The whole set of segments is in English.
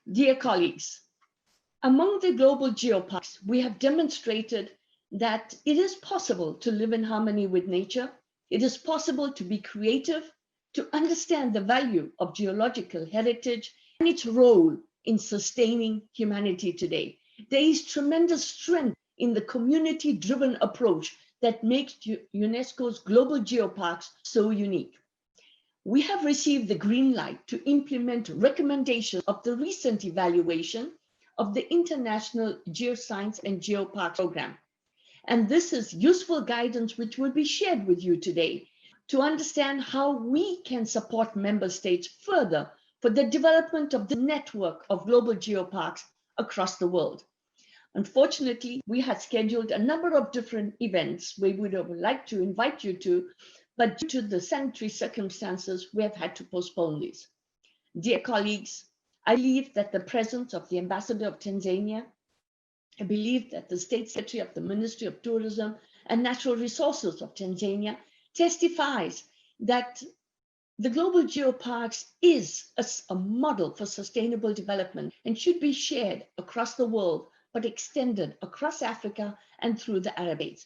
Dear colleagues, among the global geoparks, we have demonstrated that it is possible to live in harmony with nature. It is possible to be creative, to understand the value of geological heritage and its role in sustaining humanity today. There is tremendous strength in the community-driven approach that makes UNESCO's global geoparks so unique. We have received the green light to implement recommendations of the recent evaluation of the International Geoscience and Geopark Program. And this is useful guidance which will be shared with you today to understand how we can support member states further for the development of the network of global geoparks across the world. Unfortunately, we had scheduled a number of different events we would have liked to invite you to, but due to the sanitary circumstances, we have had to postpone these. Dear colleagues, I believe that the presence of the Ambassador of Tanzania, I believe that the State Secretary of the Ministry of Tourism and Natural Resources of Tanzania testifies that the global geoparks is a model for sustainable development and should be shared across the world, but extended across Africa and through the Arab states.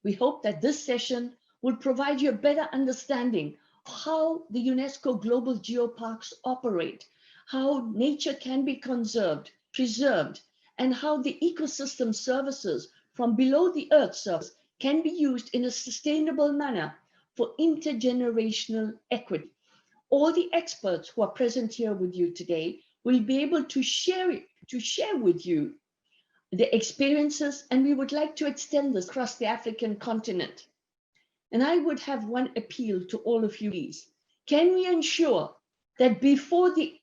We hope that this session will provide you a better understanding of how the UNESCO Global Geoparks operate, how nature can be conserved, preserved, and how the ecosystem services from below the Earth's surface can be used in a sustainable manner for intergenerational equity. All the experts who are present here with you today will be able to share with you the experiences, and we would like to extend this across the African continent. And I would have one appeal to all of you, please. Can we ensure that before the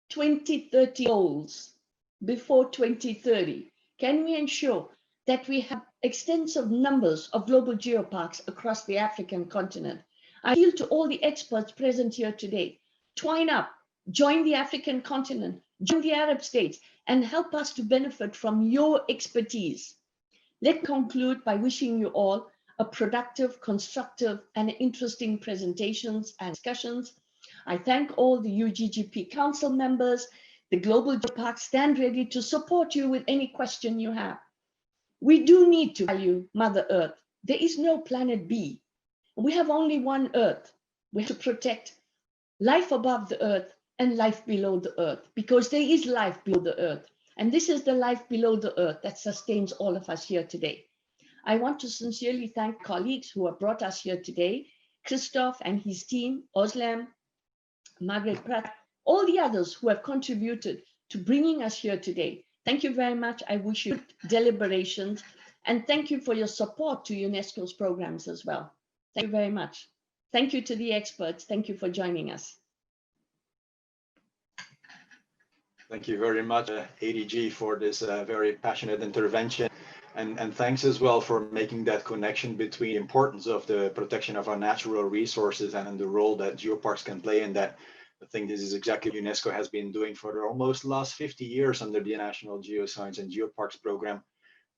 2030 goals, before 2030, can we ensure that we have extensive numbers of global geoparks across the African continent? I appeal to all the experts present here today. Twine up, join the African continent, join the Arab states, and help us to benefit from your expertise. Let me conclude by wishing you all a productive, constructive, and interesting presentations and discussions. I thank all the UGGP Council members. The Global Geoparks stand ready to support you with any question you have. We do need to value Mother Earth. There is no planet B. We have only one Earth. We have to protect life above the Earth and life below the Earth, because there is life below the Earth. And this is the life below the Earth that sustains all of us here today. I want to sincerely thank colleagues who have brought us here today, Christoph and his team, Özlem, Margaret Pratt, all the others who have contributed to bringing us here today. Thank you very much. I wish you good deliberations, and thank you for your support to UNESCO's programs as well. Thank you very much. Thank you to the experts. Thank you for joining us. Thank you very much, ADG, for this very passionate intervention. And thanks as well for making that connection between the importance of the protection of our natural resources and the role that geoparks can play in that. I think this is exactly what UNESCO has been doing for the almost last 50 years under the National Geoscience and Geoparks program.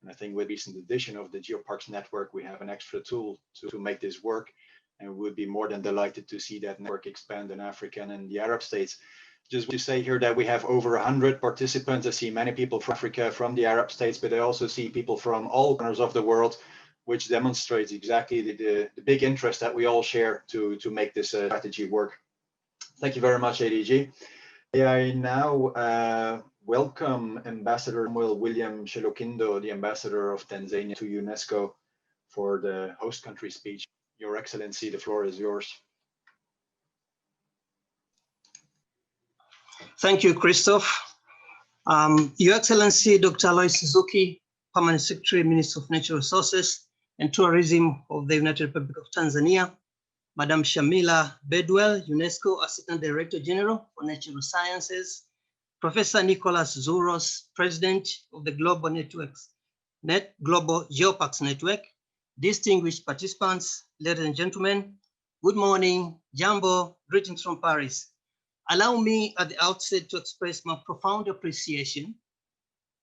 And I think with the recent addition of the Geoparks network, we have an extra tool to make this work. And we would be more than delighted to see that network expand in Africa and in the Arab states. Just to say here that we have over 100 participants. I see many people from Africa, from the Arab states, but I also see people from all corners of the world, which demonstrates exactly the big interest that we all share to make this strategy work. Thank you very much, ADG. I now welcome Ambassador Samuel William Shelokindo, the Ambassador of Tanzania to UNESCO, for the host country speech. Your Excellency, the floor is yours. Thank you, Christoph. Your Excellency, Dr. Alois Suzuki, Permanent Secretary, Minister of Natural Resources and Tourism of the United Republic of Tanzania, Madam Shamila Bedwell, UNESCO Assistant Director General for Natural Sciences, Professor Nicholas Zouros, President of the Global Geoparks Network, distinguished participants, ladies and gentlemen, good morning, Jambo, greetings from Paris. Allow me at the outset to express my profound appreciation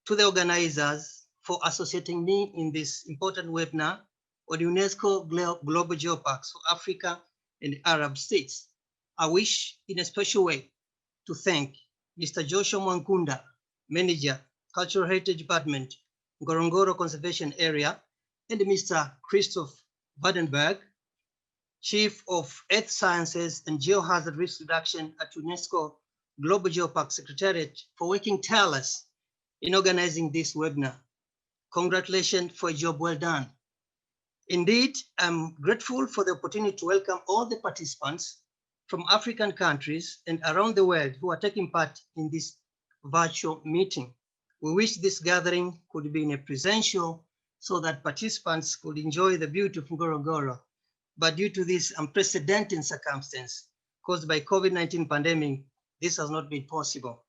to the organizers for associating me in this important webinar on UNESCO Global Geoparks for Africa and the Arab states. I wish in a special way to thank Mr. Joshua Mwankunda, Manager, Cultural Heritage Department, Ngorongoro Conservation Area, and Mr. Christoph Vardenberg, Chief of Earth Sciences and Geohazard Risk Reduction at UNESCO Global Geopark Secretariat, for working tireless in organizing this webinar. Congratulations for a job well done. Indeed, I'm grateful for the opportunity to welcome all the participants from African countries and around the world who are taking part in this virtual meeting. We wish this gathering could be in a presential so that participants could enjoy the beauty of Ngorongoro. But due to this unprecedented circumstance caused by COVID-19 pandemic, this has not been possible.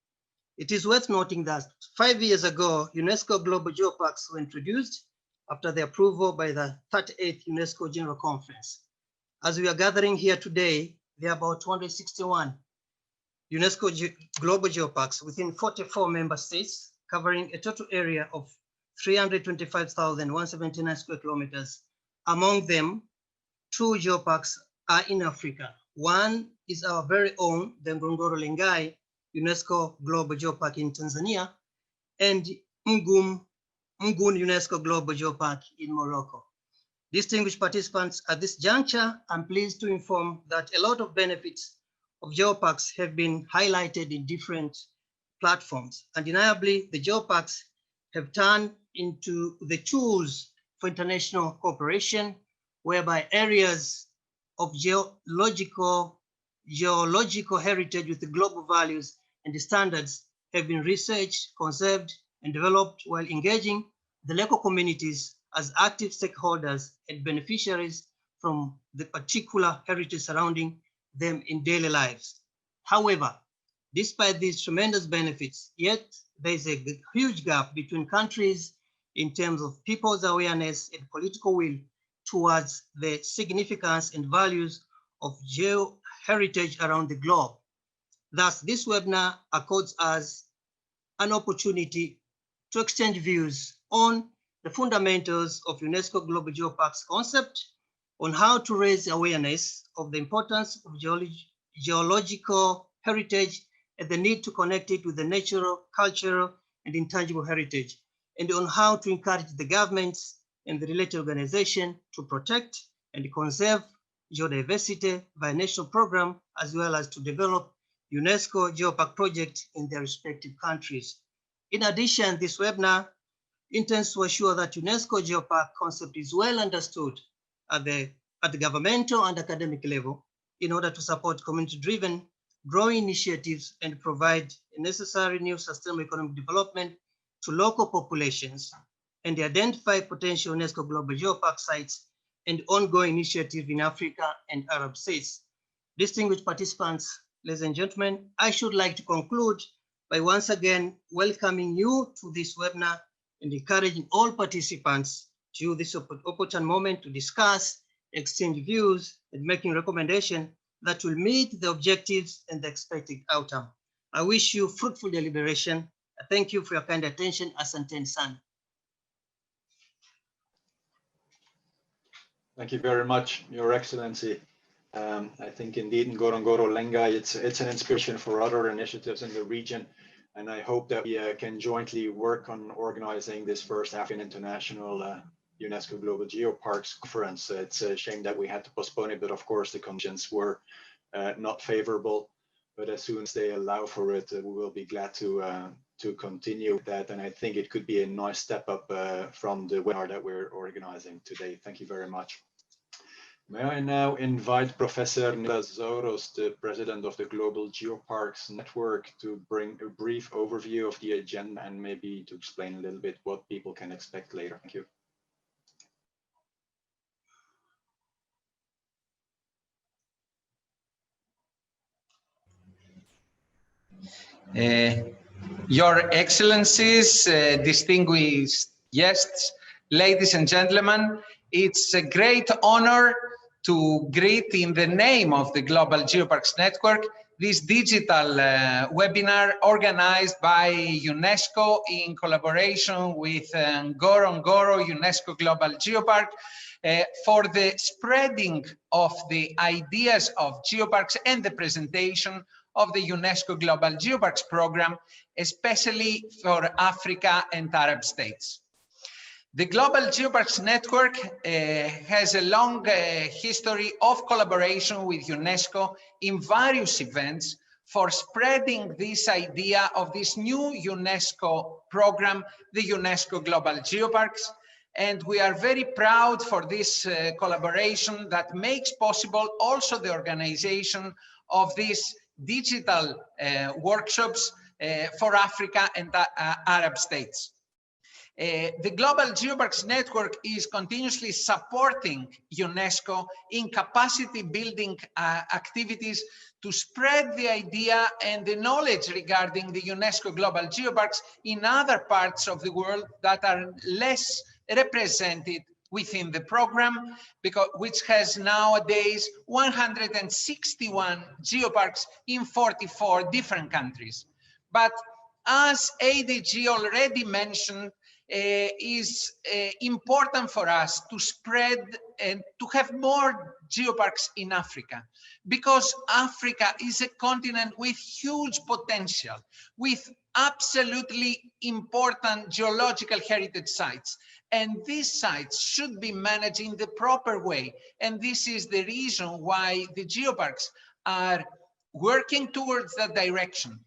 It is worth noting that 5 years ago, UNESCO Global Geoparks were introduced after the approval by the 38th UNESCO General Conference. As we are gathering here today, there are about 261 UNESCO Global Geoparks within 44 member states, covering a total area of 325,179 square kilometers. Among them, 2 geoparks are in Africa. One is our very own, the Ngorongoro-Lengai UNESCO Global Geopark in Tanzania, and Ngun UNESCO Global Geopark in Morocco. Distinguished participants, at this juncture, I'm pleased to inform that a lot of benefits of geoparks have been highlighted in different platforms. Undeniably, the geoparks have turned into the tools for international cooperation, whereby areas of geological heritage with the global values and the standards have been researched, conserved, and developed while engaging the local communities as active stakeholders and beneficiaries from the particular heritage surrounding them in daily lives. However, despite these tremendous benefits, yet there is a huge gap between countries in terms of people's awareness and political will towards the significance and values of geoheritage around the globe. Thus, this webinar accords us an opportunity to exchange views on the fundamentals of UNESCO Global Geoparks concept, on how to raise awareness of the importance of geological heritage and the need to connect it with the natural, cultural, and intangible heritage, and on how to encourage the governments and the related organizations to protect and conserve geodiversity via national program, as well as to develop UNESCO Geopark projects in their respective countries. In addition, this webinar intends to assure that UNESCO Geopark concept is well understood at the governmental and academic level in order to support community-driven growing initiatives and provide necessary new sustainable economic development to local populations, and identify potential UNESCO Global Geopark sites and ongoing initiatives in Africa and Arab states. Distinguished participants, ladies and gentlemen, I should like to conclude by once again welcoming you to this webinar and encouraging all participants to use this opportune moment to discuss, exchange views, and making recommendations that will meet the objectives and the expected outcome. I wish you fruitful deliberation. Thank you for your kind attention. Asanteni sana. Thank you very much, Your Excellency. I think indeed Ngorongoro-Lengai, it's an inspiration for other initiatives in the region. And I hope that we can jointly work on organizing this first African International UNESCO Global Geoparks conference. It's a shame that we had to postpone it, but of course the conditions were not favorable. But as soon as they allow for it, we will be glad to continue that. And I think it could be a nice step up from the webinar that we're organizing today. Thank you very much. May I now invite Professor Nicolas Zoros, the President of the Global Geoparks Network, to bring a brief overview of the agenda and maybe to explain a little bit what people can expect later. Thank you. Your Excellencies, distinguished guests, ladies and gentlemen, it's a great honor to greet in the name of the Global Geoparks Network this digital webinar organized by UNESCO in collaboration with Ngorongoro UNESCO Global Geopark for the spreading of the ideas of geoparks and the presentation of the UNESCO Global Geoparks program, especially for Africa and Arab states. The Global Geoparks Network has a long history of collaboration with UNESCO in various events for spreading this idea of this new UNESCO program, the UNESCO Global Geoparks. And we are very proud for this collaboration that makes possible also the organization of these digital workshops for Africa and Arab states. The Global Geoparks Network is continuously supporting UNESCO in capacity building activities to spread the idea and the knowledge regarding the UNESCO Global Geoparks in other parts of the world that are less represented within the program, which has nowadays 161 geoparks in 44 different countries. But as ADG already mentioned, is important for us to spread and to have more geoparks in Africa, because Africa is a continent with huge potential, with absolutely important geological heritage sites. And these sites should be managed in the proper way. And this is the reason why the geoparks are working towards that direction.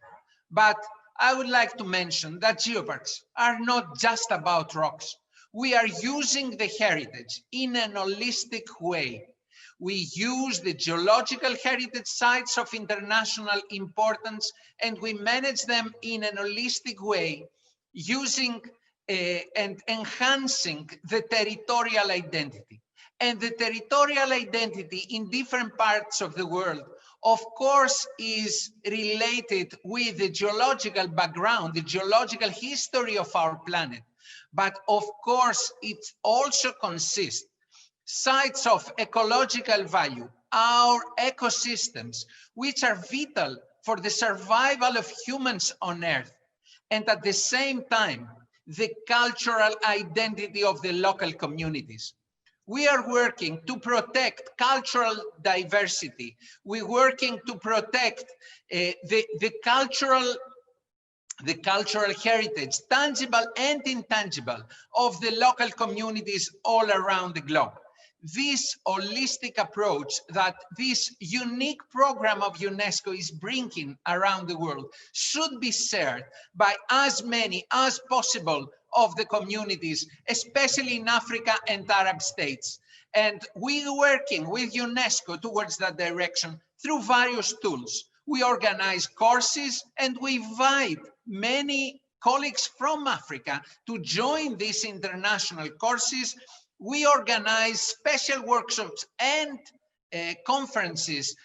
But I would like to mention that geoparks are not just about rocks. We are using the heritage in an holistic way. We use the geological heritage sites of international importance, and we manage them in an holistic way, using and enhancing the territorial identity. And the territorial identity in different parts of the world, of course, is related with the geological background, the geological history of our planet. But of course, it also consists sites of ecological value, our ecosystems, which are vital for the survival of humans on Earth. And at the same time, the cultural identity of the local communities. We are working to protect cultural diversity. We're working to protect the cultural heritage, tangible and intangible, of the local communities all around the globe. This holistic approach that this unique program of UNESCO is bringing around the world should be shared by as many as possible of the communities, especially in Africa and Arab states. And we are working with UNESCO towards that direction through various tools. We organize courses and we invite many colleagues from Africa to join these international courses. We organize special workshops and conferences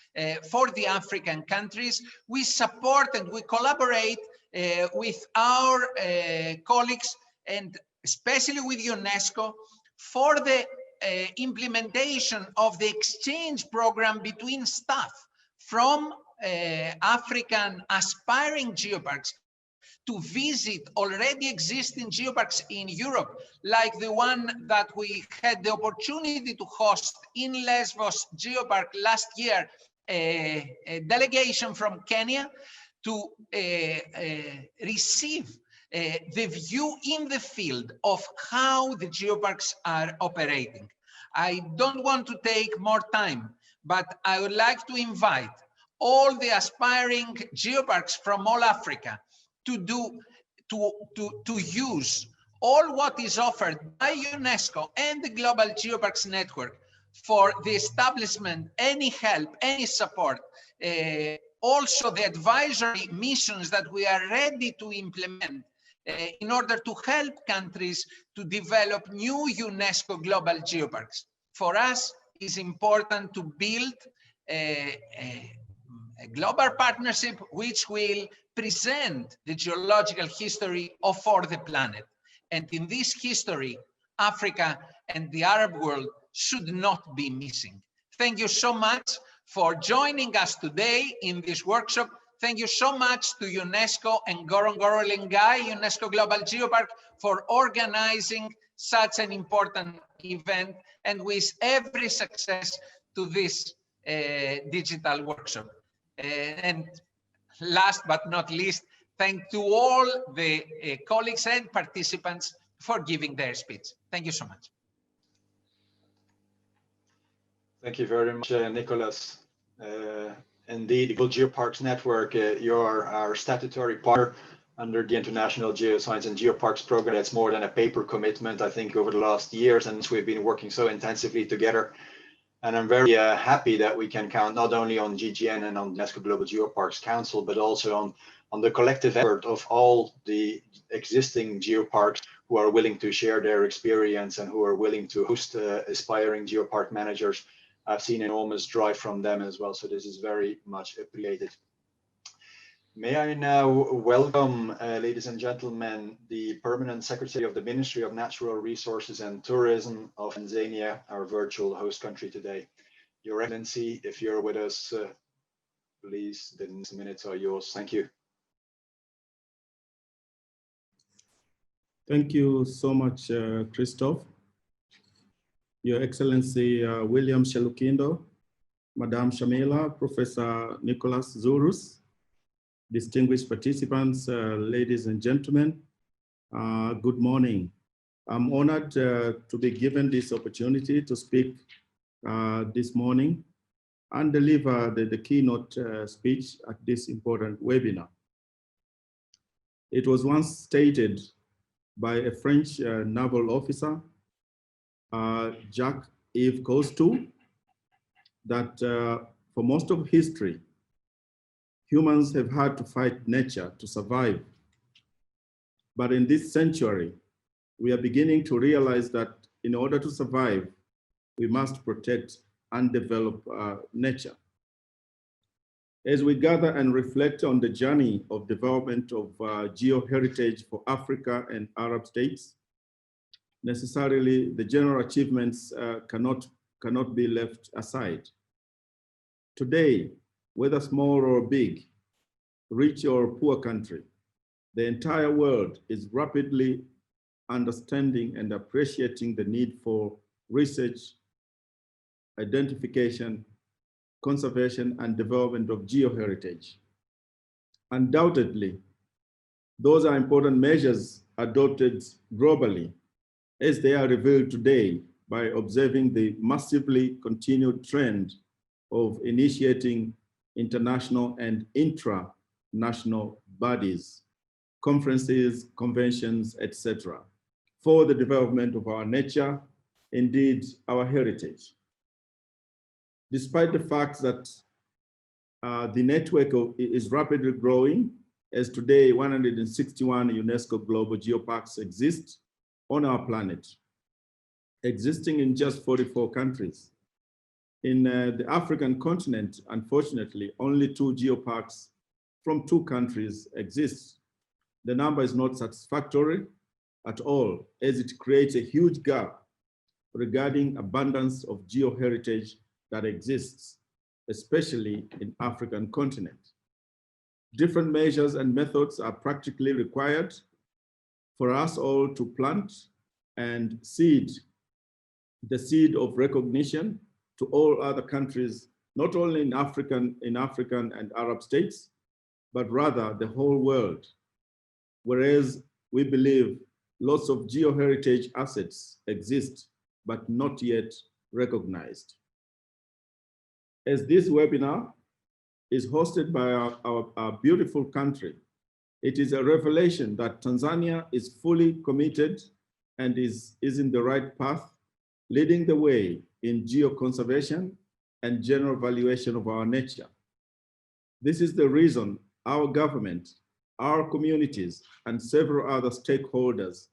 for the African countries. We support and we collaborate with our colleagues, and especially with UNESCO, for the implementation of the exchange program between staff from African aspiring geoparks to visit already existing geoparks in Europe, like the one that we had the opportunity to host in Lesbos Geopark last year, a delegation from Kenya, to receive the view in the field of how the geoparks are operating. I don't want to take more time, but I would like to invite all the aspiring geoparks from all Africa to use all what is offered by UNESCO and the Global Geoparks Network for the establishment, any help, any support, also the advisory missions that we are ready to implement in order to help countries to develop new UNESCO Global Geoparks. For us, it's important to build a global partnership which will present the geological history of the planet. And in this history, Africa and the Arab world should not be missing. Thank you so much for joining us today in this workshop. Thank you so much to UNESCO and Ngorongoro-Lengai UNESCO Global Geopark for organizing such an important event, and wish every success to this digital workshop. And last but not least, thank to all the colleagues and participants for giving their speech. Thank you so much. Thank you very much, Nicholas. Indeed, the Global Geoparks Network, you're our statutory partner under the International Geoscience and Geoparks Program. That's more than a paper commitment, I think, over the last years, and we've been working so intensively together. And I'm very happy that we can count not only on GGN and on UNESCO Global Geoparks Council, but also on the collective effort of all the existing geoparks who are willing to share their experience and who are willing to host aspiring geopark managers. I've seen enormous drive from them as well, so this is very much appreciated. May I now welcome, ladies and gentlemen, the Permanent Secretary of the Ministry of Natural Resources and Tourism of Tanzania, our virtual host country today. Your Excellency, if you're with us, please, the next minutes are yours. Thank you. Thank you so much, Christoph. Your Excellency William Shelukindo, Madame Shamila, Professor Nicholas Zurus, distinguished participants, ladies and gentlemen, good morning. I'm honored to be given this opportunity to speak this morning and deliver the keynote speech at this important webinar. It was once stated by a French naval officer, Jacques-Yves Cousteau, that for most of history, humans have had to fight nature to survive. But in this century, we are beginning to realize that in order to survive, we must protect and develop nature. As we gather and reflect on the journey of development of geoheritage for Africa and Arab states, necessarily the general achievements cannot be left aside. Today, whether small or big, rich or poor country, the entire world is rapidly understanding and appreciating the need for research, identification, conservation, and development of geoheritage. Undoubtedly, those are important measures adopted globally, as they are revealed today by observing the massively continued trend of initiating international and intra-national bodies, conferences, conventions, etc., for the development of our nature, indeed our heritage. Despite the fact that the network is rapidly growing, as today 161 UNESCO Global Geoparks exist on our planet, existing in just 44 countries. In the African continent, unfortunately, only 2 geoparks from 2 countries exist. The number is not satisfactory at all, as it creates a huge gap regarding abundance of geoheritage that exists, especially in African continent. Different measures and methods are practically required for us all to plant and seed the seed of recognition to all other countries, not only in African and Arab states, but rather the whole world. Whereas we believe lots of geoheritage assets exist, but not yet recognized. As this webinar is hosted by our beautiful country, it is a revelation that Tanzania is fully committed and is in the right path, leading the way in geoconservation and general valuation of our nature. This is the reason our government, our communities, and several other stakeholders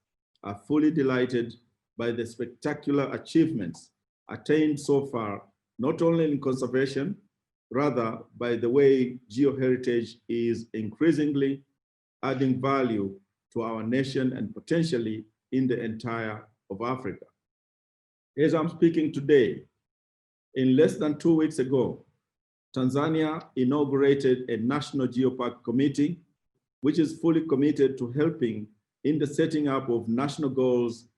are fully delighted by the spectacular achievements attained so far, not only in conservation, rather by the way geoheritage is increasingly adding value to our nation and potentially in the entire of Africa. As I'm speaking today, in less than 2 weeks ago, Tanzania inaugurated a National Geopark Committee, which is fully committed to helping in the setting up of national goals,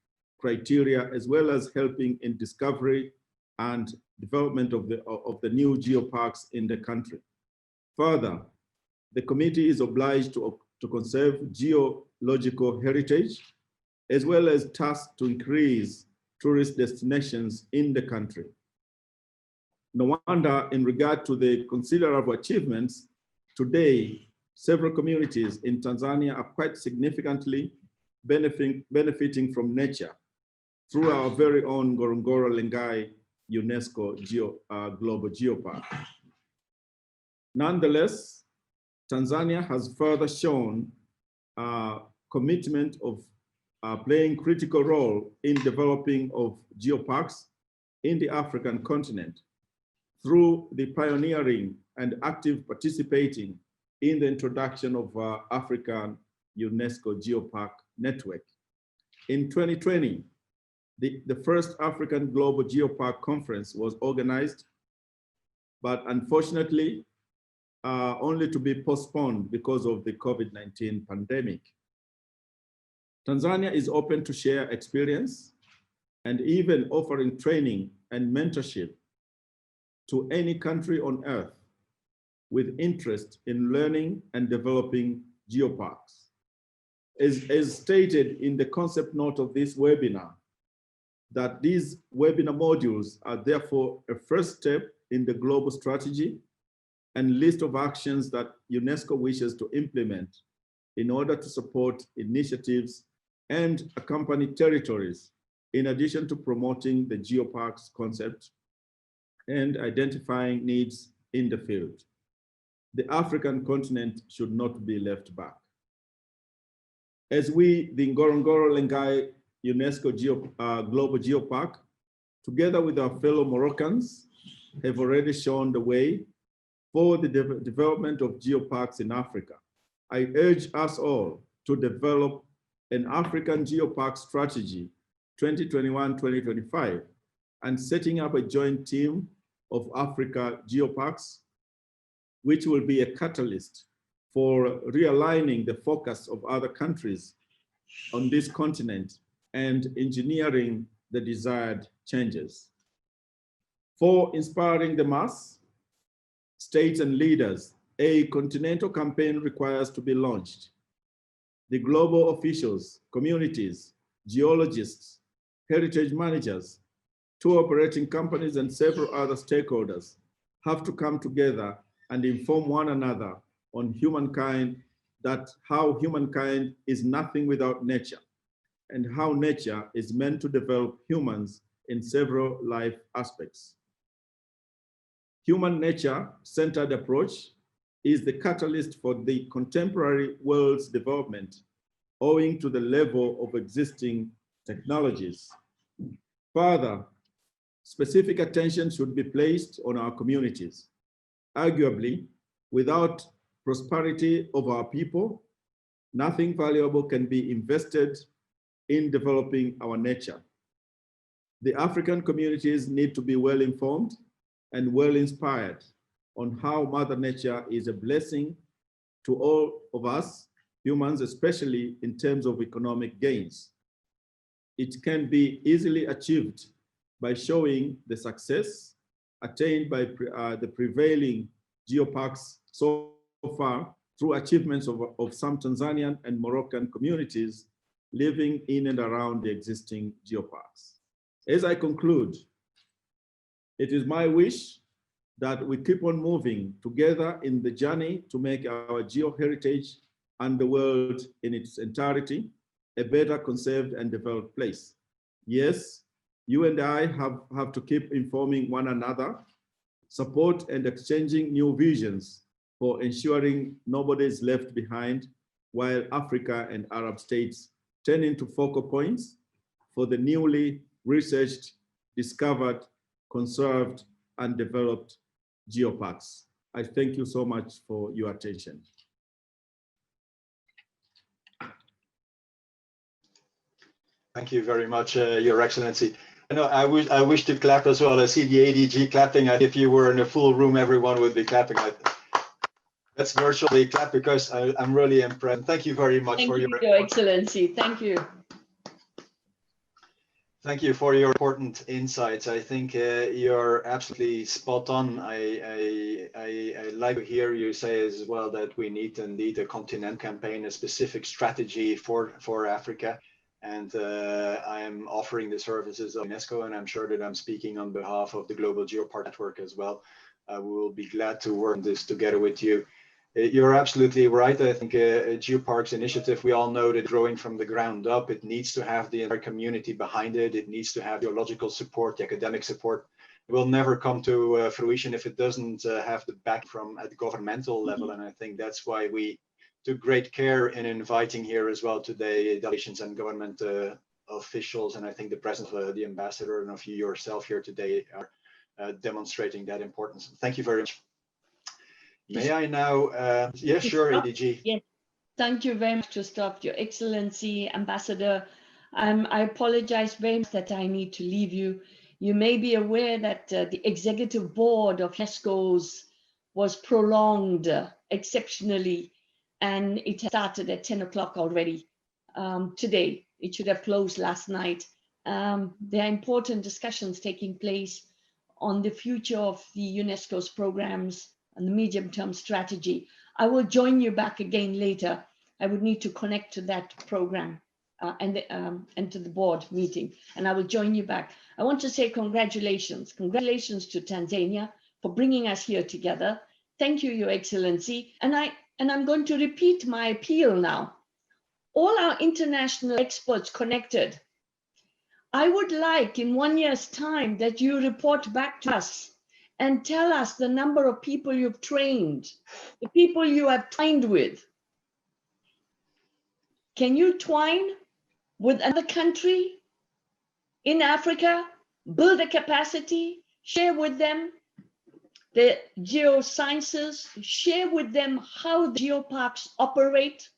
criteria, as well as helping in discovery and development of the new geoparks in the country. Further, the committee is obliged to conserve geological heritage, as well as tasked to increase tourist destinations in the country. No wonder, in regard to the considerable achievements, today, several communities in Tanzania are quite significantly benefiting from nature through our very own Ngorongoro-Lengai UNESCO Global Geopark. Nonetheless, Tanzania has further shown a commitment of playing critical role in developing of geoparks in the African continent through the pioneering and active participating in the introduction of African UNESCO Geopark network. In 2020, the first African Global Geopark Conference was organized, but unfortunately, only to be postponed because of the COVID-19 pandemic. Tanzania is open to share experience and even offering training and mentorship to any country on earth with interest in learning and developing geoparks. As stated in the concept note of this webinar, that these webinar modules are therefore a first step in the global strategy and list of actions that UNESCO wishes to implement in order to support initiatives and accompany territories, in addition to promoting the geoparks concept and identifying needs in the field. The African continent should not be left back. As we, the Ngorongoro-Lengai UNESCO Global Geopark, together with our fellow Moroccans, have already shown the way for the development of geoparks in Africa. I urge us all to develop an African Geopark Strategy 2021-2025 and setting up a joint team of Africa Geoparks, which will be a catalyst for realigning the focus of other countries on this continent and engineering the desired changes. For inspiring the mass, states and leaders, a continental campaign requires to be launched. The global officials, communities, geologists, heritage managers, tour operating companies, and several other stakeholders have to come together and inform one another on humankind, that how humankind is nothing without nature, and how nature is meant to develop humans in several life aspects. Human nature-centered approach is the catalyst for the contemporary world's development, owing to the level of existing technologies. Further, specific attention should be placed on our communities. Arguably, without prosperity of our people, nothing valuable can be invested in developing our nature. The African communities need to be well informed and well inspired on how Mother Nature is a blessing to all of us humans, especially in terms of economic gains. It can be easily achieved by showing the success attained by the prevailing geoparks so far through achievements of some Tanzanian and Moroccan communities living in and around the existing geoparks. As I conclude, it is my wish that we keep on moving together in the journey to make our geoheritage and the world in its entirety a better conserved and developed place. Yes, you and I have to keep informing one another, support and exchanging new visions for ensuring nobody is left behind, while Africa and Arab states turn into focal points for the newly researched, discovered, conserved, and developed geoparks. I thank you so much for your attention. Thank you very much, Your Excellency. I wish to clap as well. I see the ADG clapping. If you were in a full room, everyone would be clapping. Let's virtually clap because I'm really impressed. Thank you very much for your Excellency. Thank you. Thank you for your important insights. I think you're absolutely spot on. I like to hear you say as well that we need indeed a continent campaign, a specific strategy for Africa. And I am offering the services of UNESCO, and I'm sure that I'm speaking on behalf of the Global Geopark Network as well. We will be glad to work on this together with you. You're absolutely right. I think Geoparks initiative, we all know that growing from the ground up, it needs to have the entire community behind it. It needs to have geological support, the academic support. It will never come to fruition if it doesn't have the back from at the governmental level. And I think that's why we took great care in inviting here as well today delegations and government officials. And I think the presence of the ambassador and of you yourself here today are demonstrating that importance. Thank you very much. May I now, yes, sure, ADG. Yes, thank you very much, Christophe, Your Excellency, Ambassador. I apologize very much that I need to leave you. You may be aware that the executive board of UNESCO's was prolonged exceptionally, and it started at 10 o'clock already today. It should have closed last night. There are important discussions taking place on the future of the UNESCO's programs and the medium-term strategy. I will join you back again later. I would need to connect to that program and to the board meeting, and I will join you back. I want to say congratulations. Congratulations to Tanzania for bringing us here together. Thank you, Your Excellency. And I'm going to repeat my appeal now. All our international experts connected, I would like in 1 year's time that you report back to us and tell us the number of people you've trained, the people you have twined with. Can you twine with another country in Africa, build a capacity, share with them the geosciences, share with them how the geoparks operate,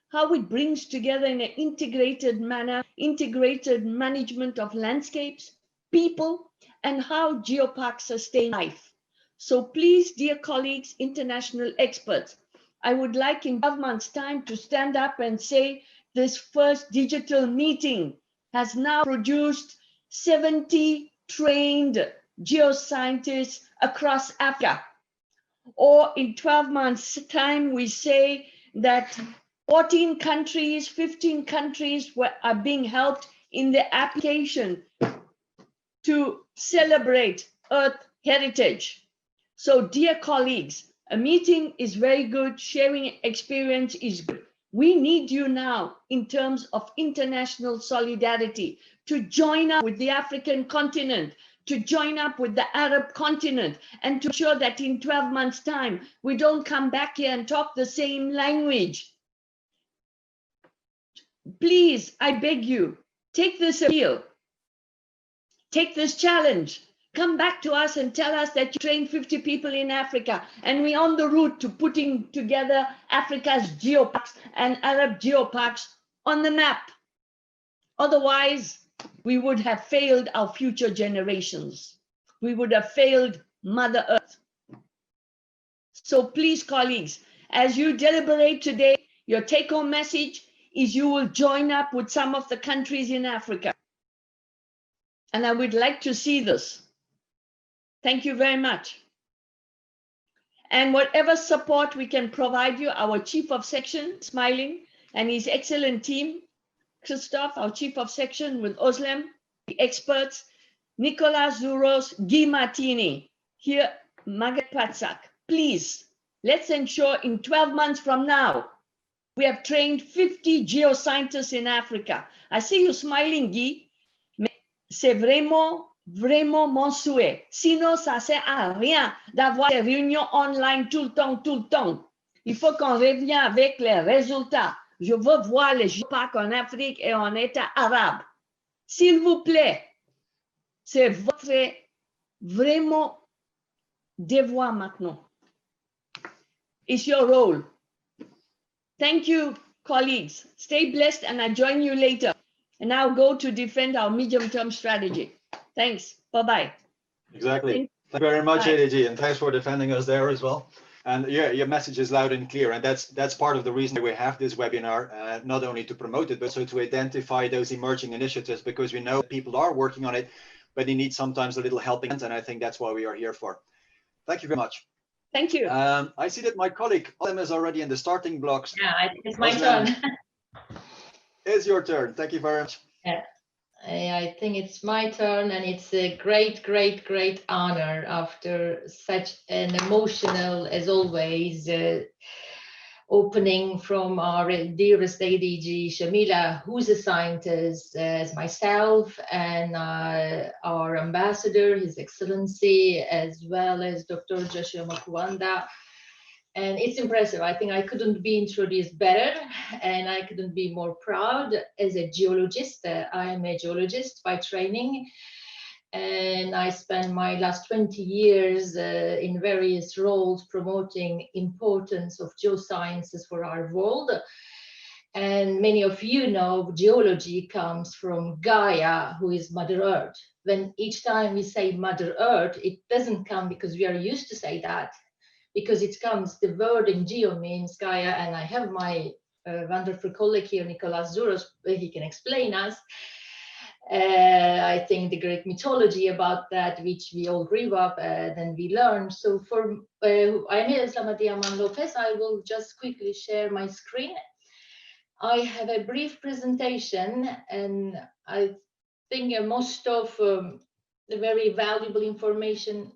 how it brings together in an integrated manner, integrated management of landscapes, people, and how geoparks sustain life. So please, dear colleagues, international experts, I would like in 12 months' time to stand up and say this first digital meeting has now produced 70 trained geoscientists across Africa. Or in 12 months' time, we say that 14 countries, 15 countries are being helped in the application to celebrate Earth heritage. So, dear colleagues, a meeting is very good, sharing experience is good. We need you now in terms of international solidarity to join up with the African continent, to join up with the Arab continent, and to ensure that in 12 months' time, we don't come back here and talk the same language. Please, I beg you, take this appeal. Take this challenge. Come back to us and tell us that you trained 50 people in Africa and we're on the route to putting together Africa's geoparks and Arab geoparks on the map. Otherwise, we would have failed our future generations. We would have failed Mother Earth. So please, colleagues, as you deliberate today, your take-home message is you will join up with some of the countries in Africa. And I would like to see this. Thank you very much. And whatever support we can provide you, our Chief of Section, smiling, and his excellent team, Christophe, our Chief of Section with Oslem, the experts, Nicolas Zuros, Guy Martini, here, Margaret Patzak. Please, let's ensure in 12 months from now, we have trained 50 geoscientists in Africa. I see you smiling, Guy. C'est vraiment mon souhait. Sinon, ça ne sert à rien d'avoir des réunions online tout le temps. Il faut qu'on revienne avec les résultats. Je veux voir les geoparks en Afrique et en État arabe. S'il vous plaît, c'est votre vraiment devoir maintenant. It's your role. Thank you, colleagues. Stay blessed, and I join you later. And now go to defend our medium-term strategy. Thanks. Bye-bye. Exactly. Thank you very much, ADG, and thanks for defending us there as well. And yeah, your message is loud and clear, and that's part of the reason we have this webinar, not only to promote it, but also to identify those emerging initiatives, because we know people are working on it, but they need sometimes a little helping hand, and I think that's what we are here for. Thank you very much. Thank you. I see that my colleague Oslem is already in the starting blocks. Yeah, I think it's my Oslem, turn. It's your turn. Thank you very much. Yeah, I think it's my turn, and it's a great, great, great honor after such an emotional, as always, opening from our dearest ADG, Shamila, who's a scientist, as myself, and our ambassador, His Excellency, as well as Dr. Joshua Makuanda. And it's impressive. I think I couldn't be introduced better, and I couldn't be more proud as a geologist. I am a geologist by training, and I spent my last 20 years in various roles promoting importance of geosciences for our world. And many of you know geology comes from Gaia, who is Mother Earth. When each time we say Mother Earth, it doesn't come because we are used to say that, because it comes, the word in geo means Gaia, and I have my wonderful colleague here, Nicolas Zouros, he can explain us. I think the Greek mythology about that, which we all grew up, then we learned. So for I'm Islam Diaman Lopez, I will just quickly share my screen. I have a brief presentation, and I think most of the very valuable information.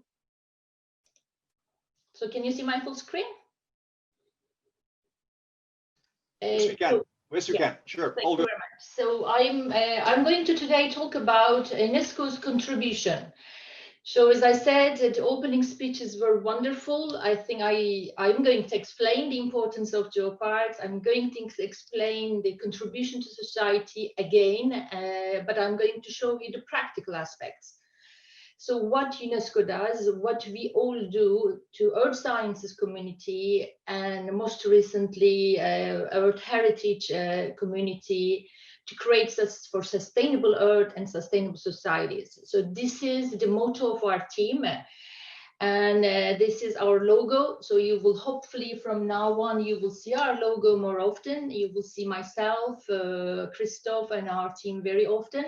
So can you see my full screen? Yes, we can. Yes, you can. Sure. Thank you very much. So I'm going to today talk about UNESCO's contribution. So as I said, the opening speeches were wonderful. I think I'm going to explain the importance of geoparks. I'm going to explain the contribution to society again, but I'm going to show you the practical aspects. So what UNESCO does, what we all do to Earth Sciences community, and most recently Earth Heritage community, to create for sustainable Earth and sustainable societies. So this is the motto of our team. And this is our logo. So you will hopefully from now on, you will see our logo more often. You will see myself, Christoph, and our team very often.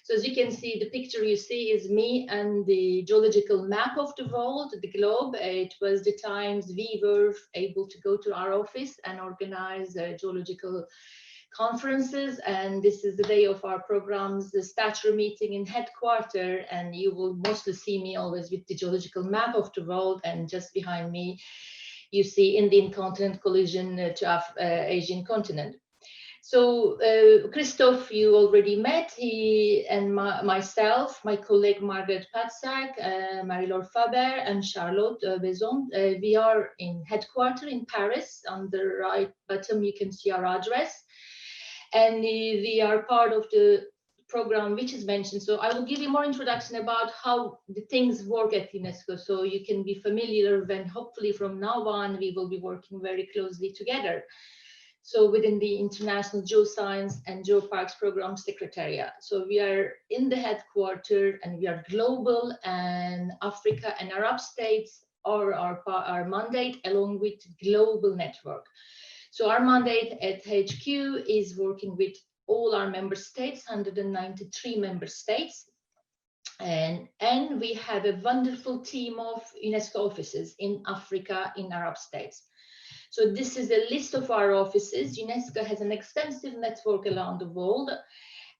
So as you can see, the picture you see is me and the geological map of the world, the globe. It was the times we were able to go to our office and organize geological conferences, and this is the day of our programs, the statutory meeting in headquarters, and you will mostly see me always with the geological map of the world, and just behind me you see Indian continent collision to Asian continent. So Christoph, you already met, he and myself, my colleague Margaret Patsack, Marie-Laure Faber, and Charlotte Besson. We are in headquarters in Paris. On the right bottom you can see our address. And we are part of the program which is mentioned. So I will give you more introduction about how the things work at UNESCO, so you can be familiar when hopefully from now on we will be working very closely together. So within the International Geoscience and Geoparks Program Secretariat. So we are in the headquarters, and we are global, and Africa and Arab states are our mandate, along with global network. So our mandate at HQ is working with all our member states, 193 member states. And we have a wonderful team of UNESCO offices in Africa, in Arab states. So this is a list of our offices. UNESCO has an extensive network around the world.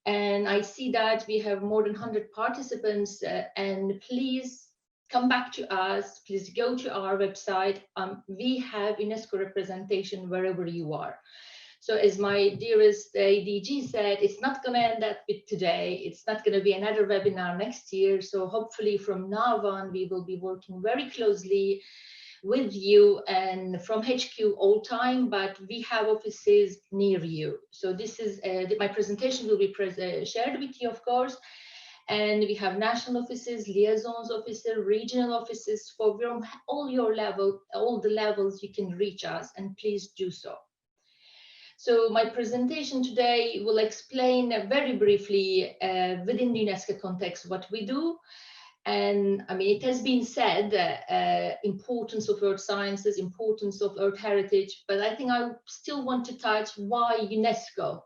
And I see that we have more than 100 participants, and please come back to us, please go to our website. We have UNESCO representation wherever you are. So as my dearest ADG said, it's not going to end up with today. It's not going to be another webinar next year. So hopefully from now on, we will be working very closely with you and from HQ all time, but we have offices near you. So this is my presentation will be shared with you, of course. And we have national offices, liaisons officer, regional offices for all your level, all the levels you can reach us, and please do so. So my presentation today will explain very briefly within the UNESCO context what we do. And I mean, it has been said, importance of earth sciences, importance of earth heritage, but I think I still want to touch why UNESCO.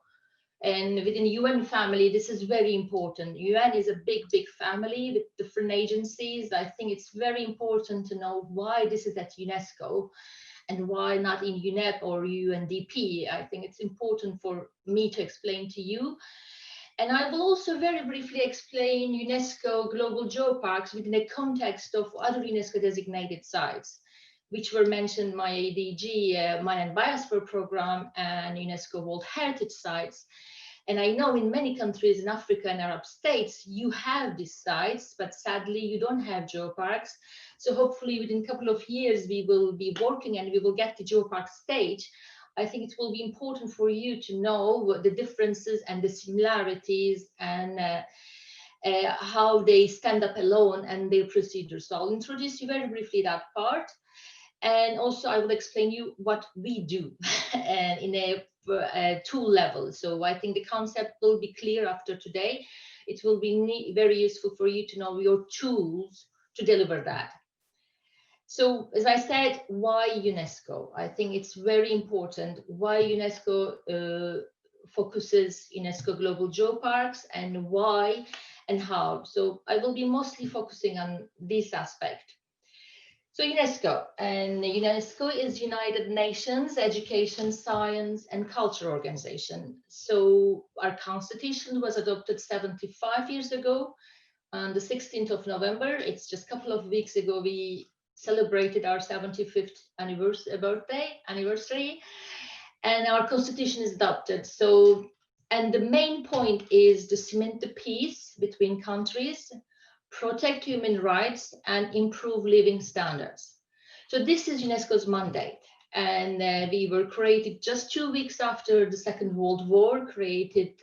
And within the UN family, this is very important. UN is a big, big family with different agencies. I think it's very important to know why this is at UNESCO and why not in UNEP or UNDP. I think it's important for me to explain to you. And I will also very briefly explain UNESCO Global Geoparks within the context of other UNESCO designated sites, which were mentioned by ADG, Mine and Biosphere Program, and UNESCO World Heritage Sites. And I know in many countries in Africa and Arab states, you have these sites, but sadly you don't have geoparks. So hopefully within a couple of years, we will be working and we will get the geopark stage. I think it will be important for you to know the differences and the similarities and how they stand up alone and their procedures. So I'll introduce you very briefly that part. And also I will explain you what we do and in a tool level. So I think the concept will be clear after today. It will be very useful for you to know your tools to deliver that. So as I said, why UNESCO? I think it's very important why UNESCO focuses UNESCO Global Geoparks and why and how. So I will be mostly focusing on this aspect. So UNESCO, and UNESCO is United Nations Education, Science and Culture Organization. So our constitution was adopted 75 years ago on the 16th of November. It's just a couple of weeks ago we celebrated our 75th anniversary, and our constitution is adopted. So, and the main point is to cement the peace between countries, protect human rights and improve living standards. So this is UNESCO's mandate. And we were created just 2 weeks after the Second World War, created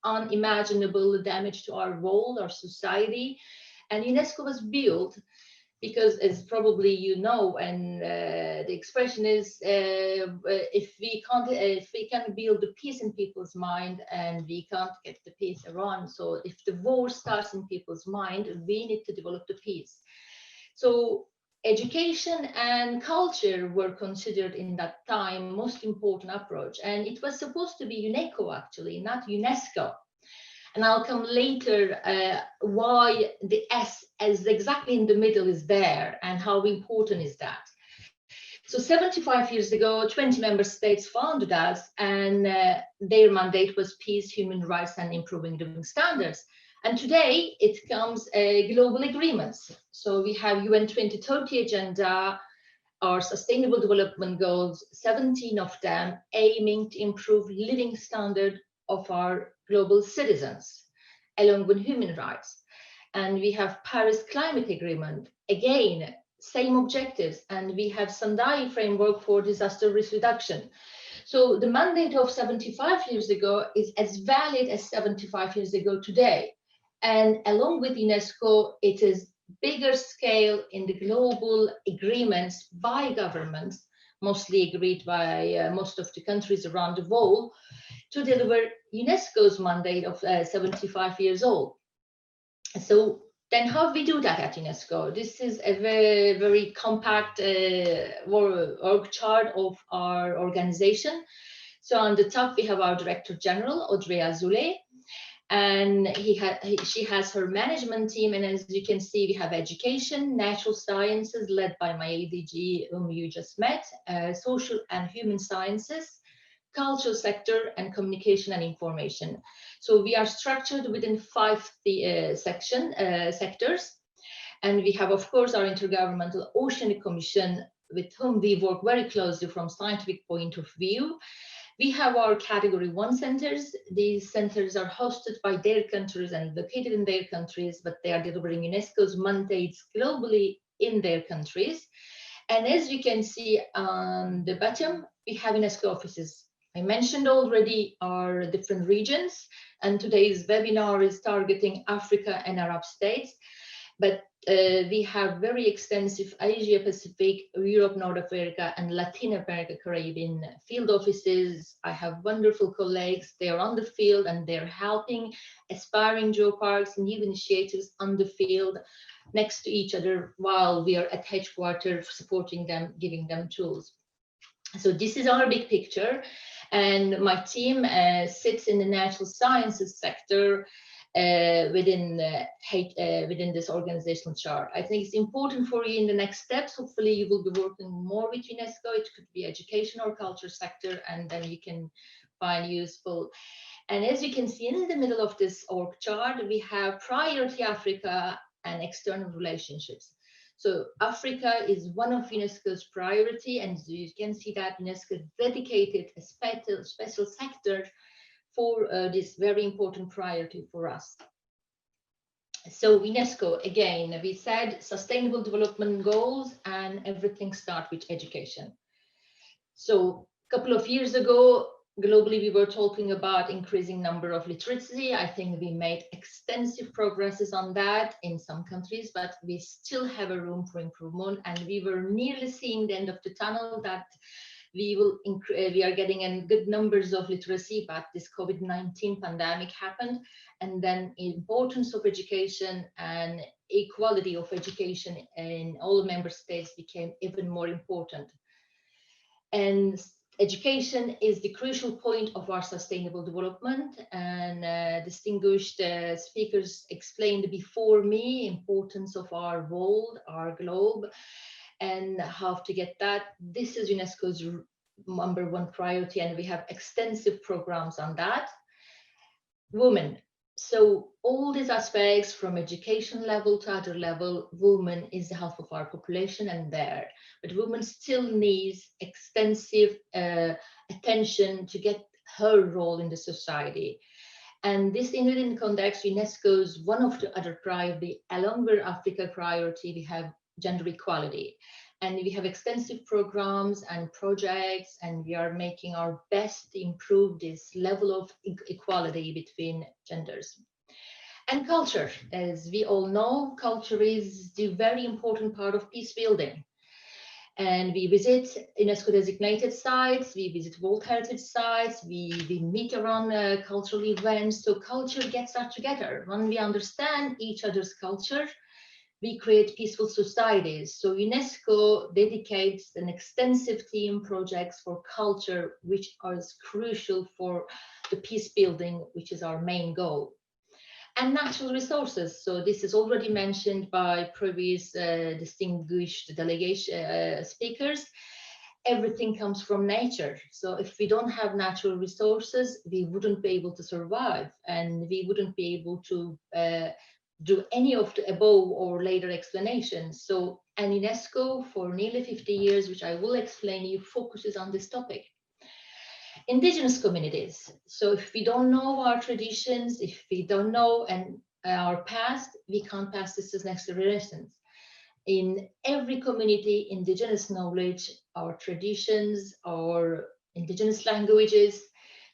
unimaginable damage to our world, our society. And UNESCO was built because, as probably you know, and the expression is, if we can't build the peace in people's mind, and we can't get the peace around. So if the war starts in people's mind, we need to develop the peace. So education and culture were considered in that time most important approach, and it was supposed to be UNESCO actually, not UNESCO. And I'll come later why the S as exactly in the middle is there and how important is that. So 75 years ago, 20 member states founded us, and their mandate was peace, human rights, and improving living standards. And today it comes global agreements. So we have UN 2030 agenda, our sustainable development goals, 17 of them aiming to improve living standard of our global citizens, along with human rights. And we have Paris Climate Agreement, again, same objectives. And we have Sendai framework for disaster risk reduction. So the mandate of 75 years ago is as valid as 75 years ago today. And along with UNESCO, it is bigger scale in the global agreements by governments, mostly agreed by most of the countries around the world, to deliver UNESCO's mandate of 75 years old. So then how we do that at UNESCO? This is a very, very compact org chart of our organization. So on the top, we have our Director General, Audrey Azoulay, and she has her management team. And as you can see, we have education, natural sciences, led by my ADG, whom you just met, social and human sciences, cultural sector, and communication and information. So we are structured within 5 sectors. And we have, of course, our Intergovernmental Oceanic Commission, with whom we work very closely from scientific point of view. We have our Category 1 centers. These centers are hosted by their countries and located in their countries, but they are delivering UNESCO's mandates globally in their countries. And as you can see on the bottom, we have UNESCO offices. I mentioned already our different regions, and today's webinar is targeting Africa and Arab states, but we have very extensive Asia Pacific, Europe, North America, and Latin America, Caribbean field offices. I have wonderful colleagues. They are on the field and they're helping aspiring geoparks, new initiatives on the field. next to each other while we are at headquarters supporting them, giving them tools. So this is our big picture, and my team sits in the natural sciences sector within this organizational chart. I think it's important for you in the next steps. Hopefully you will be working more with UNESCO. It could be education or culture sector, and then you can find useful. And as you can see in the middle of this org chart, we have priority Africa and external relationships. So Africa is one of UNESCO's priority, and you can see that UNESCO dedicated a special sector for this very important priority for us. So UNESCO, again, we said sustainable development goals, and everything starts with education. So a couple of years ago, globally, we were talking about increasing number of literacy. I think we made extensive progresses on that in some countries, but we still have a room for improvement. And we were nearly seeing the end of the tunnel, that we are getting in good numbers of literacy, but this COVID-19 pandemic happened, and then importance of education and equality of education in all member states became even more important. And education is the crucial point of our sustainable development, and distinguished speakers explained before me importance of our world, our globe, and how to get that. This is UNESCO's #1 priority, and we have extensive programs on that. Women. So all these aspects from education level to other level, women is the half of our population and there. But women still needs extensive attention to get her role in the society. And this in context, UNESCO's one of the other priority, along with Africa priority, we have gender equality. And we have extensive programs and projects, and we are making our best to improve this level of equality between genders. And culture, as we all know, culture is the very important part of peace building. And we visit UNESCO designated sites, we visit World Heritage sites, we meet around cultural events. So culture gets us together. When we understand each other's culture, we create peaceful societies. So UNESCO dedicates an extensive team projects for culture, which is crucial for the peace building, which is our main goal. And natural resources. So this is already mentioned by previous distinguished delegation speakers. Everything comes from nature. So if we don't have natural resources, we wouldn't be able to survive, and we wouldn't be able to do any of the above or later explanations. So, and UNESCO for nearly 50 years, which I will explain you, focuses on this topic. Indigenous communities. So if we don't know our traditions, if we don't know our past, we can't pass this to the next generations. In every community, indigenous knowledge, our traditions, our indigenous languages,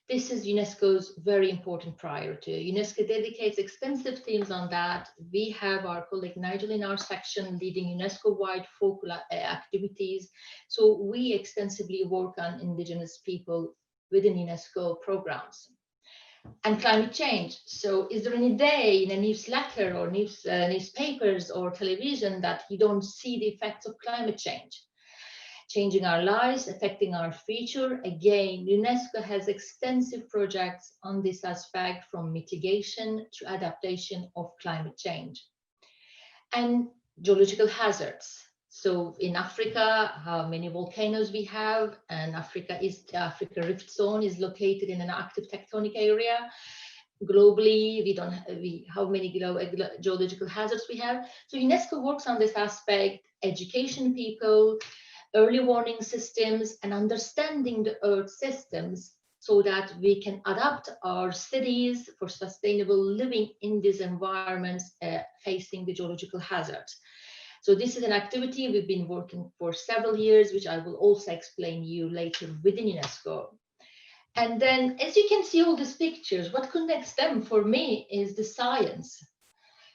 this is UNESCO's very important priority. UNESCO dedicates extensive themes on that. We have our colleague Nigel in our section leading UNESCO-wide focal activities. So we extensively work on indigenous people within UNESCO programs. And climate change. So is there any day in a newsletter or newspapers or television that you don't see the effects of climate change? Changing our lives, affecting our future. Again, UNESCO has extensive projects on this aspect, from mitigation to adaptation of climate change. And geological hazards. So in Africa, how many volcanoes we have, and Africa Rift Zone is located in an active tectonic area. Globally, how many geological hazards we have. So UNESCO works on this aspect, education people, early warning systems, and understanding the Earth systems so that we can adapt our cities for sustainable living in these environments facing the geological hazards. So this is an activity we've been working for several years, which I will also explain you later within UNESCO. And then, as you can see all these pictures, what connects them for me is the science.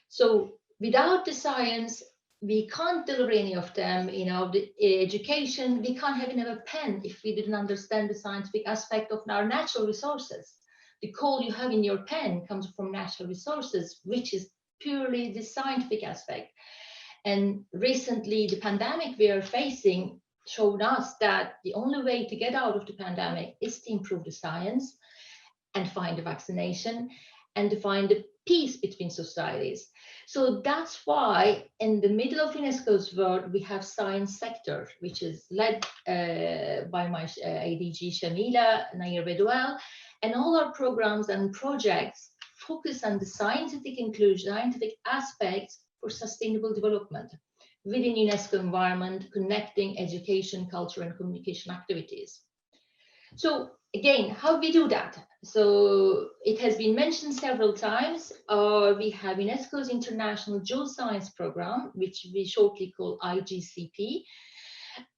So without the science, we can't deliver any of them. The education, we can't have even a pen if we didn't understand the scientific aspect of our natural resources. The coal you have in your pen comes from natural resources, which is purely the scientific aspect. And recently, the pandemic we are facing showed us that the only way to get out of the pandemic is to improve the science and find a vaccination and to find a peace between societies. So that's why in the middle of UNESCO's world, we have science sector, which is led by my ADG Shamila Nair Bedouel, and all our programs and projects focus on the scientific inclusion, scientific aspects for sustainable development within UNESCO environment, connecting education, culture, and communication activities. So again, how we do that? So it has been mentioned several times. We have UNESCO's International Geoscience Program, which we shortly call IGCP.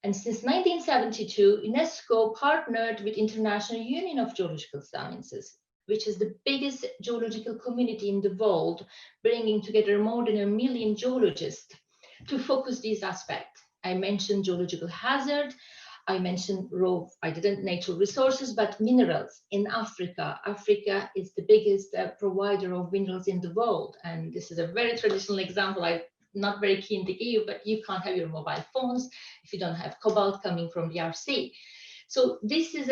And since 1972, UNESCO partnered with International Union of Geological Sciences, which is the biggest geological community in the world, bringing together more than 1 million geologists to focus these aspects. I mentioned geological hazard. I mentioned natural resources, but minerals in Africa. Africa is the biggest provider of minerals in the world. And this is a very traditional example I'm not very keen to give, but you can't have your mobile phones if you don't have cobalt coming from the RC. So this is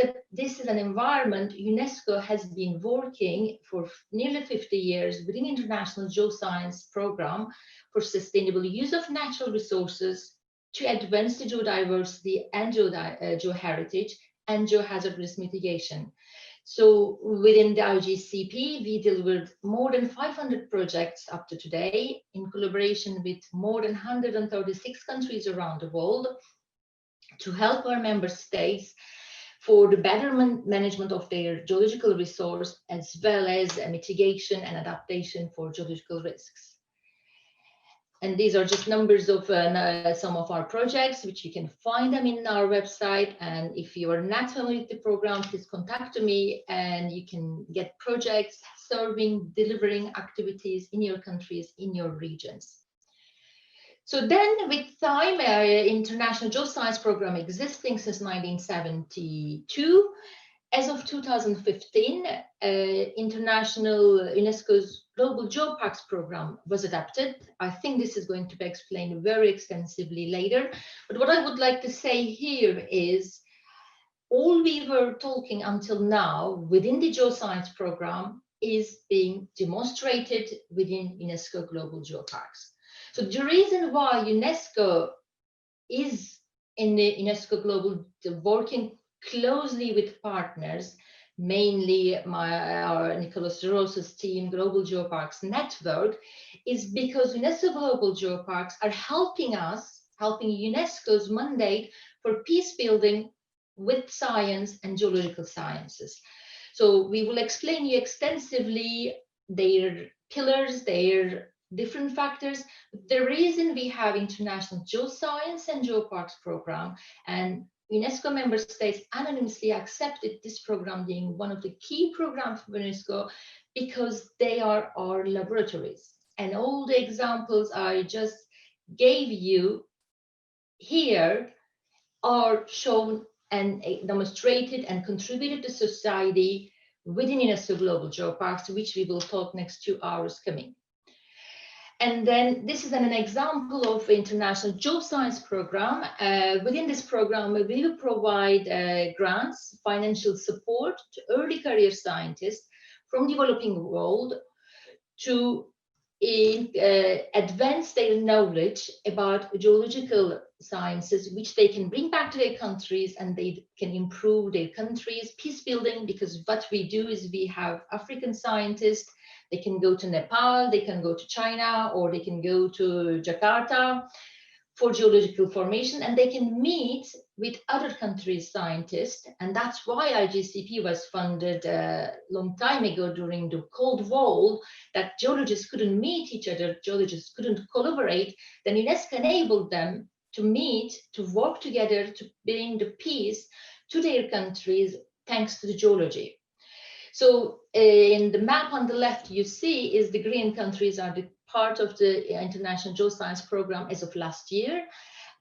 an environment UNESCO has been working for nearly 50 years within International Geoscience Program for sustainable use of natural resources to advance the geodiversity and geoheritage and geohazard risk mitigation. So within the IGCP, we delivered more than 500 projects up to today in collaboration with more than 136 countries around the world to help our member states for the better management of their geological resource, as well as mitigation and adaptation for geological risks. And these are just numbers of some of our projects, which you can find them in our website. And if you are not familiar with the program, please contact me and you can get projects serving, delivering activities in your countries, in your regions. So then with time, International Geoscience Program existing since 1972, as of 2015, International UNESCO's Global Geoparks Program was adapted. I think this is going to be explained very extensively later. But what I would like to say here is all we were talking until now within the Geoscience Program is being demonstrated within UNESCO Global Geoparks. So the reason why UNESCO is in the UNESCO Global working closely with partners, mainly our Nicholas Rose's team, Global Geoparks Network, is because UNESCO Global Geoparks are helping UNESCO's mandate for peace building with science and geological sciences. So we will explain you extensively their pillars, their different factors. The reason we have International Geoscience and Geoparks Program, and UNESCO member states anonymously accepted this program being one of the key programs for UNESCO because they are our laboratories. And all the examples I just gave you here are shown and demonstrated and contributed to society within UNESCO Global Geoparks, which we will talk next 2 hours coming. And then this is an example of International Geoscience Program. Within this program, we will provide grants, financial support to early career scientists from developing world to advance their knowledge about geological sciences, which they can bring back to their countries and they can improve their countries' peace building, because what we do is we have African scientists. They can go to Nepal, they can go to China, or they can go to Jakarta for geological formation, and they can meet with other countries' scientists. And that's why IGCP was funded a long time ago during the Cold War, that geologists couldn't meet each other, geologists couldn't collaborate. Then UNESCO enabled them to meet, to work together, to bring the peace to their countries, thanks to the geology. So in the map on the left, you see is the green countries are the part of the International Geoscience Program as of last year.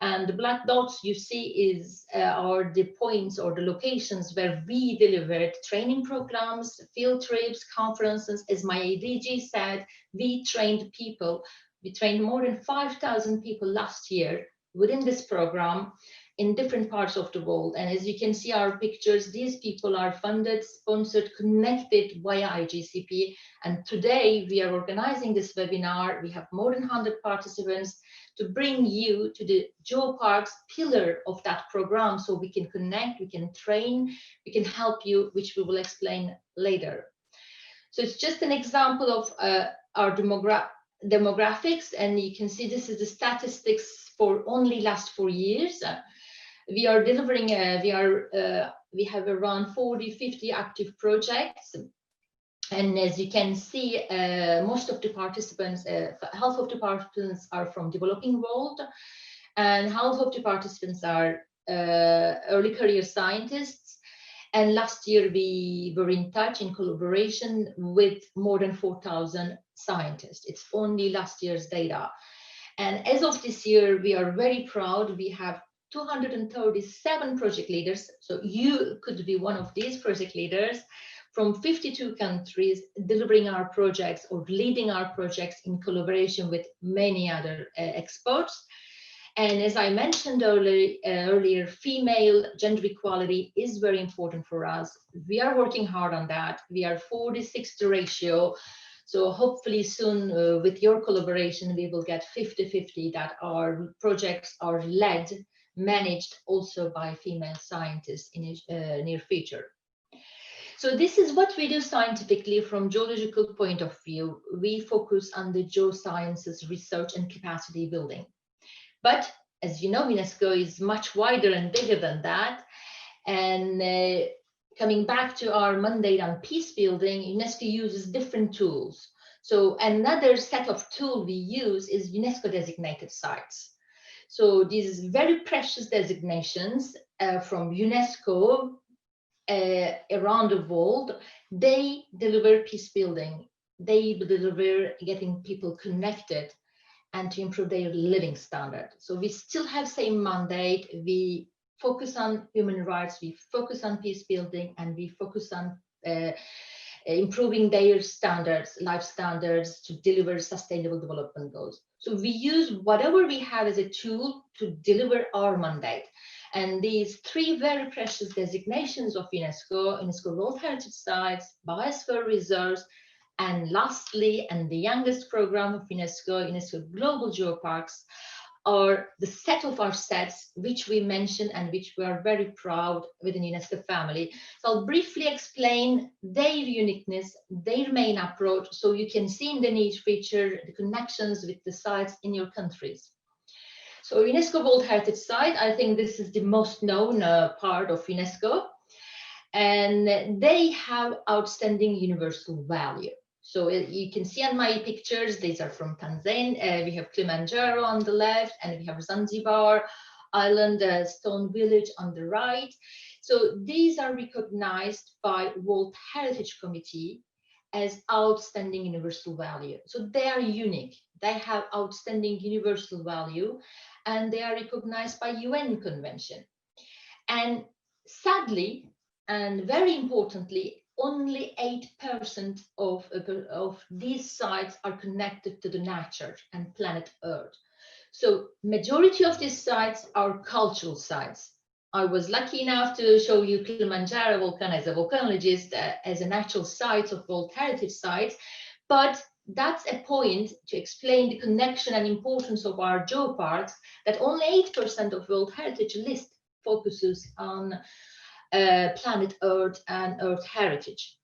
And the black dots you see are the points or the locations where we delivered training programs, field trips, conferences. As my ADG said, we trained people We trained more than 5,000 people last year within this program in different parts of the world. And as you can see our pictures, these people are funded, sponsored, connected via IGCP. And today we are organizing this webinar. We have more than 100 participants to bring you to the Geopark's pillar of that program, so we can connect, we can train, we can help you, which we will explain later. So it's just an example of our demographics, and you can see this is the statistics for only last 4 years. We are delivering, we have around 40-50 active projects. And as you can see, most of the participants, half of the participants are from developing world, and half of the participants are early career scientists. And last year we were in touch, in collaboration with more than 4,000 scientists. It's only last year's data. And as of this year, we are very proud. We have 237 project leaders. So you could be one of these project leaders from 52 countries, delivering our projects or leading our projects in collaboration with many other experts. And as I mentioned earlier, female gender equality is very important for us. We are working hard on that. We are 40-60 ratio. So hopefully soon, with your collaboration, we will get 50-50, that our projects are led, managed also by female scientists in the near future. So this is what we do scientifically from geological point of view. We focus on the geosciences research and capacity building. But as you know, UNESCO is much wider and bigger than that. And coming back to our mandate on peace building, UNESCO uses different tools. So another set of tools we use is UNESCO designated sites. So these very precious designations from UNESCO around the world, they deliver peace building. They deliver getting people connected and to improve their living standard. So we still have same mandate. We focus on human rights, we focus on peace building, and we focus on improving their standards, life standards, to deliver sustainable development goals. So we use whatever we have as a tool to deliver our mandate. And these three very precious designations of UNESCO, UNESCO World Heritage Sites, Biosphere Reserves, and lastly, and the youngest program of UNESCO, UNESCO Global Geoparks, are the set of our sets, which we mentioned and which we are very proud within UNESCO family. So I'll briefly explain their uniqueness, their main approach, so you can see in the niche feature the connections with the sites in your countries. So UNESCO World Heritage Site, I think this is the most known part of UNESCO, and they have outstanding universal value. So you can see on my pictures, these are from Tanzania. We have Kilimanjaro on the left, and we have Zanzibar Island, Stone Village on the right. So these are recognized by World Heritage Committee as outstanding universal value. So they are unique. They have outstanding universal value, and they are recognized by UN Convention. And sadly, and very importantly, only 8% of these sites are connected to the nature and planet Earth. So majority of these sites are cultural sites. I was lucky enough to show you Kilimanjaro volcano as a volcanologist as a natural site of World Heritage Sites, but that's a point to explain the connection and importance of our geoparks, that only 8% of World Heritage list focuses on planet Earth and Earth heritage.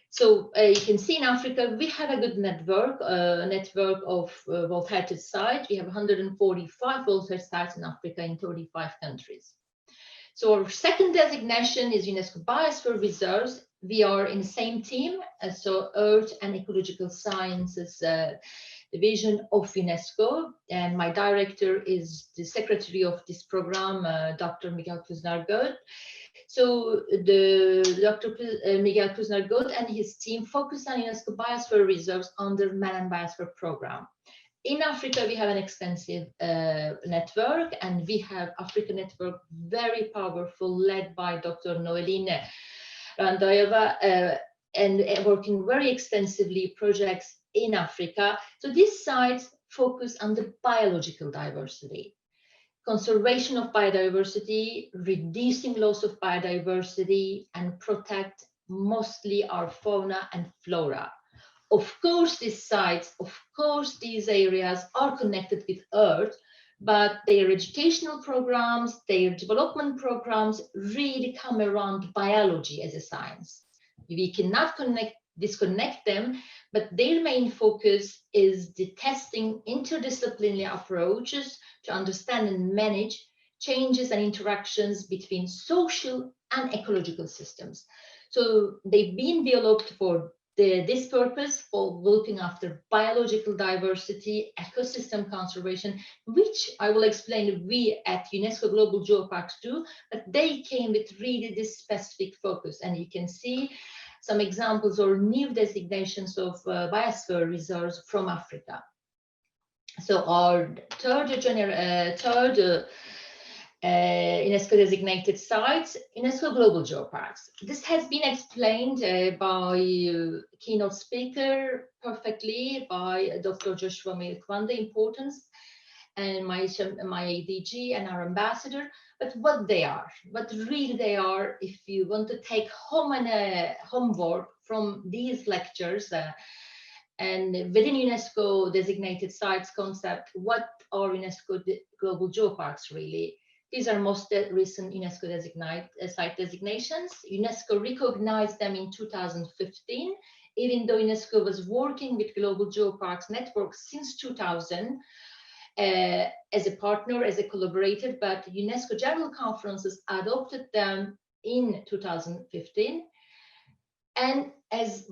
So you can see in Africa, we have a good network of World Heritage Sites. We have 145 World Heritage Sites in Africa in 35 countries. So our second designation is UNESCO Biosphere Reserves. We are in the same team, so Earth and Ecological Sciences Division of UNESCO, and my director is the secretary of this program, Dr. Miguel Kuznar-Goth. So Dr. Miguel Kuznar-Goth and his team focus on UNESCO Biosphere Reserves under Man and Biosphere program. In Africa, we have an extensive network, and we have Africa Network, very powerful, led by Dr. Noeline Randayeva, and working very extensively projects in Africa. So these sites focus on the biological diversity, conservation of biodiversity, reducing loss of biodiversity, and protect mostly our fauna and flora. Of course, these sites, of course, these areas are connected with Earth, but their educational programs, their development programs really come around biology as a science. We cannot disconnect them, but their main focus is the testing interdisciplinary approaches to understand and manage changes and interactions between social and ecological systems. So they've been developed for this purpose, for looking after biological diversity, ecosystem conservation, which I will explain we at UNESCO Global Geoparks do, but they came with really this specific focus. And you can see some examples or new designations of biosphere reserves from Africa. So our third UNESCO designated sites, UNESCO Global Geoparks. This has been explained by keynote speaker perfectly by Dr. Joshua Milkwan, the importance, and my DG and our ambassador, but what really they are, if you want to take homework from these lectures, and within UNESCO designated sites concept, what are UNESCO Global Geoparks really? These are most recent UNESCO site designations. UNESCO recognized them in 2015, even though UNESCO was working with Global Geoparks Network since 2000 as a partner, as a collaborator, but UNESCO General Conferences adopted them in 2015. And as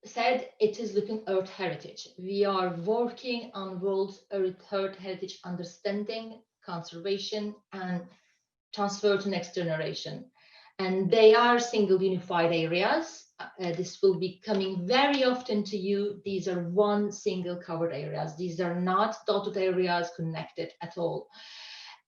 said, it is looking Earth heritage. We are working on World Earth heritage understanding, conservation, and transfer to next generation. And they are single unified areas. This will be coming very often to you. These are one single covered areas. These are not dotted areas connected at all.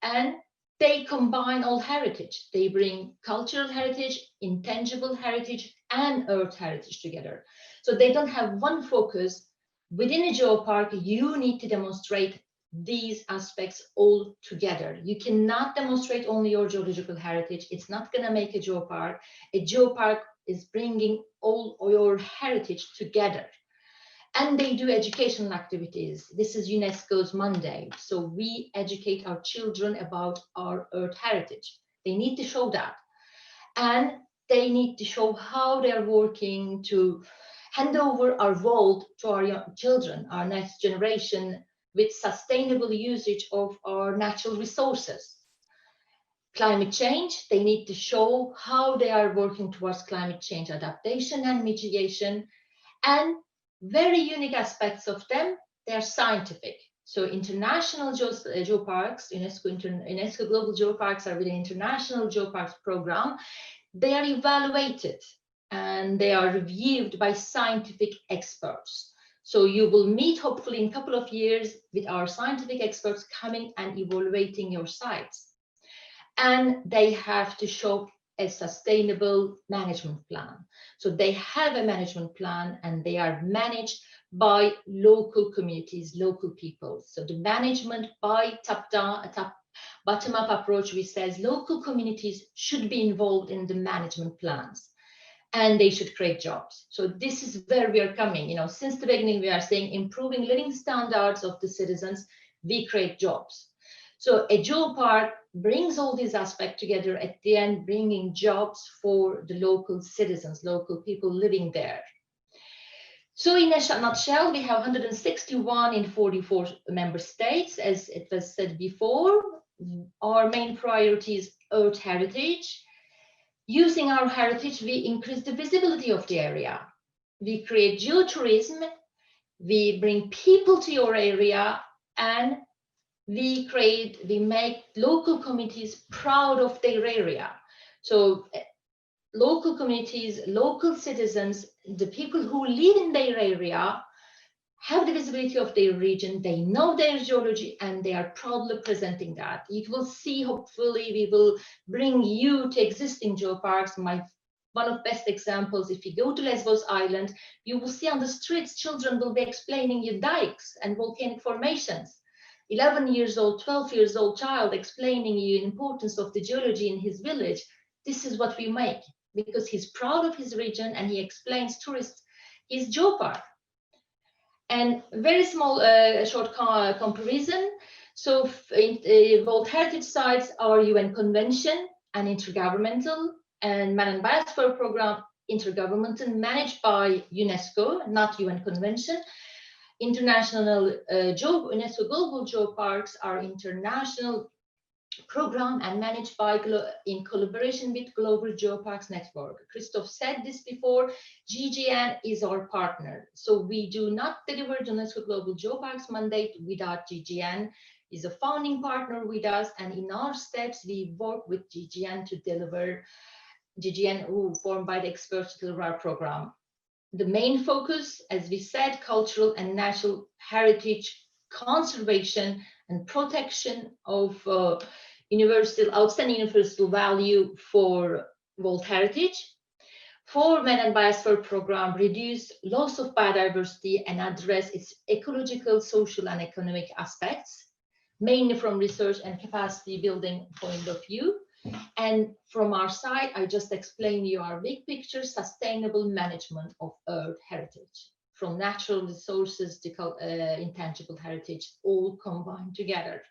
And they combine all heritage. They bring cultural heritage, intangible heritage, and Earth heritage together. So they don't have one focus. Within a geopark, you need to demonstrate these aspects all together. You cannot demonstrate only your geological heritage. It's not going to make a geopark. A geopark is bringing all your heritage together. And they do educational activities. This is UNESCO's mandate. So we educate our children about our Earth heritage. They need to show that. And they need to show how they're working to hand over our world to our young children, our next generation, with sustainable usage of our natural resources. Climate change, they need to show how they are working towards climate change adaptation and mitigation. And very unique aspects of them, they're scientific. So international geoparks, UNESCO Global Geoparks are with the International Geoparks Program. They are evaluated and they are reviewed by scientific experts. So you will meet hopefully in a couple of years with our scientific experts coming and evaluating your sites. And they have to show a sustainable management plan. So they have a management plan and they are managed by local communities, local people. So the management by bottom-up approach, which says local communities should be involved in the management plans and they should create jobs. So this is where we are coming. You know, since the beginning, we are saying improving living standards of the citizens, we create jobs. So a geopark brings all these aspects together at the end, bringing jobs for the local citizens, local people living there. So in a nutshell, we have 161 in 44 member states, as it was said before. Our main priority is Earth heritage. Using our heritage, we increase the visibility of the area. We create geotourism, we bring people to your area, and we make local communities proud of their area. So local communities, local citizens, the people who live in their area have the visibility of their region, they know their geology, and they are proudly presenting that. You will see, hopefully, we will bring you to existing geoparks. My one of best examples, if you go to Lesbos Island, you will see on the streets, children will be explaining you dikes and volcanic formations. 11 years old, 12 years old child explaining you the importance of the geology in his village. This is what we make, because he's proud of his region and he explains tourists his geopark. And very small, short comparison. So World Heritage Sites are UN Convention and intergovernmental, and Man and Biosphere Program intergovernmental, managed by UNESCO, not UN Convention. International UNESCO Global Geoparks are international program and managed by in collaboration with Global Geoparks Network. Christoph said this before, GGN is our partner. So we do not deliver UNESCO Global Geoparks mandate without GGN. Is a founding partner with us, and in our steps we work with GGN to deliver, GGN who formed by the experts to deliver our program. The main focus, as we said, cultural and natural heritage conservation and protection of outstanding universal value for World Heritage. For Man and Biosphere Program, reduce loss of biodiversity and address its ecological, social, and economic aspects, mainly from research and capacity building point of view. And from our side, I just explained you our big picture, sustainable management of Earth heritage, from natural resources to intangible heritage, all combined together.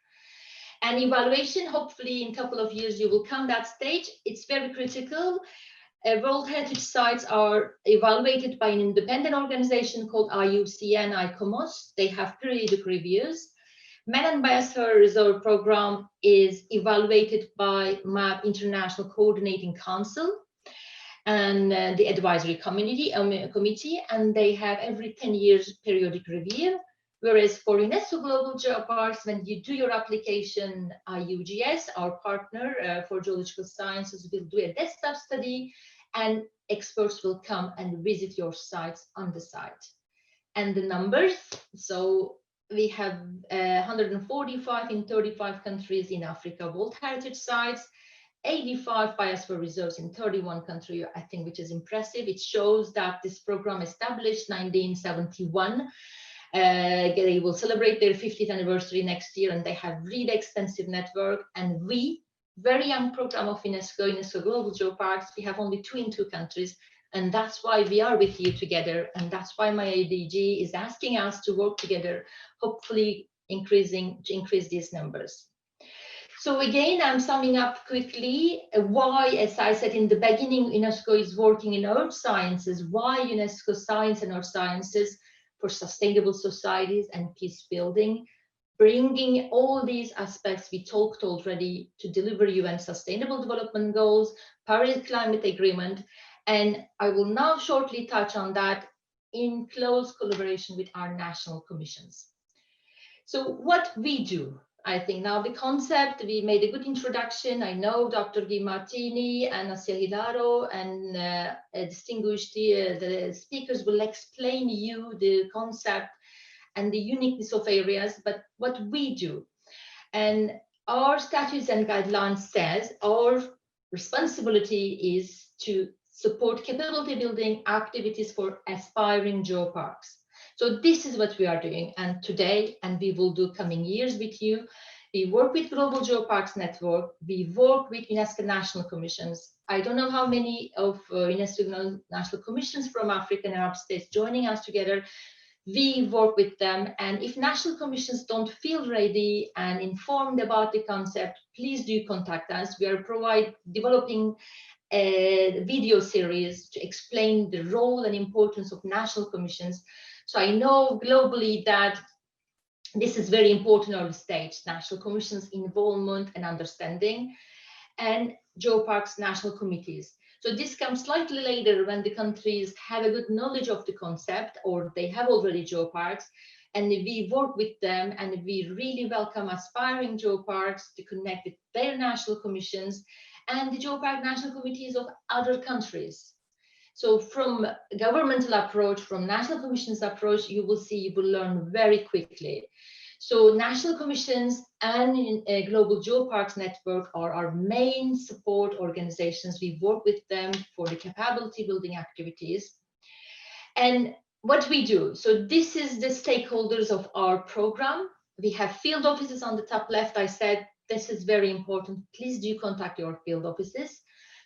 And evaluation, hopefully in a couple of years you will come that stage. It's very critical. World Heritage Sites are evaluated by an independent organization called IUCN ICOMOS. They have periodic reviews. Man and Biosphere Reserve Program is evaluated by MAP International Coordinating Council and the advisory committee, and they have every 10 years periodic review. Whereas for UNESCO Global Geoparks, when you do your application, IUGS, our partner for geological sciences, will do a desktop study, and experts will come and visit your sites on the site. And the numbers, so we have 145 in 35 countries in Africa World Heritage Sites, 85 biosphere reserves in 31 countries, I think, which is impressive. It shows that this program established 1971. They will celebrate their 50th anniversary next year, and they have really extensive network. And we, very young program of UNESCO Global Geoparks, we have only 2 in 2 countries. And that's why we are with you together. And that's why my ADG is asking us to work together, hopefully increase these numbers. So again, I'm summing up quickly why, as I said in the beginning, UNESCO is working in earth sciences, why UNESCO Science and Earth Sciences for sustainable societies and peace building, bringing all these aspects we talked already to deliver UN Sustainable Development Goals, Paris Climate Agreement. And I will now shortly touch on that in close collaboration with our national commissions. So what we do, I think now the concept, we made a good introduction. I know Dr. Guy Martini and Asia Hilaro and distinguished the speakers will explain you the concept and the uniqueness of areas, but what we do. And our statutes and guidelines says our responsibility is to support capability building activities for aspiring geoparks. So this is what we are doing, and today, and we will do coming years with you. We work with Global Geoparks Network. We work with UNESCO National Commissions. I don't know how many of UNESCO National Commissions from Africa and Arab states joining us together. We work with them, and if national commissions don't feel ready and informed about the concept, please do contact us. We are developing a video series to explain the role and importance of national commissions. So I know globally that this is very important on the stage, national commissions involvement and understanding, and geoparks national committees. So this comes slightly later when the countries have a good knowledge of the concept or they have already geoparks, and we work with them, and we really welcome aspiring geoparks to connect with their national commissions and the geopark national committees of other countries. So from governmental approach, from national commissions approach, you will see, you will learn very quickly. So national commissions and Global Geoparks Network are our main support organizations. We work with them for the capability building activities. And what we do, so this is the stakeholders of our program. We have field offices on the top left. I said, this is very important. Please do contact your field offices.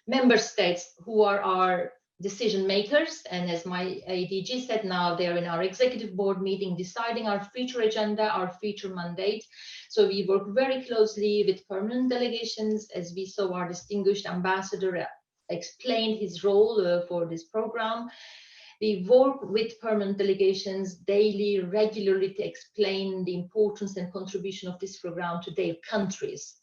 Member states who are our decision makers, and as my ADG said, now they're in our executive board meeting deciding our future agenda, our future mandate. So we work very closely with permanent delegations, as we saw our distinguished ambassador explained his role for this program. We work with permanent delegations daily, regularly, to explain the importance and contribution of this program to their countries.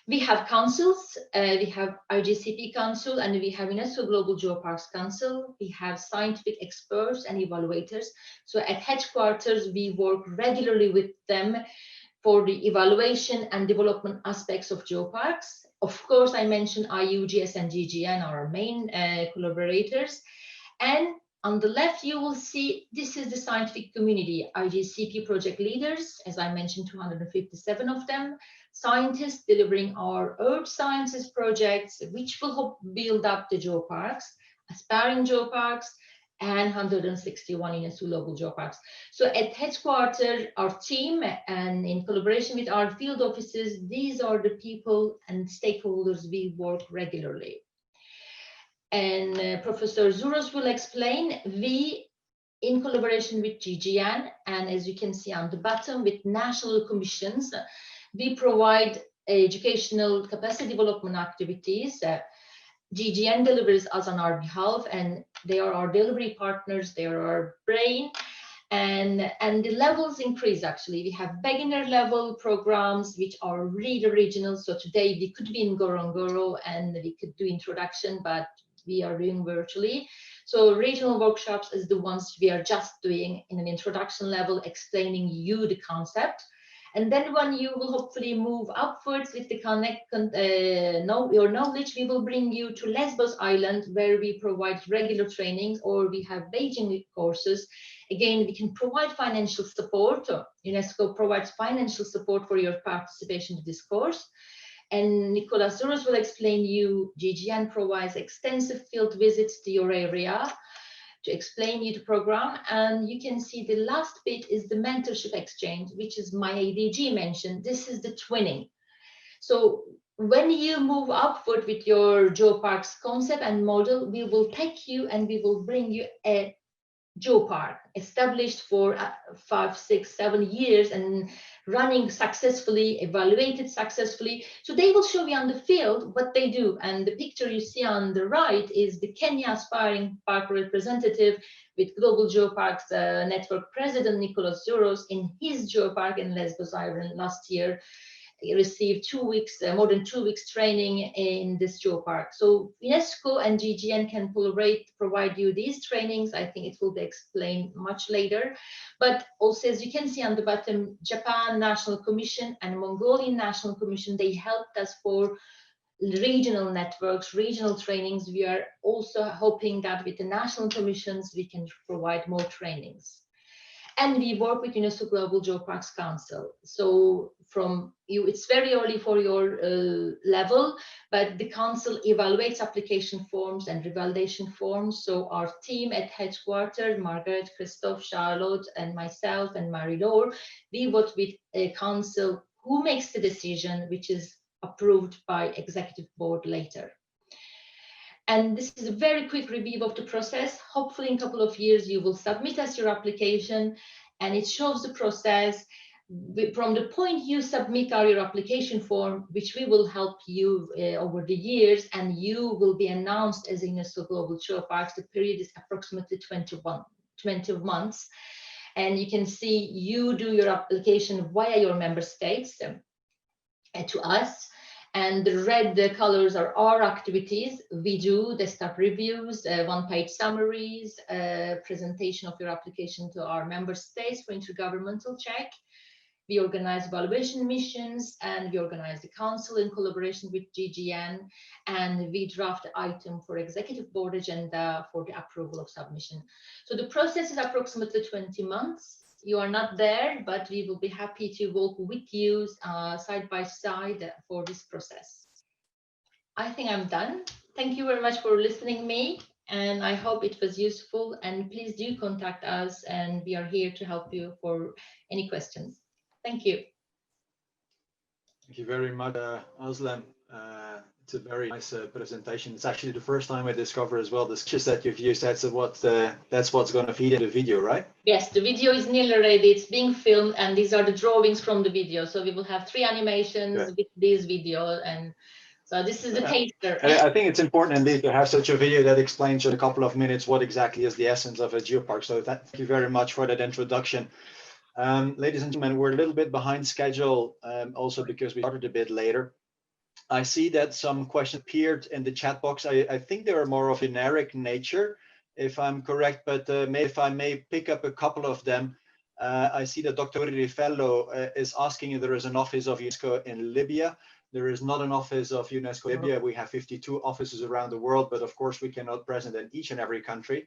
We have councils, we have IGCP Council, and we have UNESCO Global Geoparks Council. We have scientific experts and evaluators. So at headquarters, we work regularly with them for the evaluation and development aspects of geoparks. Of course, I mentioned IUGS and GGN are our main collaborators. And on the left, you will see this is the scientific community, IGCP project leaders, as I mentioned, 257 of them, scientists delivering our Earth Sciences projects, which will help build up the geoparks, aspiring geoparks, and 161 UNESCO Global Geoparks. So at headquarters, our team, and in collaboration with our field offices, these are the people and stakeholders we work regularly. And Professor Zouros will explain, we, in collaboration with GGN, and as you can see on the bottom, with national commissions, we provide educational capacity development activities. GGN delivers us on our behalf, and they are our delivery partners, they are our brain, and the levels increase. Actually, we have beginner level programs which are really original. So today we could be in Ngorongoro and we could do introduction, but we are doing virtually. So regional workshops is the ones we are just doing in an introduction level, explaining you the concept. And then when you will hopefully move upwards with the your knowledge, we will bring you to Lesbos Island, where we provide regular trainings, or we have Beijing courses. Again, we can provide financial support. UNESCO provides financial support for your participation in this course. And Nicolas Zouros will explain you, GGN provides extensive field visits to your area to explain you the program. And you can see the last bit is the mentorship exchange, which is my ADG mentioned. This is the twinning. So when you move upward with your geoparks concept and model, we will take you and we will bring you a geopark established for 5, 6, 7 years and running successfully, evaluated successfully. So they will show you on the field what they do. And the picture you see on the right is the Kenya aspiring park representative with Global Geoparks Network President Nicolas Zouros in his geopark in Lesbos Island last year. He received 2 weeks, more than 2 weeks training in this geopark. So UNESCO and GGN can collaborate, provide you these trainings. I think it will be explained much later. But also, as you can see on the bottom, Japan National Commission and Mongolian National Commission, they helped us for regional networks, regional trainings. We are also hoping that with the national commissions, we can provide more trainings. And we work with UNESCO Global Geoparks Council. So from you, it's very early for your level, but the council evaluates application forms and revalidation forms. So our team at headquarters, Margaret, Christophe, Charlotte, and myself and Marie-Laure, we work with a council who makes the decision, which is approved by executive board later. And this is a very quick review of the process. Hopefully in a couple of years, you will submit us your application, and it shows the process from the point you submit your application form, which we will help you over the years, and you will be announced as UNESCO Global Geoparks. The period is approximately 20 months. And you can see you do your application via your member states to us. And the red colors are our activities. We do desktop reviews, one-page summaries, presentation of your application to our member states for intergovernmental check. We organize evaluation missions, and we organize the council in collaboration with GGN, and we draft the item for executive board agenda for the approval of submission. So the process is approximately 20 months. You are not there, but we will be happy to walk with you side by side for this process. I think I'm done. Thank you very much for listening me, and I hope it was useful. And please do contact us, and we are here to help you for any questions. Thank you. Thank you very much, Özlem. It's a very nice presentation. It's actually the first time I discover as well the sketches that you've used. That's what's going to feed in the video, right? Yes, the video is nearly ready. It's being filmed, and these are the drawings from the video. So we will have 3 animations with this video, and so this is the taster. I think it's important indeed to have such a video that explains in a couple of minutes what exactly is the essence of a geopark. So thank you very much for that introduction. Ladies and gentlemen, we're a little bit behind schedule, also because we started a bit later. I see that some questions appeared in the chat box. I think they are more of generic nature, if I'm correct, but if I may pick up a couple of them. I see that Dr. Rifello is asking if there is an office of UNESCO in Libya. There is not an office of UNESCO Libya. We have 52 offices around the world, but of course we cannot present in each and every country.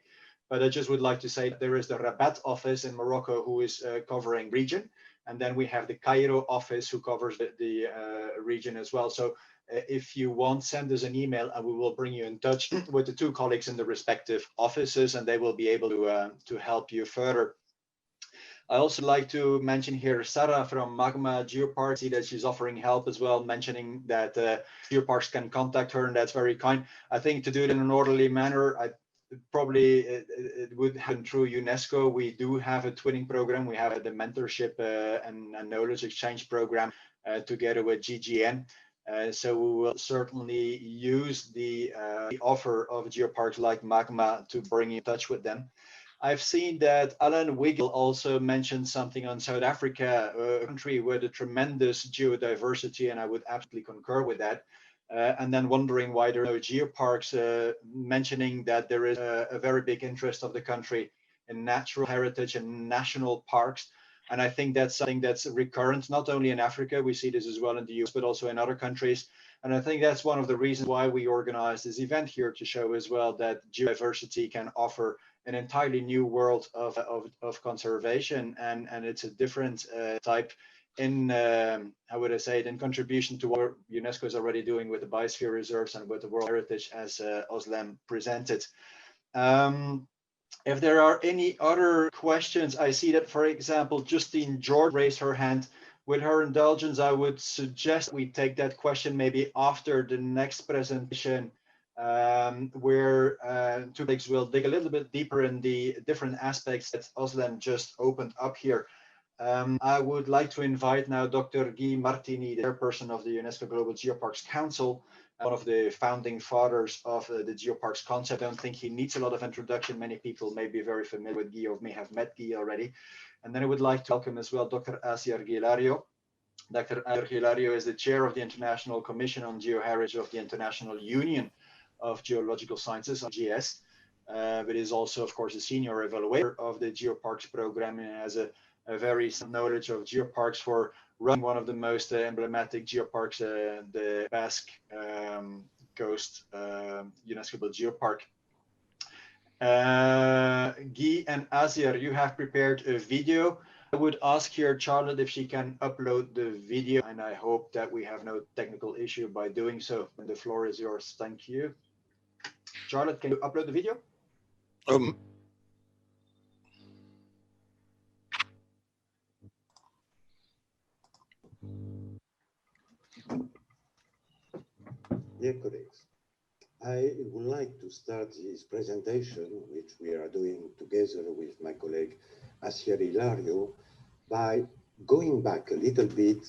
But I just would like to say that there is the Rabat office in Morocco who is covering region. And then we have the Cairo office who covers the region as well. So if you want, send us an email and we will bring you in touch with the 2 colleagues in the respective offices, and they will be able to help you further. I also like to mention here Sarah from Magma Geopark. See that she's offering help as well, mentioning that Geoparks can contact her, and that's very kind. I think to do it in an orderly manner, it would happen through UNESCO. We do have a twinning program. We have the mentorship and knowledge exchange program together with GGN. So we will certainly use the offer of geoparks like Magma to bring you in touch with them. I've seen that Alan Wiggle also mentioned something on South Africa, a country with a tremendous geodiversity, and I would absolutely concur with that. And then wondering why there are no geoparks, mentioning that there is a very big interest of the country in natural heritage and national parks. And I think that's something that's recurrent, not only in Africa, we see this as well in the US, but also in other countries. And I think that's one of the reasons why we organized this event here, to show as well that geodiversity can offer an entirely new world of conservation. And it's a different type in, how would I say it, in contribution to what UNESCO is already doing with the biosphere reserves and with the World Heritage, as Özlem presented. If there are any other questions, I see that, for example, Justine George raised her hand. With her indulgence, I would suggest we take that question maybe after the next presentation, where 2 colleagues will dig a little bit deeper in the different aspects that Özlem just opened up here. I would like to invite now Dr. Guy Martini, the chairperson of the UNESCO Global Geoparks Council, one of the founding fathers of the geoparks concept. I don't think he needs a lot of introduction. Many people may be very familiar with Guy or may have met Guy already. And then I would like to welcome as well Dr. Asier Gilario. Dr. Asier Gilario is the chair of the International Commission on Geoheritage of the International Union of Geological Sciences, IGS, but is also, of course, a senior evaluator of the Geoparks program, and has a very knowledge of geoparks for running one of the most emblematic geoparks, the Basque Coast UNESCO Global Geopark. Guy and Asier, you have prepared a video. I would ask here Charlotte if she can upload the video, and I hope that we have no technical issue by doing so. And the floor is yours. Thank you. Charlotte, can you upload the video? Dear colleagues, I would like to start this presentation, which we are doing together with my colleague Asier Hilario, by going back a little bit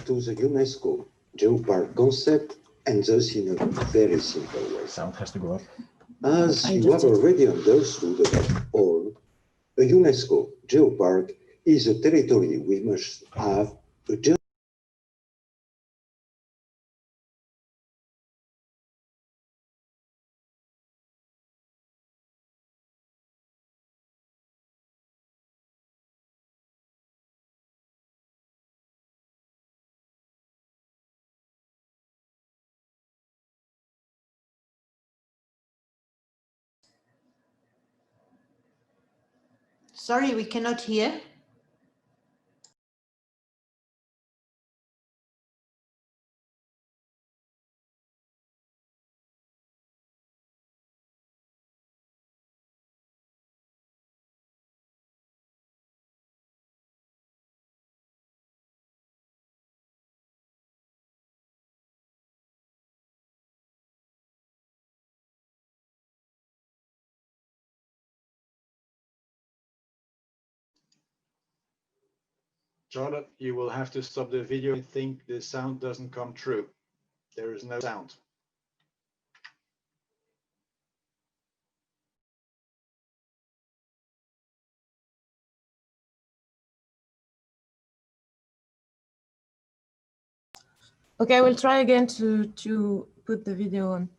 to the UNESCO Geopark concept, and thus in a very simple way. Sound has to go up. As you have already understood above all, a UNESCO Geopark is a territory we must have a Sorry, we cannot hear. Charlotte, you will have to stop the video. I think the sound doesn't come through. There is no sound. Okay, I will try again to put the video on.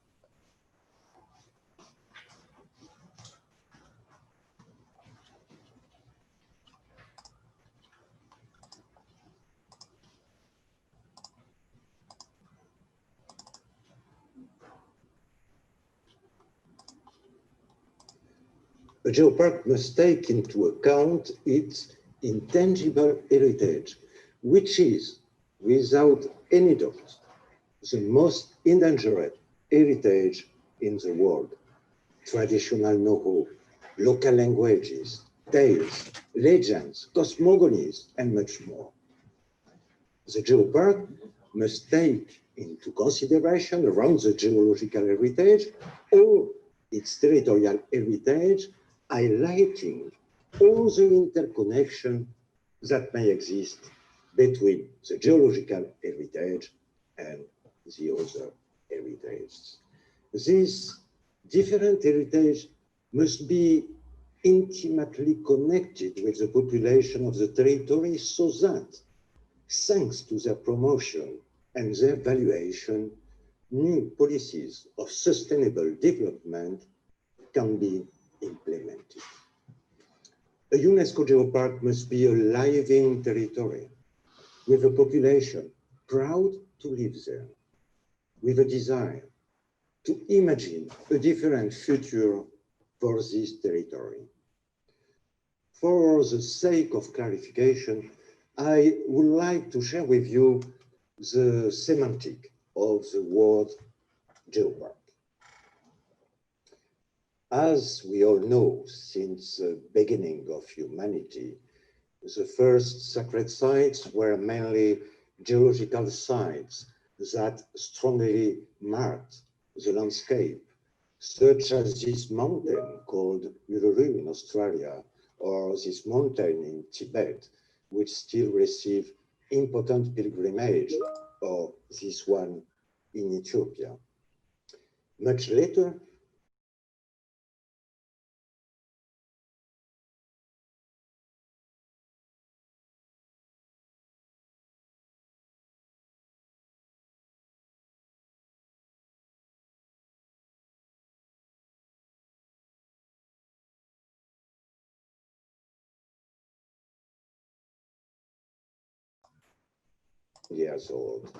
A geopark must take into account its intangible heritage, which is, without any doubt, the most endangered heritage in the world. Traditional know-how, local languages, tales, legends, cosmogonies, and much more. The geopark must take into consideration around the geological heritage all its territorial heritage, highlighting all the interconnection that may exist between the geological heritage and the other heritages. This different heritage must be intimately connected with the population of the territory so that, thanks to their promotion and their valuation, new policies of sustainable development can be implemented. A UNESCO geopark must be a living territory with a population proud to live there, with a desire to imagine a different future for this territory. For the sake of clarification, I would like to share with you the semantic of the word geopark. As we all know, since the beginning of humanity, the first sacred sites were mainly geological sites that strongly marked the landscape, such as this mountain called Uluru in Australia, or this mountain in Tibet, which still receive important pilgrimage, or this one in Ethiopia. Much later, years old.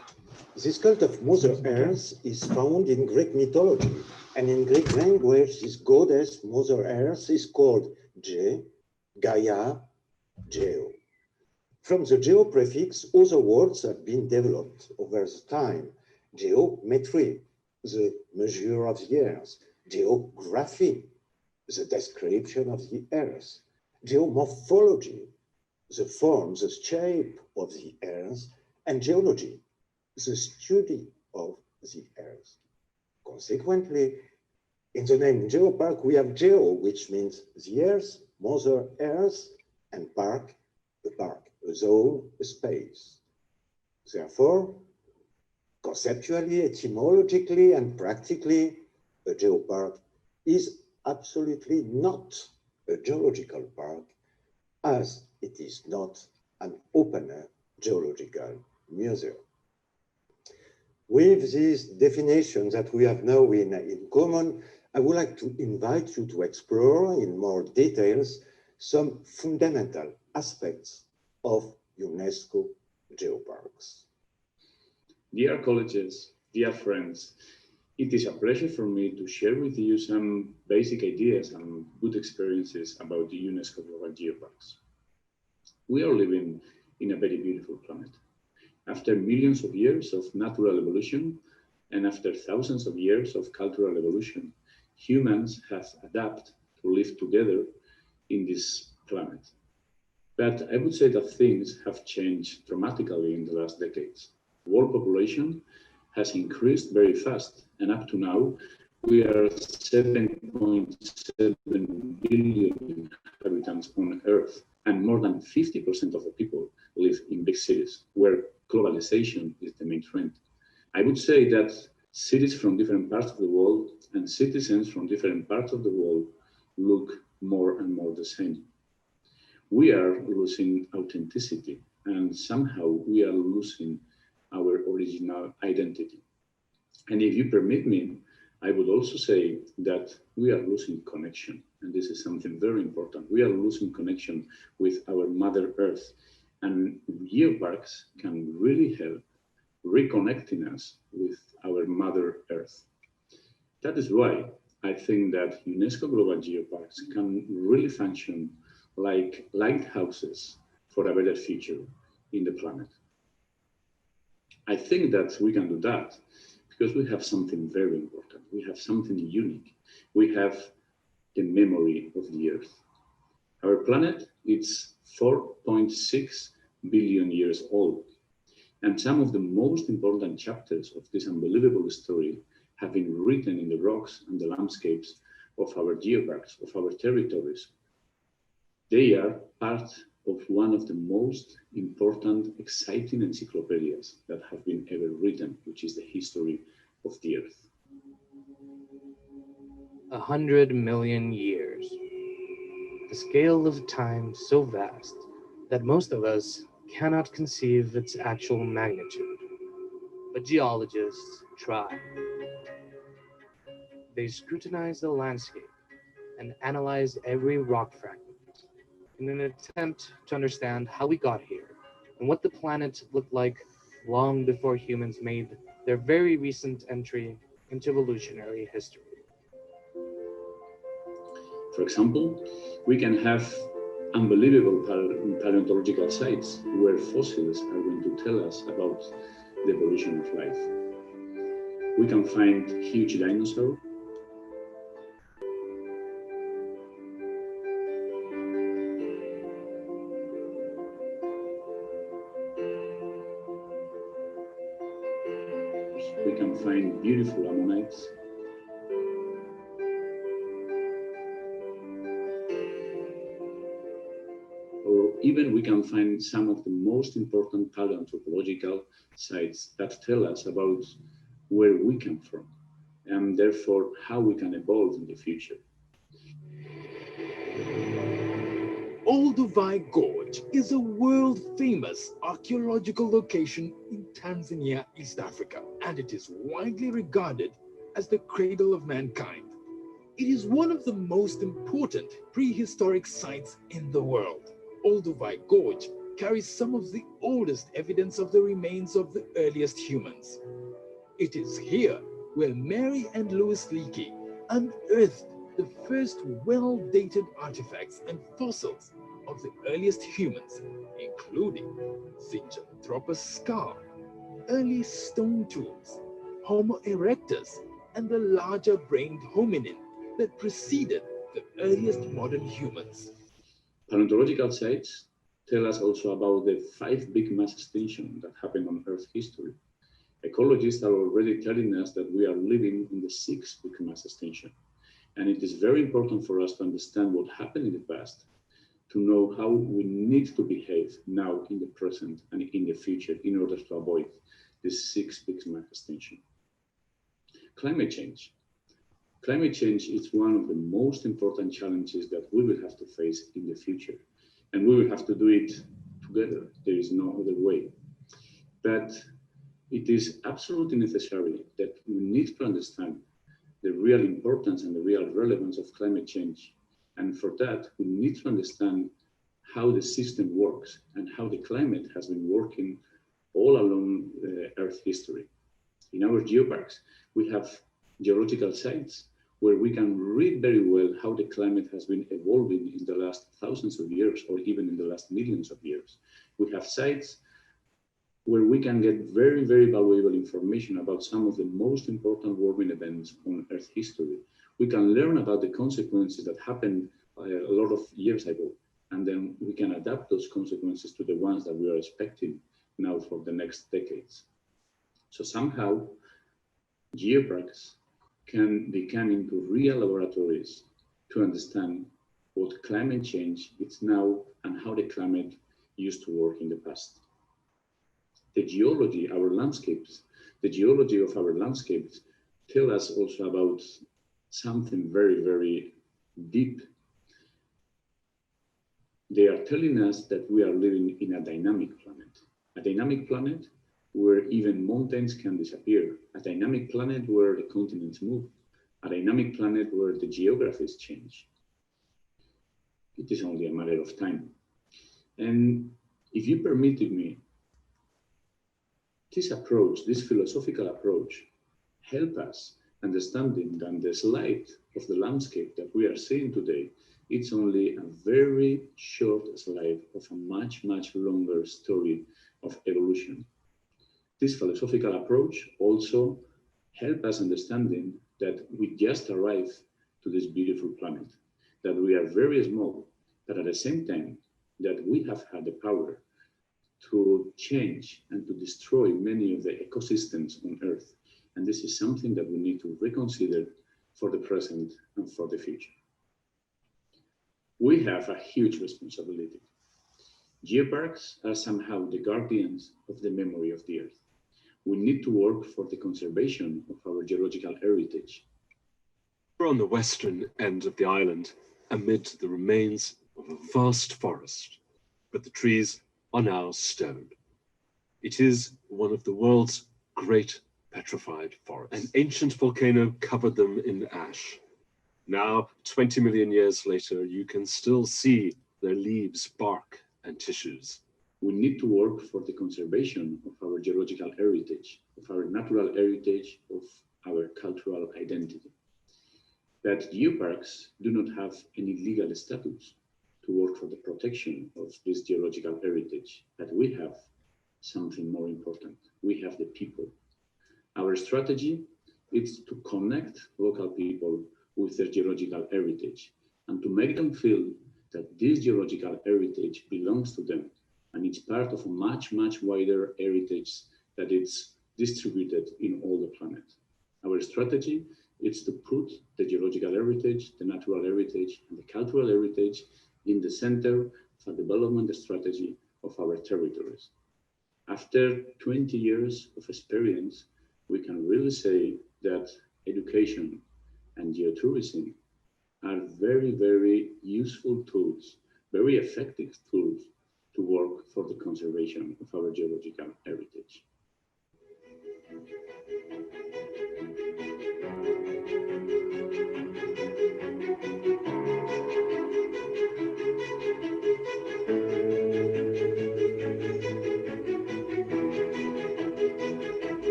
This cult of Mother Earth is found in Greek mythology, and in Greek language, this goddess Mother Earth is called Ge, Gaia, Geo. From the geo prefix, other words have been developed over the time. Geometry, the measure of the earth. Geography, the description of the earth. Geomorphology, the form, the shape of the earth. And geology, the study of the earth. Consequently, in the name geopark, we have geo, which means the earth, Mother Earth, and park, the park, a zone, a space. Therefore, conceptually, etymologically, and practically, a geopark is absolutely not a geological park, as it is not an open-air geological museum. With this definition that we have now in common, I would like to invite you to explore in more details some fundamental aspects of UNESCO geoparks. Dear colleagues, dear friends, it is a pleasure for me to share with you some basic ideas and good experiences about the UNESCO Global Geoparks. We are living in a very beautiful planet. After millions of years of natural evolution and after thousands of years of cultural evolution, humans have adapted to live together in this planet. But I would say that things have changed dramatically in the last decades. World population has increased very fast, and up to now, we are 7.7 billion inhabitants on Earth, and more than 50% of the people live in big cities where globalization is the main trend. I would say that cities from different parts of the world and citizens from different parts of the world look more and more the same. We are losing authenticity, and somehow we are losing our original identity. And if you permit me, I would also say that we are losing connection. And this is something very important. We are losing connection with our Mother Earth. And geoparks can really help reconnecting us with our Mother Earth. That is why I think that UNESCO Global Geoparks can really function like lighthouses for a better future in the planet. I think that we can do that because we have something very important. We have something unique. We have the memory of the Earth. Our planet is 4.6 billion years old. And some of the most important chapters of this unbelievable story have been written in the rocks and the landscapes of our geoparks, of our territories. They are part of one of the most important, exciting encyclopedias that have been ever written, which is the history of the Earth. 100 million years. A scale of time so vast that most of us cannot conceive its actual magnitude. But geologists try. They scrutinize the landscape and analyze every rock fragment in an attempt to understand how we got here and what the planet looked like long before humans made their very recent entry into evolutionary history. For example, we can have unbelievable paleontological sites where fossils are going to tell us about the evolution of life. We can find huge dinosaurs. We can find beautiful ammonites. Or even we can find some of the most important paleoanthropological sites that tell us about where we come from and therefore how we can evolve in the future. Olduvai Gorge is a world-famous archaeological location in Tanzania, East Africa, and it is widely regarded as the cradle of mankind. It is one of the most important prehistoric sites in the world. Olduvai Gorge carries some of the oldest evidence of the remains of the earliest humans. It is here where Mary and Louis Leakey unearthed the first well-dated artifacts and fossils of the earliest humans, including Zinjanthropus skull, early stone tools, Homo erectus, and the larger-brained hominin that preceded the earliest modern humans. Paleontological sites tell us also about the 5 big mass extinctions that happened on Earth history. Ecologists are already telling us that we are living in the 6th big mass extinction. And it is very important for us to understand what happened in the past, to know how we need to behave now in the present and in the future in order to avoid this 6th big mass extinction. Climate change. Climate change is one of the most important challenges that we will have to face in the future. And we will have to do it together. There is no other way. But it is absolutely necessary that we need to understand the real importance and the real relevance of climate change. And for that, we need to understand how the system works and how the climate has been working all along Earth history. In our geoparks, we have geological sites where we can read very well how the climate has been evolving in the last thousands of years or even in the last millions of years. We have sites where we can get very, very valuable information about some of the most important warming events on Earth history. We can learn about the consequences that happened a lot of years ago, and then we can adapt those consequences to the ones that we are expecting now for the next decades. So somehow, geoparks can become into real laboratories to understand what climate change is now and how the climate used to work in the past. The geology, the geology of our landscapes tell us also about something very, very deep. They are telling us that we are living in a dynamic planet where even mountains can disappear, a dynamic planet where the continents move, a dynamic planet where the geographies change. It is only a matter of time. And if you permitted me, this approach, this philosophical approach, help us understanding that the slide of the landscape that we are seeing today, it's only a very short slide of a much, much longer story of evolution. This philosophical approach also help us understanding that we just arrived to this beautiful planet, that we are very small, but at the same time that we have had the power to change and to destroy many of the ecosystems on Earth. And this is something that we need to reconsider for the present and for the future. We have a huge responsibility. Geoparks are somehow the guardians of the memory of the Earth. We need to work for the conservation of our geological heritage. We're on the western end of the island, amid the remains of a vast forest, but the trees are now stone. It is one of the world's great petrified forests. An ancient volcano covered them in ash. Now, 20 million years later, you can still see their leaves, bark, and tissues. We need to work for the conservation of our geological heritage, of our natural heritage, of our cultural identity. That geoparks do not have any legal status to work for the protection of this geological heritage, but we have something more important. We have the people. Our strategy is to connect local people with their geological heritage and to make them feel that this geological heritage belongs to them and it's part of a much, much wider heritage that it's distributed in all the planet. Our strategy is to put the geological heritage, the natural heritage, and the cultural heritage in the center of a development strategy of our territories. After 20 years of experience, we can really say that education and geotourism are very, very useful tools, very effective tools to work for the conservation of our geological heritage.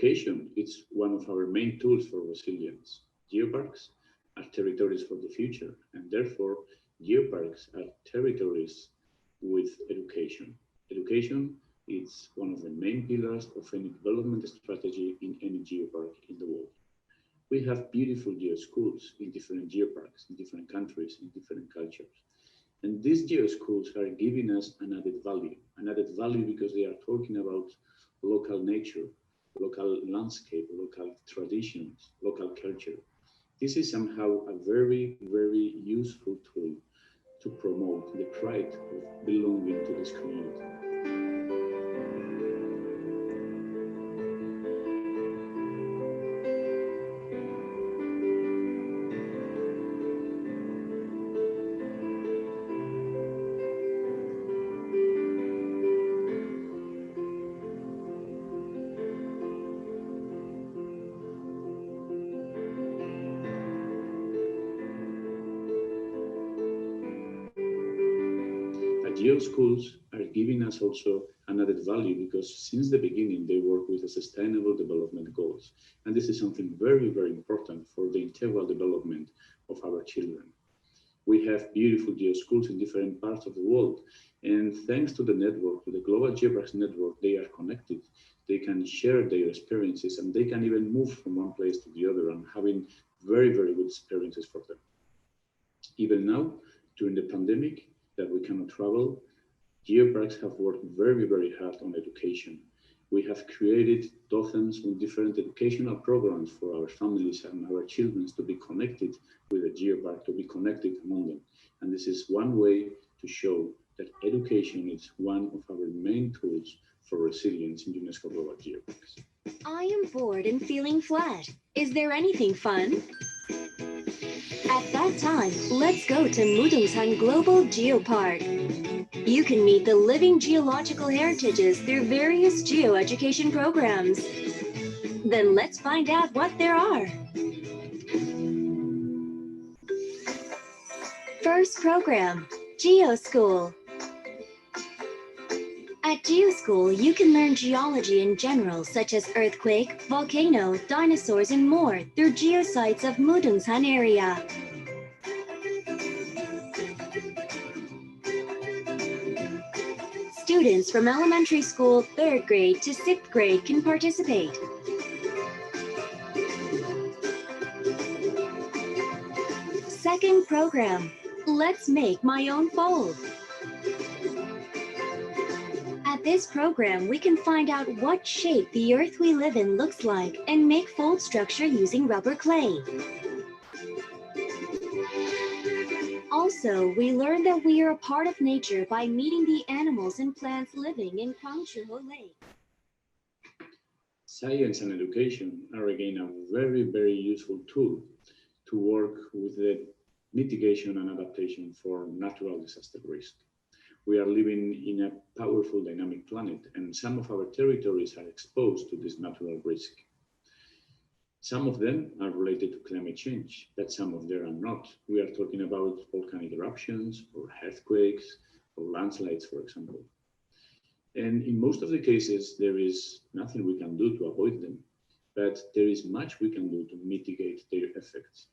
Education is one of our main tools for resilience. Geoparks are territories for the future, and therefore geoparks are territories with education. Education is one of the main pillars of any development strategy in any geopark in the world. We have beautiful geoschools in different geoparks, in different countries, in different cultures. And these geoschools are giving us an added value because they are talking about local nature, local landscape, local traditions, local culture. This is somehow a very, very useful tool to promote the pride of belonging to this community. geoschools are giving us also an added value because since the beginning they work with the sustainable development goals. And this is something very, very important for the integral development of our children. We have beautiful geoschools in different parts of the world. And thanks to the network, to the Global Geoparks network, they are connected. They can share their experiences and they can even move from one place to the other and having very, very good experiences for them. Even now, during the pandemic, that we cannot travel, geoparks have worked very, very hard on education. We have created dozens of different educational programs for our families and our children to be connected with a geopark, to be connected among them. And this is one way to show that education is one of our main tools for resilience in UNESCO Global Geoparks. I am bored and feeling flat. Is there anything fun? At that time, let's go to Mudungshan Global Geopark. You can meet the living geological heritages through various geoeducation programs. Then let's find out what there are. First program, GeoSchool. At GeoSchool, you can learn geology in general, such as earthquake, volcano, dinosaurs, and more through geosites of Mudungshan area. Students from elementary school, 3rd grade to 6th grade can participate. Second program, Let's Make My Own Fold. At this program, we can find out what shape the earth we live in looks like and make fold structure using rubber clay. Also, we learn that we are a part of nature by meeting the animals and plants living in Kwangchuho Lake. Science and education are again a very, very useful tool to work with the mitigation and adaptation for natural disaster risk. We are living in a powerful dynamic planet and some of our territories are exposed to this natural risk. Some of them are related to climate change, but some of them are not. We are talking about volcanic eruptions or earthquakes or landslides, for example. And in most of the cases, there is nothing we can do to avoid them, but there is much we can do to mitigate their effects.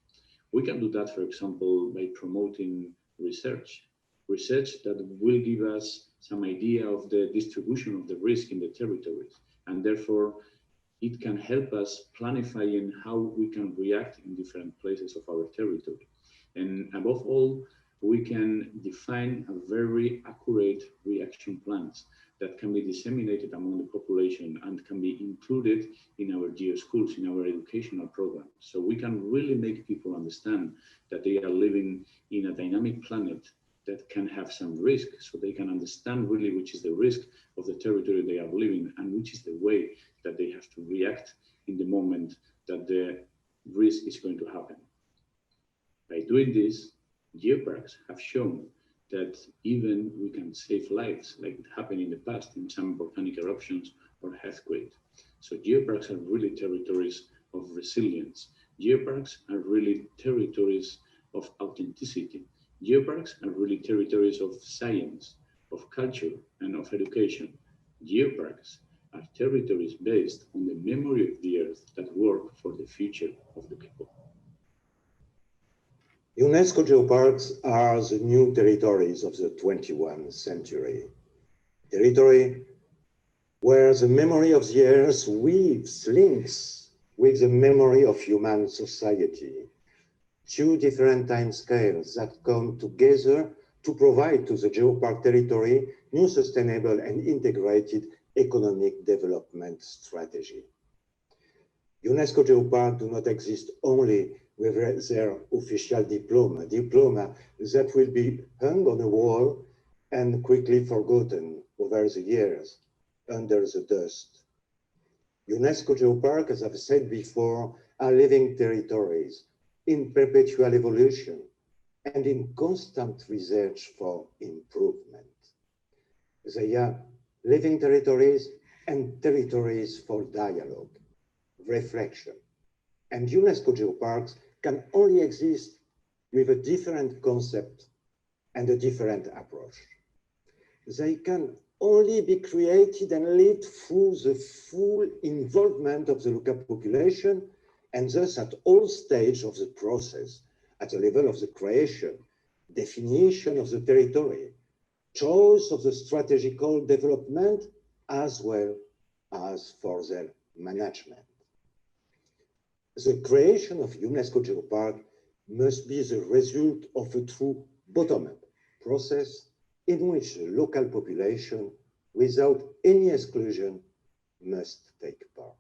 We can do that, for example, by promoting research that will give us some idea of the distribution of the risk in the territories, and therefore it can help us planifying how we can react in different places of our territory. And above all, we can define a very accurate reaction plans that can be disseminated among the population and can be included in our geoschools, in our educational programs. So we can really make people understand that they are living in a dynamic planet that can have some risk, so they can understand really which is the risk of the territory they are living and which is the way that they have to react in the moment that the risk is going to happen. By doing this, geoparks have shown that even we can save lives, like it happened in the past in some volcanic eruptions or earthquakes. So geoparks are really territories of resilience. Geoparks are really territories of authenticity. Geoparks are really territories of science, of culture, and of education. Geoparks are territories based on the memory of the earth that work for the future of the people. UNESCO geoparks are the new territories of the 21st century. Territory where the memory of the earth weaves links with the memory of human society. Two different timescales that come together to provide to the geopark territory new sustainable and integrated economic development strategy. UNESCO geoparks do not exist only with their official diploma that will be hung on a wall and quickly forgotten over the years under the dust. UNESCO geoparks, as I've said before, are living territories in perpetual evolution and in constant research for improvement. They are living territories and territories for dialogue, reflection. And UNESCO geoparks can only exist with a different concept and a different approach. they can only be created and lived through the full involvement of the local population, and thus at all stages of the process, at the level of the creation, definition of the territory, choice of the strategical development, as well as for their management. The creation of UNESCO Geopark must be the result of a true bottom-up process in which the local population, without any exclusion, must take part.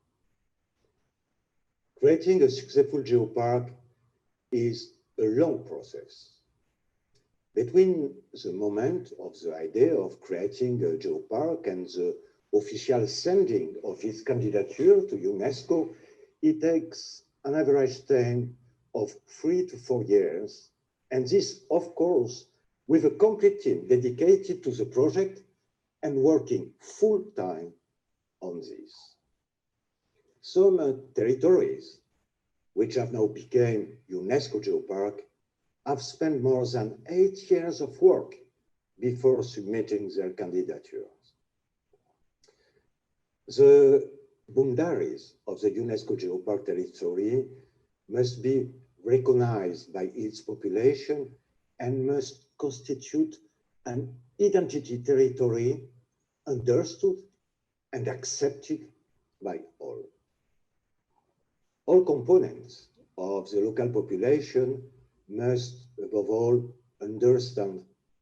Creating a successful geopark is a long process. Between the moment of the idea of creating a geopark and the official sending of its candidature to UNESCO, it takes an average time of 3 to 4 years. And this, of course, with a complete team dedicated to the project and working full-time on this. Some territories, which have now become UNESCO Geopark, have spent more than 8 years of work before submitting their candidatures. The boundaries of the UNESCO Geopark territory must be recognized by its population and must constitute an identity territory understood and accepted by all. All components of the local population must, above all, understand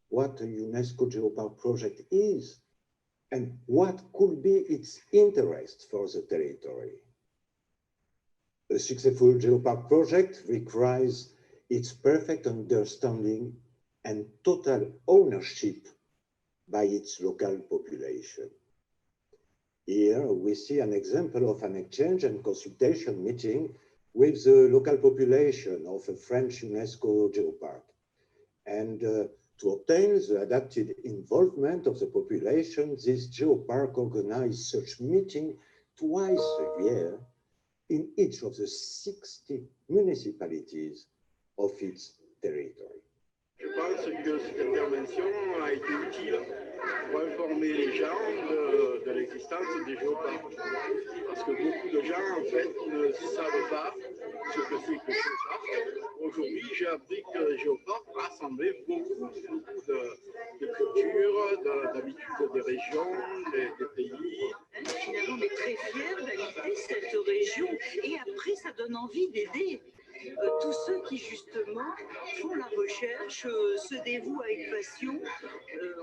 what a UNESCO Geopark project is and what could be its interest for the territory. A successful geopark project requires its perfect understanding and total ownership by its local population. Here we see an example of an exchange and consultation meeting with the local population of a French UNESCO geopark. And to obtain the adapted involvement of the population, this geopark organized such meeting twice a year in each of the 60 municipalities of its territory. Je pense que cette intervention a été utile pour informer les gens de l'existence des géoparcs. Parce que beaucoup de gens, en fait, ne savent pas ce que c'est que le géoparc. Aujourd'hui, j'ai appris que le géoparc rassemblait beaucoup de cultures, d'habitudes des régions, des pays. Finalement, on est très fiers d'habiter cette région et après, ça donne envie d'aider tous ceux qui justement font la recherche, se dévouent avec passion.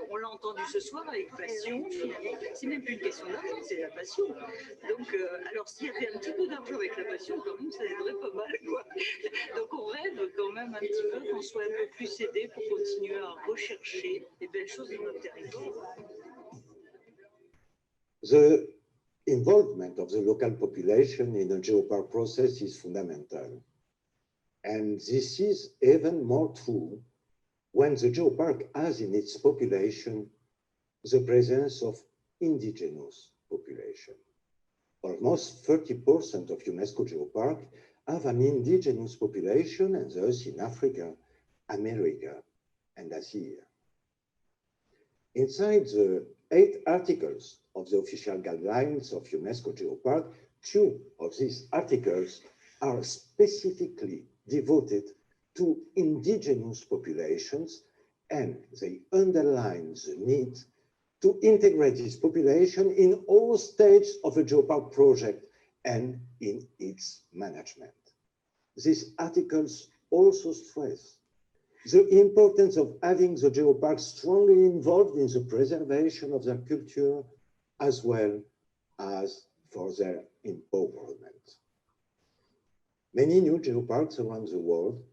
On l'a entendu ce soir, avec passion. Finalement, c'est même plus une question d'argent, c'est la passion. Donc, alors s'il y avait un petit peu d'argent avec la passion, quand même, ça aiderait pas mal, quoi. Donc, on rêve quand même un petit peu qu'on soit un peu plus aidé pour continuer à rechercher les belles choses dans notre territoire. The involvement of the local population in the geopark process is fundamental. And this is even more true when the geopark has in its population the presence of indigenous population. Almost 30% of UNESCO geopark have an indigenous population, and thus in Africa, America, and Asia. Inside the 8 articles of the official guidelines of UNESCO Geopark, 2 of these articles are specifically devoted to indigenous populations, and they underline the need to integrate this population in all stages of a geopark project and in its management. These articles also stress the importance of having the geopark strongly involved in the preservation of their culture as well as for their empowerment. Many new geoparks around the world,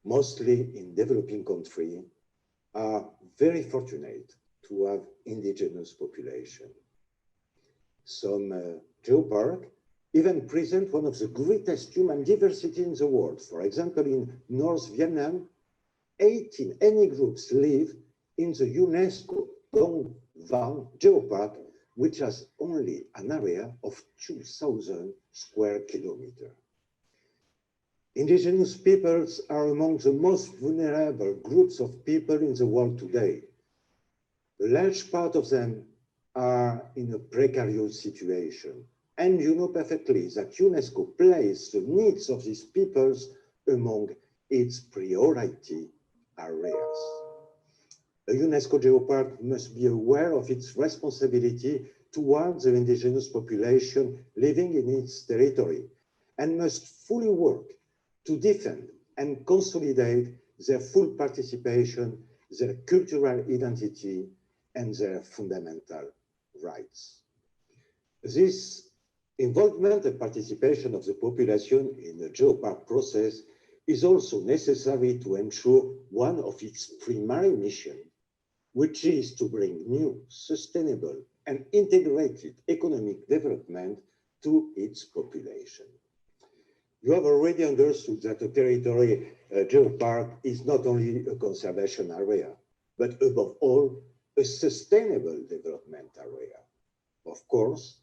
mostly in developing countries, are very fortunate to have indigenous population. Some geoparks even present one of the greatest human diversity in the world. For example, in North Vietnam, 18 ethnic groups live in the UNESCO Dong Van Geopark, which has only an area of 2,000 square kilometers. Indigenous peoples are among the most vulnerable groups of people in the world today. A large part of them are in a precarious situation. And you know perfectly that UNESCO places the needs of these peoples among its priority areas. A UNESCO geopark must be aware of its responsibility towards the indigenous population living in its territory and must fully work to defend and consolidate their full participation, their cultural identity, and their fundamental rights. This involvement and participation of the population in the geopark process is also necessary to ensure one of its primary missions, which is to bring new, sustainable, and integrated economic development to its population. You have already understood that a territory geopark is not only a conservation area, but above all, a sustainable development area. Of course,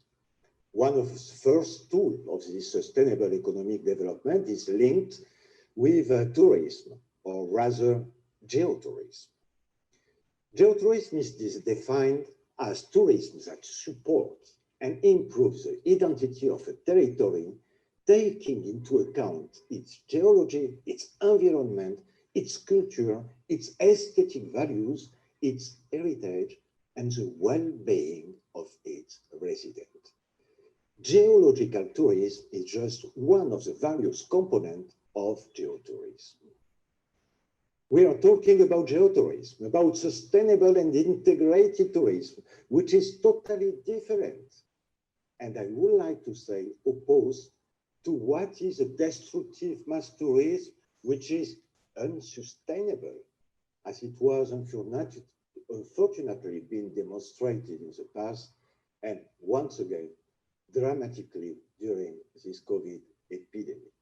one of the first tools of this sustainable economic development is linked with tourism, or rather geotourism. Geotourism is defined as tourism that supports and improves the identity of a territory, taking into account its geology, its environment, its culture, its aesthetic values, its heritage, and the well-being of its residents. Geological tourism is just one of the various components of geotourism. We are talking about geotourism, about sustainable and integrated tourism, which is totally different. And I would like to say opposed to what is a destructive mass tourism, which is unsustainable, as it was unfortunately been demonstrated in the past, and once again, dramatically during this COVID epidemic.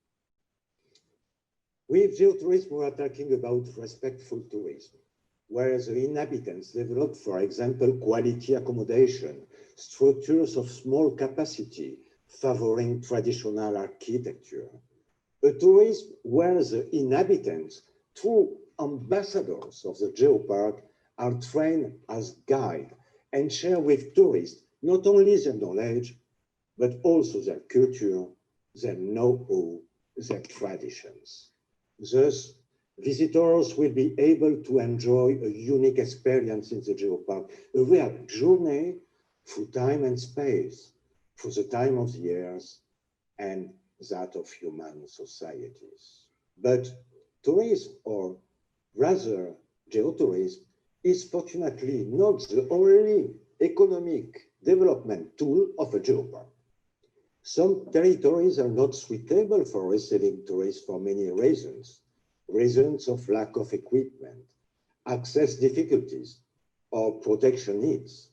With geotourism, we are talking about respectful tourism, where the inhabitants develop, for example, quality accommodation, structures of small capacity, favoring traditional architecture. A tourism where the inhabitants, through ambassadors of the geopark, are trained as guides and share with tourists not only their knowledge, but also their culture, their know-how, their traditions. Thus, visitors will be able to enjoy a unique experience in the geopark, a real journey through time and space, through the time of the years and that of human societies. But tourism, or rather geotourism, is fortunately not the only economic development tool of a geopark. Some territories are not suitable for receiving tourists for many reasons. Reasons of lack of equipment, access difficulties, or protection needs.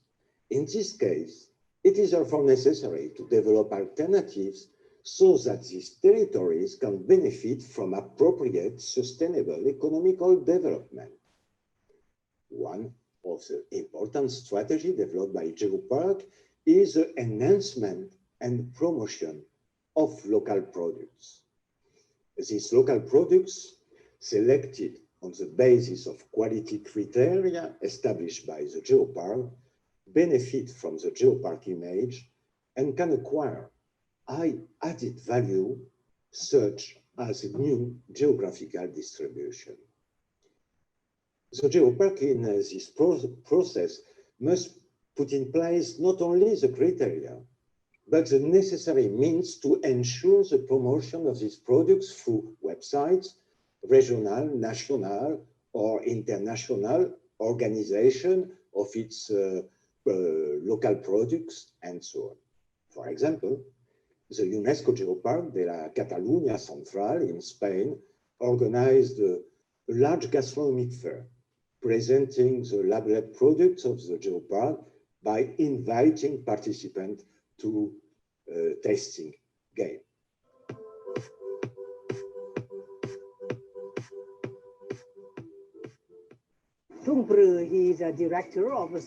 In this case, it is therefore necessary to develop alternatives so that these territories can benefit from appropriate sustainable economical development. One of the important strategies developed by Geopark is the enhancement and promotion of local products. These local products, selected on the basis of quality criteria established by the Geopark, benefit from the Geopark image and can acquire high added value, such as a new geographical distribution. The Geopark in this process must put in place not only the criteria, but the necessary means to ensure the promotion of these products through websites, regional, national, or international organization of its local products, and so on. For example, the UNESCO Geopark de la Catalunya Central in Spain organized a large gastronomic fair, presenting the labeled products of the Geopark by inviting participants to a tasting game. Tung Pru, he's a director of the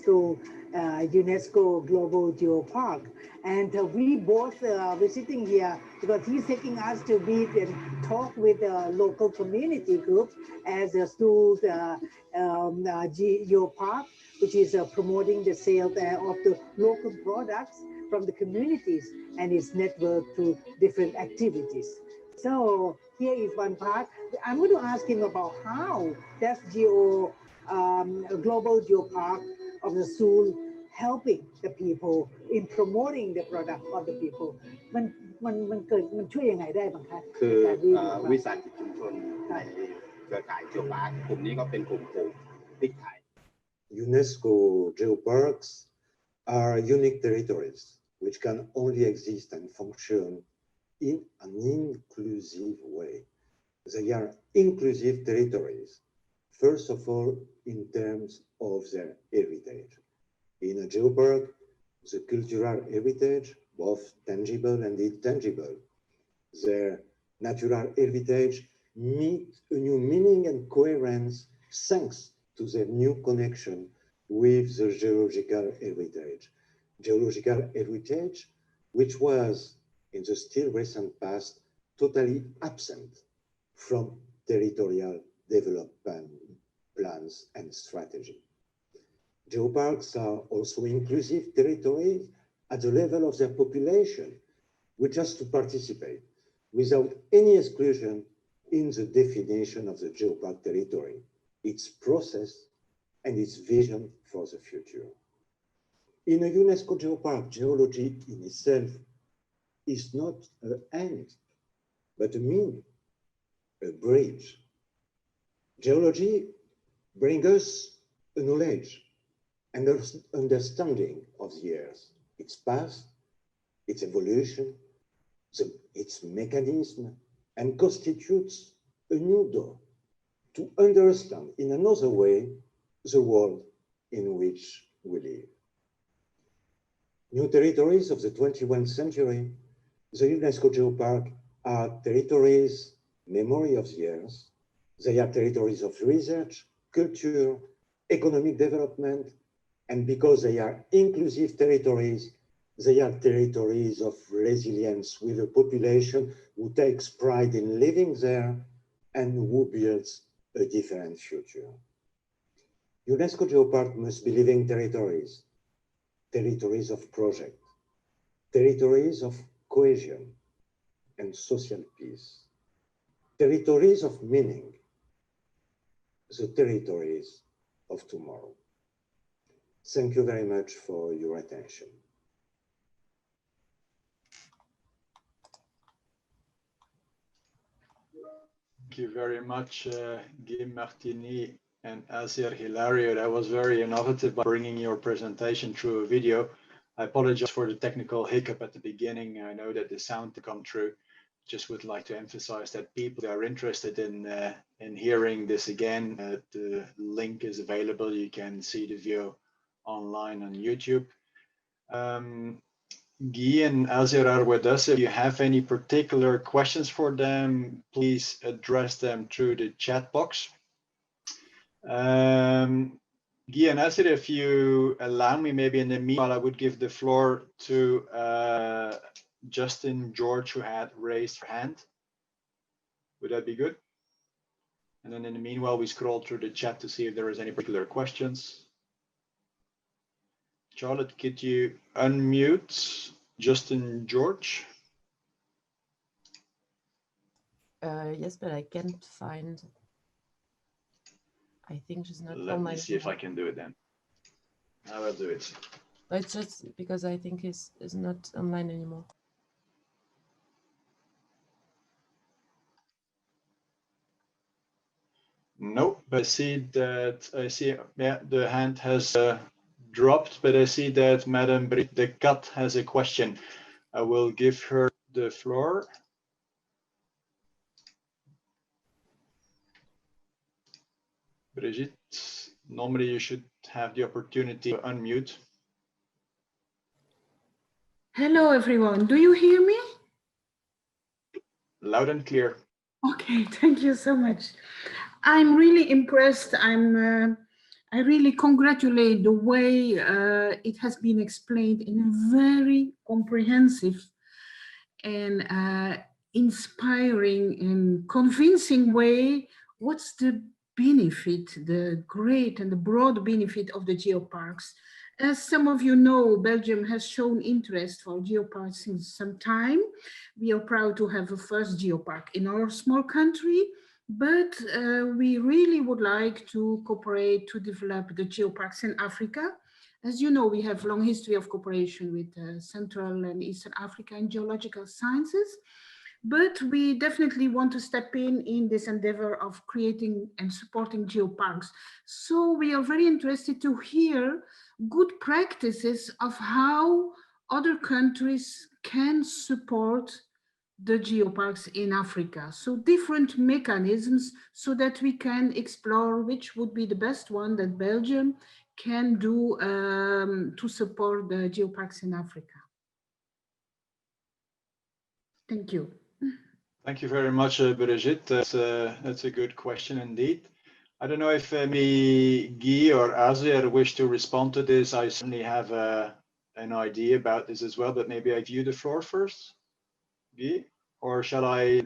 UNESCO Global Geopark. And we both were sitting here because he's taking us to meet and talk with the local community groups as the Geopark which is promoting the sale of the local products from the communities and its network to different activities. So here is one part. I'm going to ask him about how does Global Geopark of the Seoul helping the people in promoting the product of the people. มันช่วยยังไงได้บ้างคะ คือวิสาหกิจชุมชนในเครือข่ายจิโอพาร์คกลุ่มนี้ก็เป็นกลุ่มปลูกพริกไทย UNESCO geoparks are unique territories which can only exist and function in an inclusive way. They are inclusive territories, first of all, in terms of their heritage. In a geopark, the cultural heritage, both tangible and intangible, their natural heritage meet a new meaning and coherence thanks to their new connection with the geological heritage. Geological heritage, which was in the still recent past totally absent from territorial development plans and strategy. Geoparks are also inclusive territories at the level of their population, which has to participate without any exclusion in the definition of the geopark territory, its process, and its vision for the future. In a UNESCO geopark, geology in itself is not an end, but a mean, a bridge. Geology brings us a knowledge and understanding of the earth, its past, its evolution, its mechanism, and constitutes a new door to understand in another way the world in which we live. New territories of the 21st century, the UNESCO Geopark are territories, memory of the earth. They are territories of research, culture, economic development, and because they are inclusive territories, they are territories of resilience with a population who takes pride in living there and who builds a different future. UNESCO Geopark must be living territories, territories of project, territories of cohesion and social peace, territories of meaning, the territories of tomorrow. Thank you very much for your attention. Thank you very much, Guy Martini and Azir Hilario. That was very innovative by bringing your presentation through a video. I apologize for the technical hiccup at the beginning. I know that the sound to come through. Just would like to emphasize that people that are interested in hearing this again, the link is available. You can see the video online on YouTube. Guy and Azir are with us. If you have any particular questions for them, please address them through the chat box. Guy and Azir, if you allow me, maybe in the meanwhile, I would give the floor to Justin George, who had raised her hand. Would that be good? And then in the meanwhile, we scroll through the chat to see if there is any particular questions. Charlotte, could you unmute Justin George? Yes, but I can't find. I think she's not Let online. me see if I can do it then. I will do it. It's just because I think he's not online anymore. Nope, but I see yeah, the hand has dropped, but I see that Madame Britt de Cat has a question. I will give her the floor. Brigitte, normally you should have the opportunity to unmute. Hello, everyone. Do you hear me? Loud and clear. Okay, thank you so much. I'm really impressed. I really congratulate the way it has been explained in a very comprehensive and inspiring and convincing way. What's the benefit, the great and the broad benefit of the geoparks. As some of you know, Belgium has shown interest for geoparks since some time. We are proud to have a first geopark in our small country, but we really would like to cooperate to develop the geoparks in Africa. As you know, we have a long history of cooperation with Central and Eastern Africa in geological sciences, but we definitely want to step in this endeavor of creating and supporting geoparks. So we are very interested to hear good practices of how other countries can support the geoparks in Africa. So different mechanisms so that we can explore which would be the best one that Belgium can do to support the geoparks in Africa. Thank you. Thank you very much, Brigitte. That's a good question indeed. I don't know if maybe Guy or Azier wish to respond to this. I certainly have an idea about this as well, but maybe I give you the floor first, Guy, or shall I?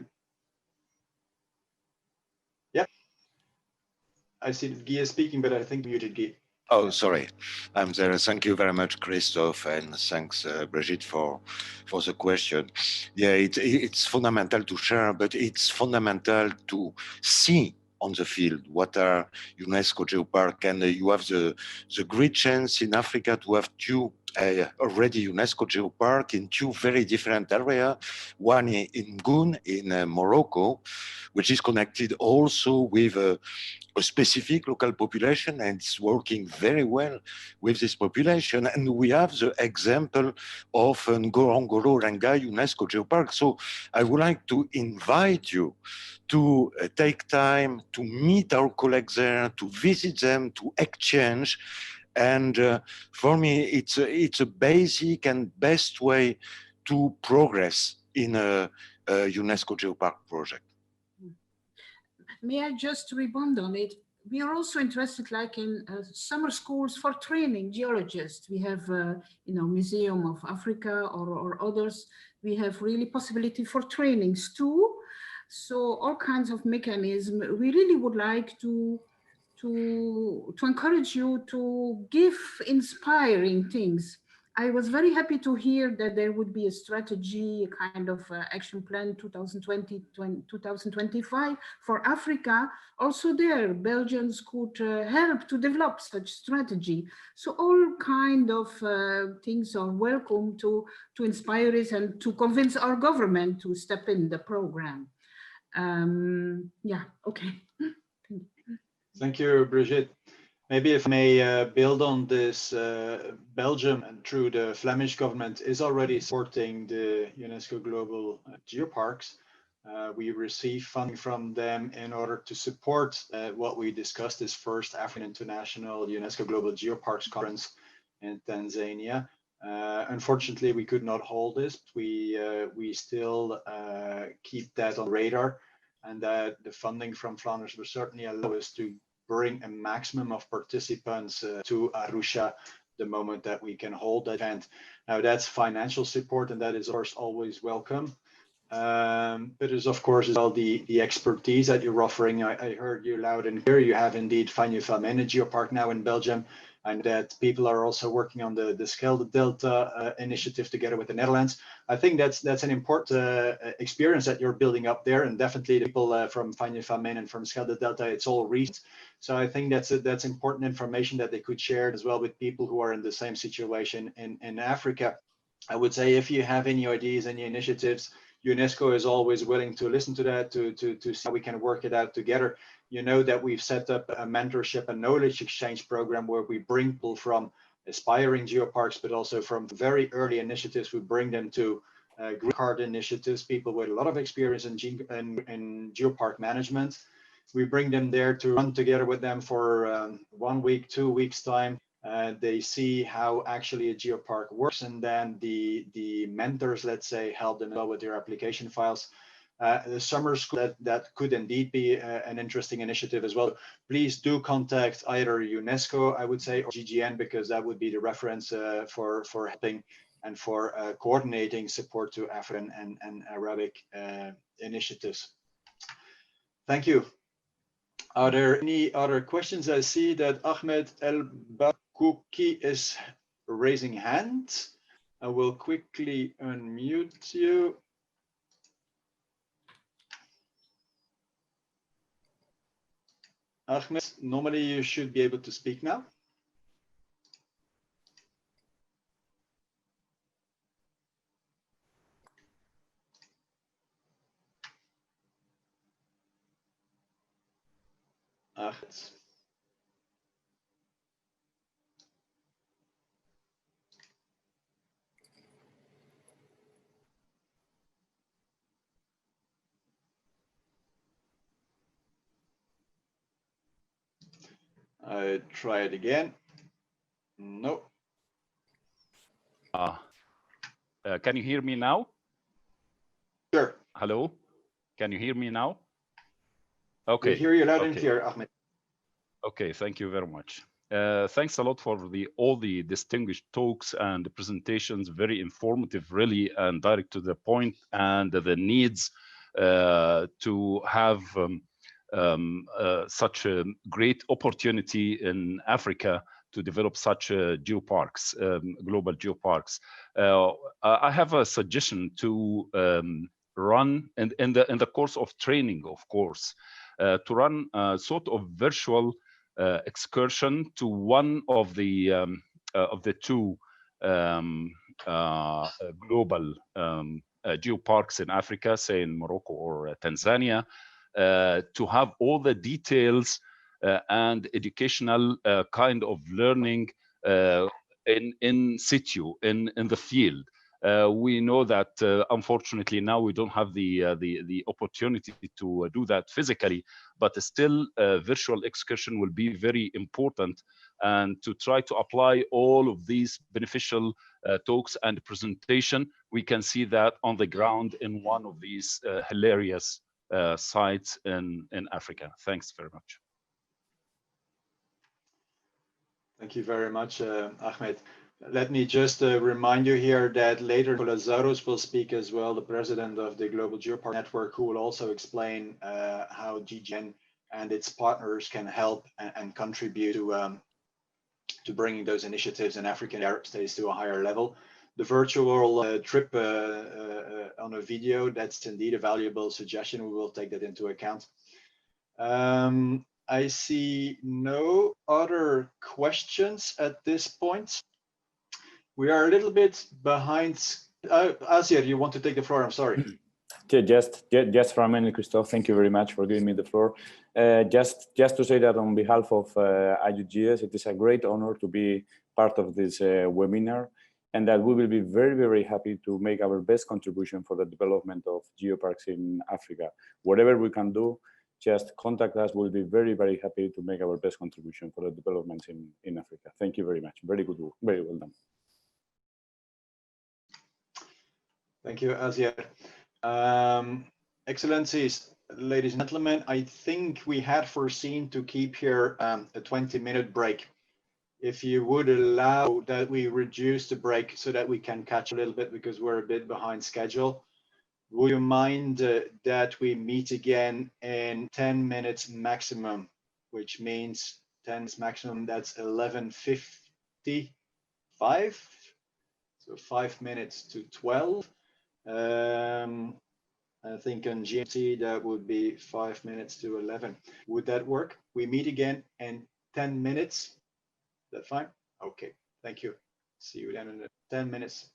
Yeah, I see that Guy is speaking, but I think muted Guy. Oh, sorry, I'm there. Thank you very much, Christophe, and thanks, Brigitte, for the question. Yeah, it's fundamental to share, but it's fundamental to see on the field what are UNESCO geopark, and you have the great chance in Africa to have two already UNESCO geopark in two very different areas. One in Goun in Morocco, which is connected also with a specific local population, and it's working very well with this population. And we have the example of Ngorongoro-Lengai UNESCO Geopark. So I would like to invite you to take time to meet our colleagues there, to visit them, to exchange. And for me, it's a basic and best way to progress in a UNESCO Geopark project. May I just rebound on it? We are also interested, like in summer schools for training geologists. We have, Museum of Africa or others. We have really possibility for trainings too. So all kinds of mechanism. We really would like to encourage you to give inspiring things. I was very happy to hear that there would be a strategy, a kind of action plan 2020-2025 for Africa. Also there, Belgians could help to develop such strategy. So all kind of things are welcome to inspire us and to convince our government to step in the program. Yeah, okay. Thank you, Brigitte. Maybe if I may build on this, Belgium, and through the Flemish government, is already supporting the UNESCO Global Geoparks. We receive funding from them in order to support what we discussed, this first African International UNESCO Global Geoparks Conference in Tanzania. Unfortunately, we could not hold this. We still keep that on radar, and that the funding from Flanders will certainly allow us to bring a maximum of participants to Arusha the moment that we can hold that event. Now that's financial support, and that is of course always welcome. But there's of course as well the expertise that you're offering. I heard you loud and clear. You have indeed Fagnes-Valmaine Geopark now in Belgium, and that people are also working on the Schelde Delta initiative together with the Netherlands. I think that's an important experience that you're building up there, and definitely the people from Fagnes-Valmaine and from Schelde Delta, it's all recent. So I think that's important information that they could share as well with people who are in the same situation in Africa. I would say if you have any ideas, any initiatives, UNESCO is always willing to listen to that, to see how we can work it out together. You know that we've set up a mentorship and knowledge exchange program where we bring people from aspiring geoparks, but also from very early initiatives. We bring them to green card initiatives, people with a lot of experience in geopark management. We bring them there to run together with them for 1 week, 2 weeks time. They see how actually a geopark works, and then the mentors, let's say, help them with their application files. The summer school, that could indeed be an interesting initiative as well. Please do contact either UNESCO, I would say, or GGN, because that would be the reference for helping and for coordinating support to African and Arabic initiatives. Thank you. Are there any other questions? I see that Ahmed El Bakouki is raising hand. I will quickly unmute you. Ahmed, normally you should be able to speak now. Ahmed. I try it again. No. Can you hear me now? Sure. Hello? Can you hear me now? Okay. We hear you loud and clear, Ahmed. Okay, thank you very much. Thanks a lot for all the distinguished talks and presentations, very informative, really, and direct to the point, and the needs to have such a great opportunity in Africa to develop such geoparks, global geoparks. I have a suggestion to run in the course of training, of course, to run a sort of virtual excursion to one of the two global geoparks in Africa, say in Morocco or Tanzania, to have all the details and educational kind of learning in situ, in the field. We know that unfortunately now we don't have the opportunity to do that physically, but still virtual excursion will be very important, and to try to apply all of these beneficial talks and presentation. We can see that on the ground in one of these hilarious sites in Africa. Thanks very much. Thank you very much, Ahmed. Let me just remind you here that later Lazarus will speak as well, the president of the Global Geopark Network, who will also explain how GGN and its partners can help and contribute to bringing those initiatives in African Arab states to a higher level. The virtual trip on a video, that's indeed a valuable suggestion. We will take that into account. I see no other questions at this point. We are a little bit behind. Asier, you want to take the floor? I'm sorry. Just for a minute, Christophe, thank you very much for giving me the floor. Just to say that on behalf of IUGS, it is a great honor to be part of this webinar, and that we will be very, very happy to make our best contribution for the development of geoparks in Africa. Whatever we can do, just contact us. We'll be very, very happy to make our best contribution for the developments in Africa. Thank you very much. Very good work. Very well done. Thank you, Asier. Excellencies, ladies and gentlemen, I think we had foreseen to keep here a 20-minute break. If you would allow that we reduce the break so that we can catch a little bit, because we're a bit behind schedule. Would you mind that we meet again in 10 minutes maximum, which means 10 minutes maximum, that's 11:55, so 5 minutes to 12. I think on GMT that would be 5 minutes to 11. Would that work? We meet again in 10 minutes. Is that fine? Okay, thank you. See you then in 10 minutes.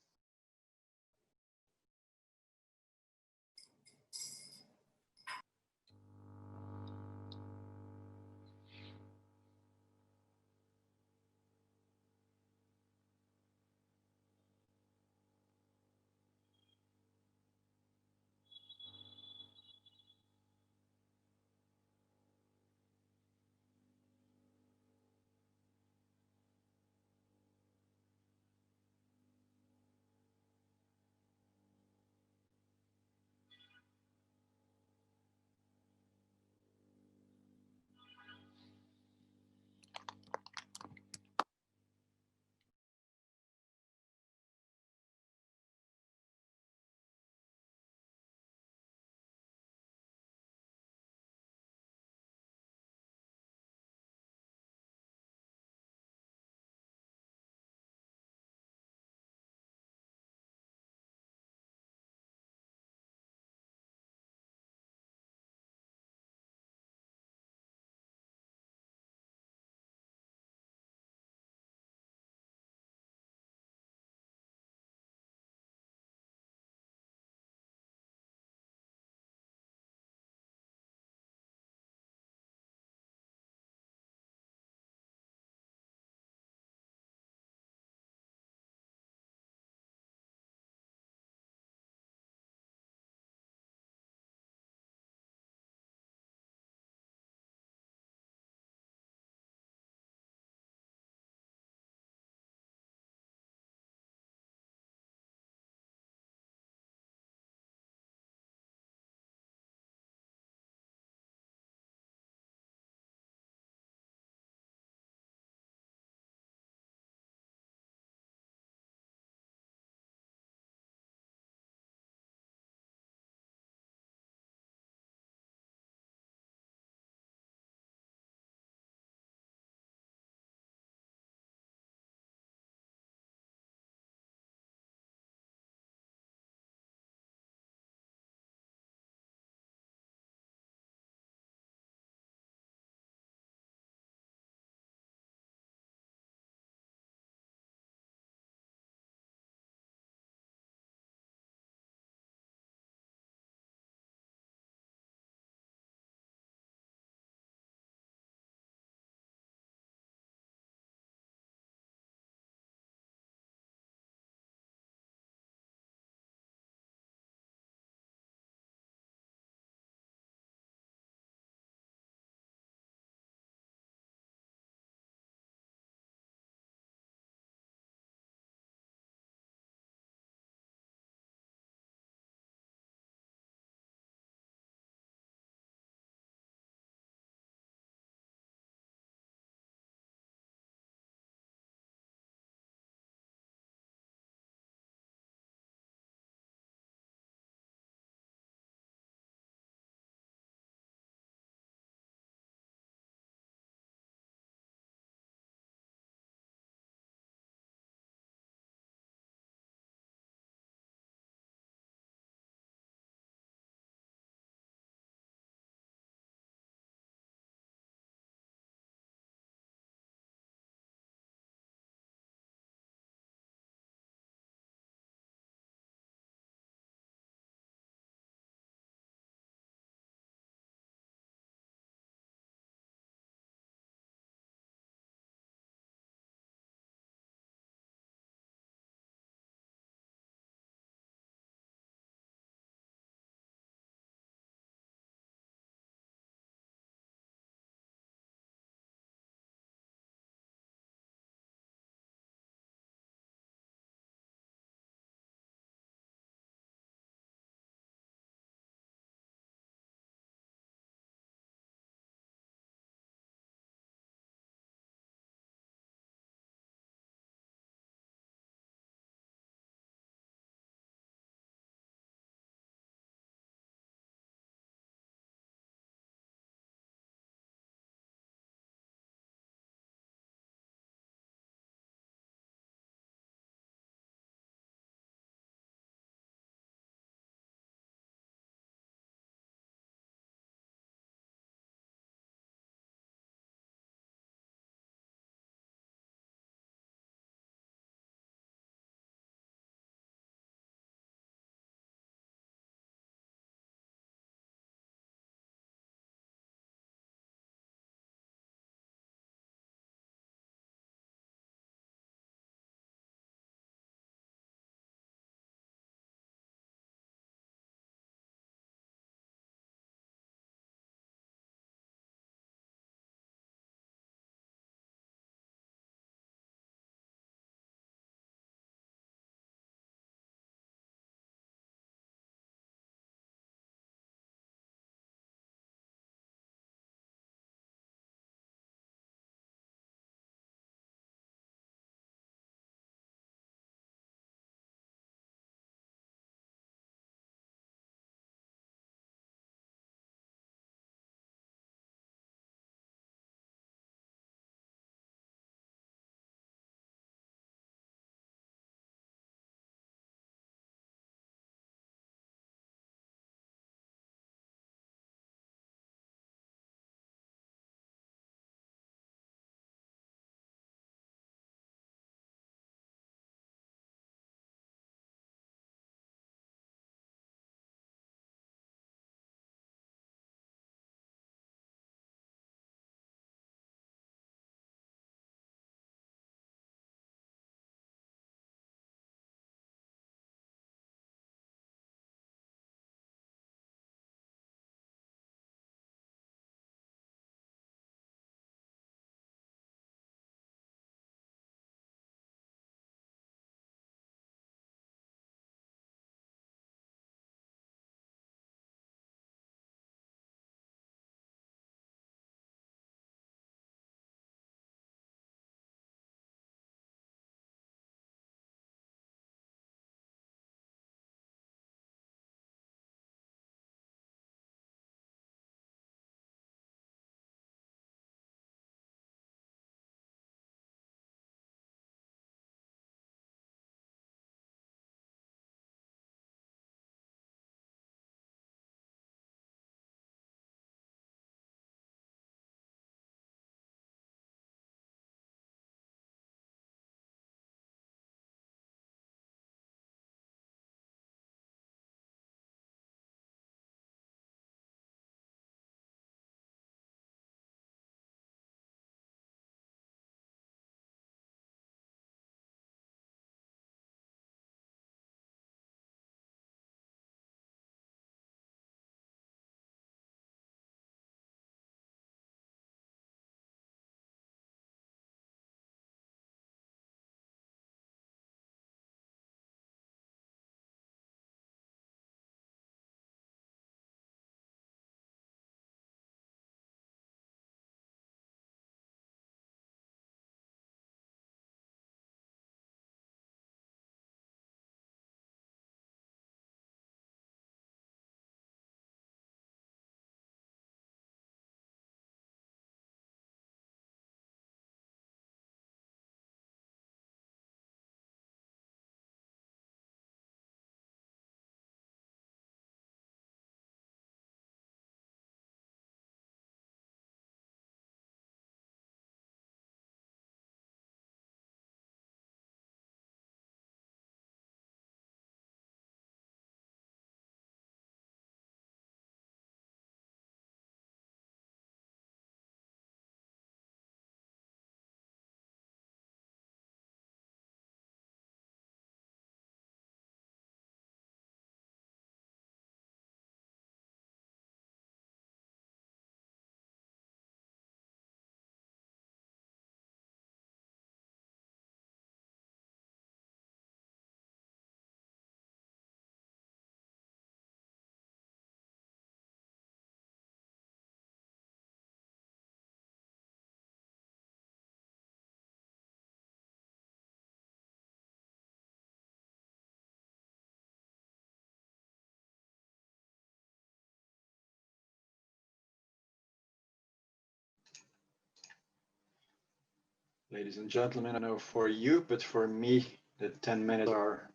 Ladies and gentlemen, I know for you, but for me, the 10 minutes are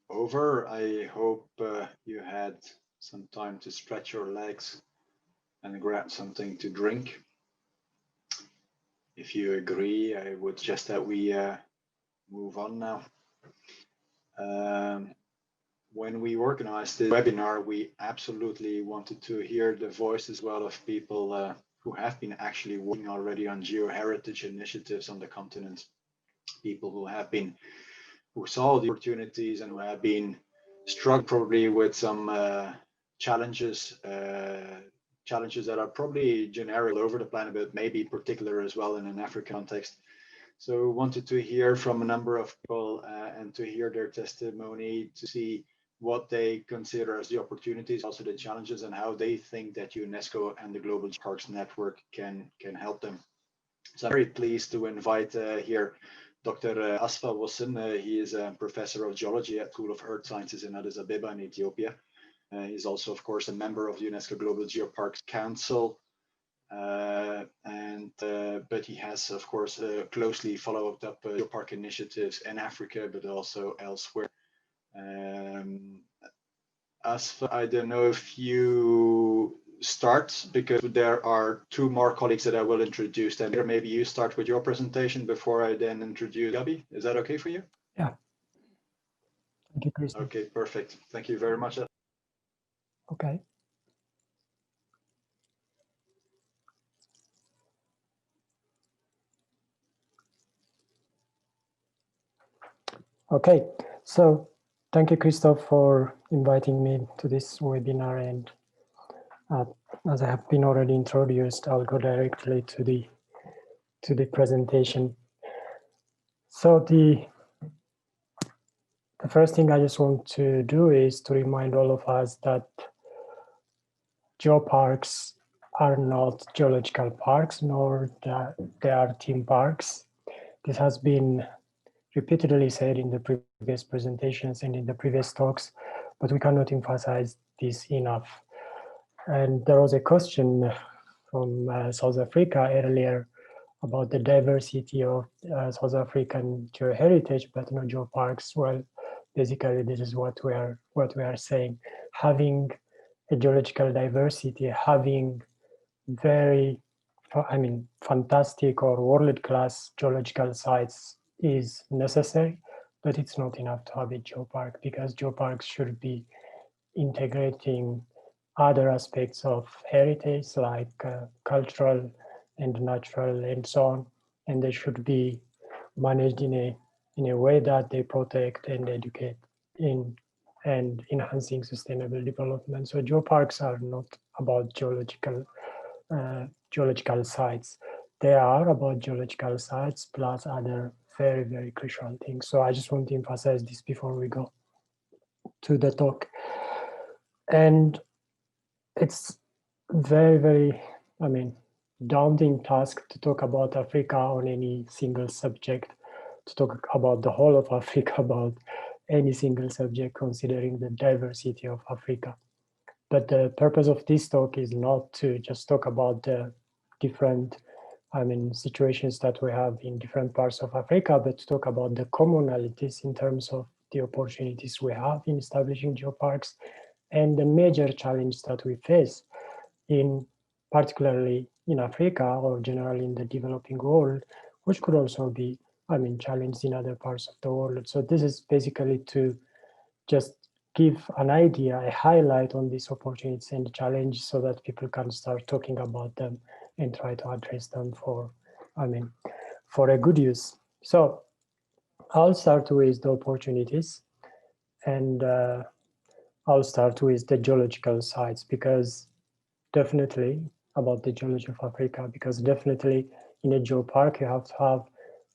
over. I hope you had some time to stretch your legs and grab something to drink. If you agree, I would suggest that we move on now. When we organized this webinar, we absolutely wanted to hear the voice as well of people who have been actually working already on geoheritage initiatives on the continent. People who saw the opportunities and who have been struck probably with some challenges that are probably generic all over the planet, but maybe particular as well in an African context. So wanted to hear from a number of people and to hear their testimony, to see what they consider as the opportunities, also the challenges, and how they think that UNESCO and the Global Geoparks Network can help them. So I'm very pleased to invite here Dr. Asfa Wassim. He is a professor of geology at School of Earth Sciences in Addis Ababa in Ethiopia. He's also, of course, a member of the UNESCO Global Geoparks Council. But he has, of course, closely followed up geopark initiatives in Africa, but also elsewhere. Asfa, I don't know if you start, because there are two more colleagues that I will introduce. And maybe you start with your presentation before I then introduce Gabi. Is that okay for you? Yeah. Thank you, Chris. Okay, perfect. Thank you very much. Okay. Okay, so thank you, Christoph, for inviting me to this webinar. And as I have been already introduced, I'll go directly to the presentation. So the first thing I just want to do is to remind all of us that geoparks are not geological parks, nor they are theme parks. This has been repeatedly said in the previous presentations and in the previous talks, but we cannot emphasize this enough. And there was a question from South Africa earlier about the diversity of South African geoheritage, but not geoparks. Well, basically, this is what we are saying. Having a geological diversity, having very, fantastic or world-class geological sites is necessary, but it's not enough to have a geopark, because geoparks should be integrating other aspects of heritage like cultural and natural and so on, and they should be managed in a way that they protect and educate and enhancing sustainable development. So geoparks are not about geological sites. They are about geological sites plus other very, very crucial things. So I just want to emphasize this before we go to the talk. And it's very, very, daunting task to talk about Africa on any single subject, to talk about the whole of Africa, about any single subject, considering the diversity of Africa. But the purpose of this talk is not to just talk about the different, situations that we have in different parts of Africa, but to talk about the commonalities in terms of the opportunities we have in establishing geoparks and the major challenge that we face particularly in Africa or generally in the developing world, which could also be, challenged in other parts of the world. So this is basically to just give an idea, a highlight on these opportunities and challenges, so that people can start talking about them and try to address them for a good use. So I'll start with the opportunities, and I'll start with the geological sites, because definitely about the geology of Africa, because definitely in a geopark you have to have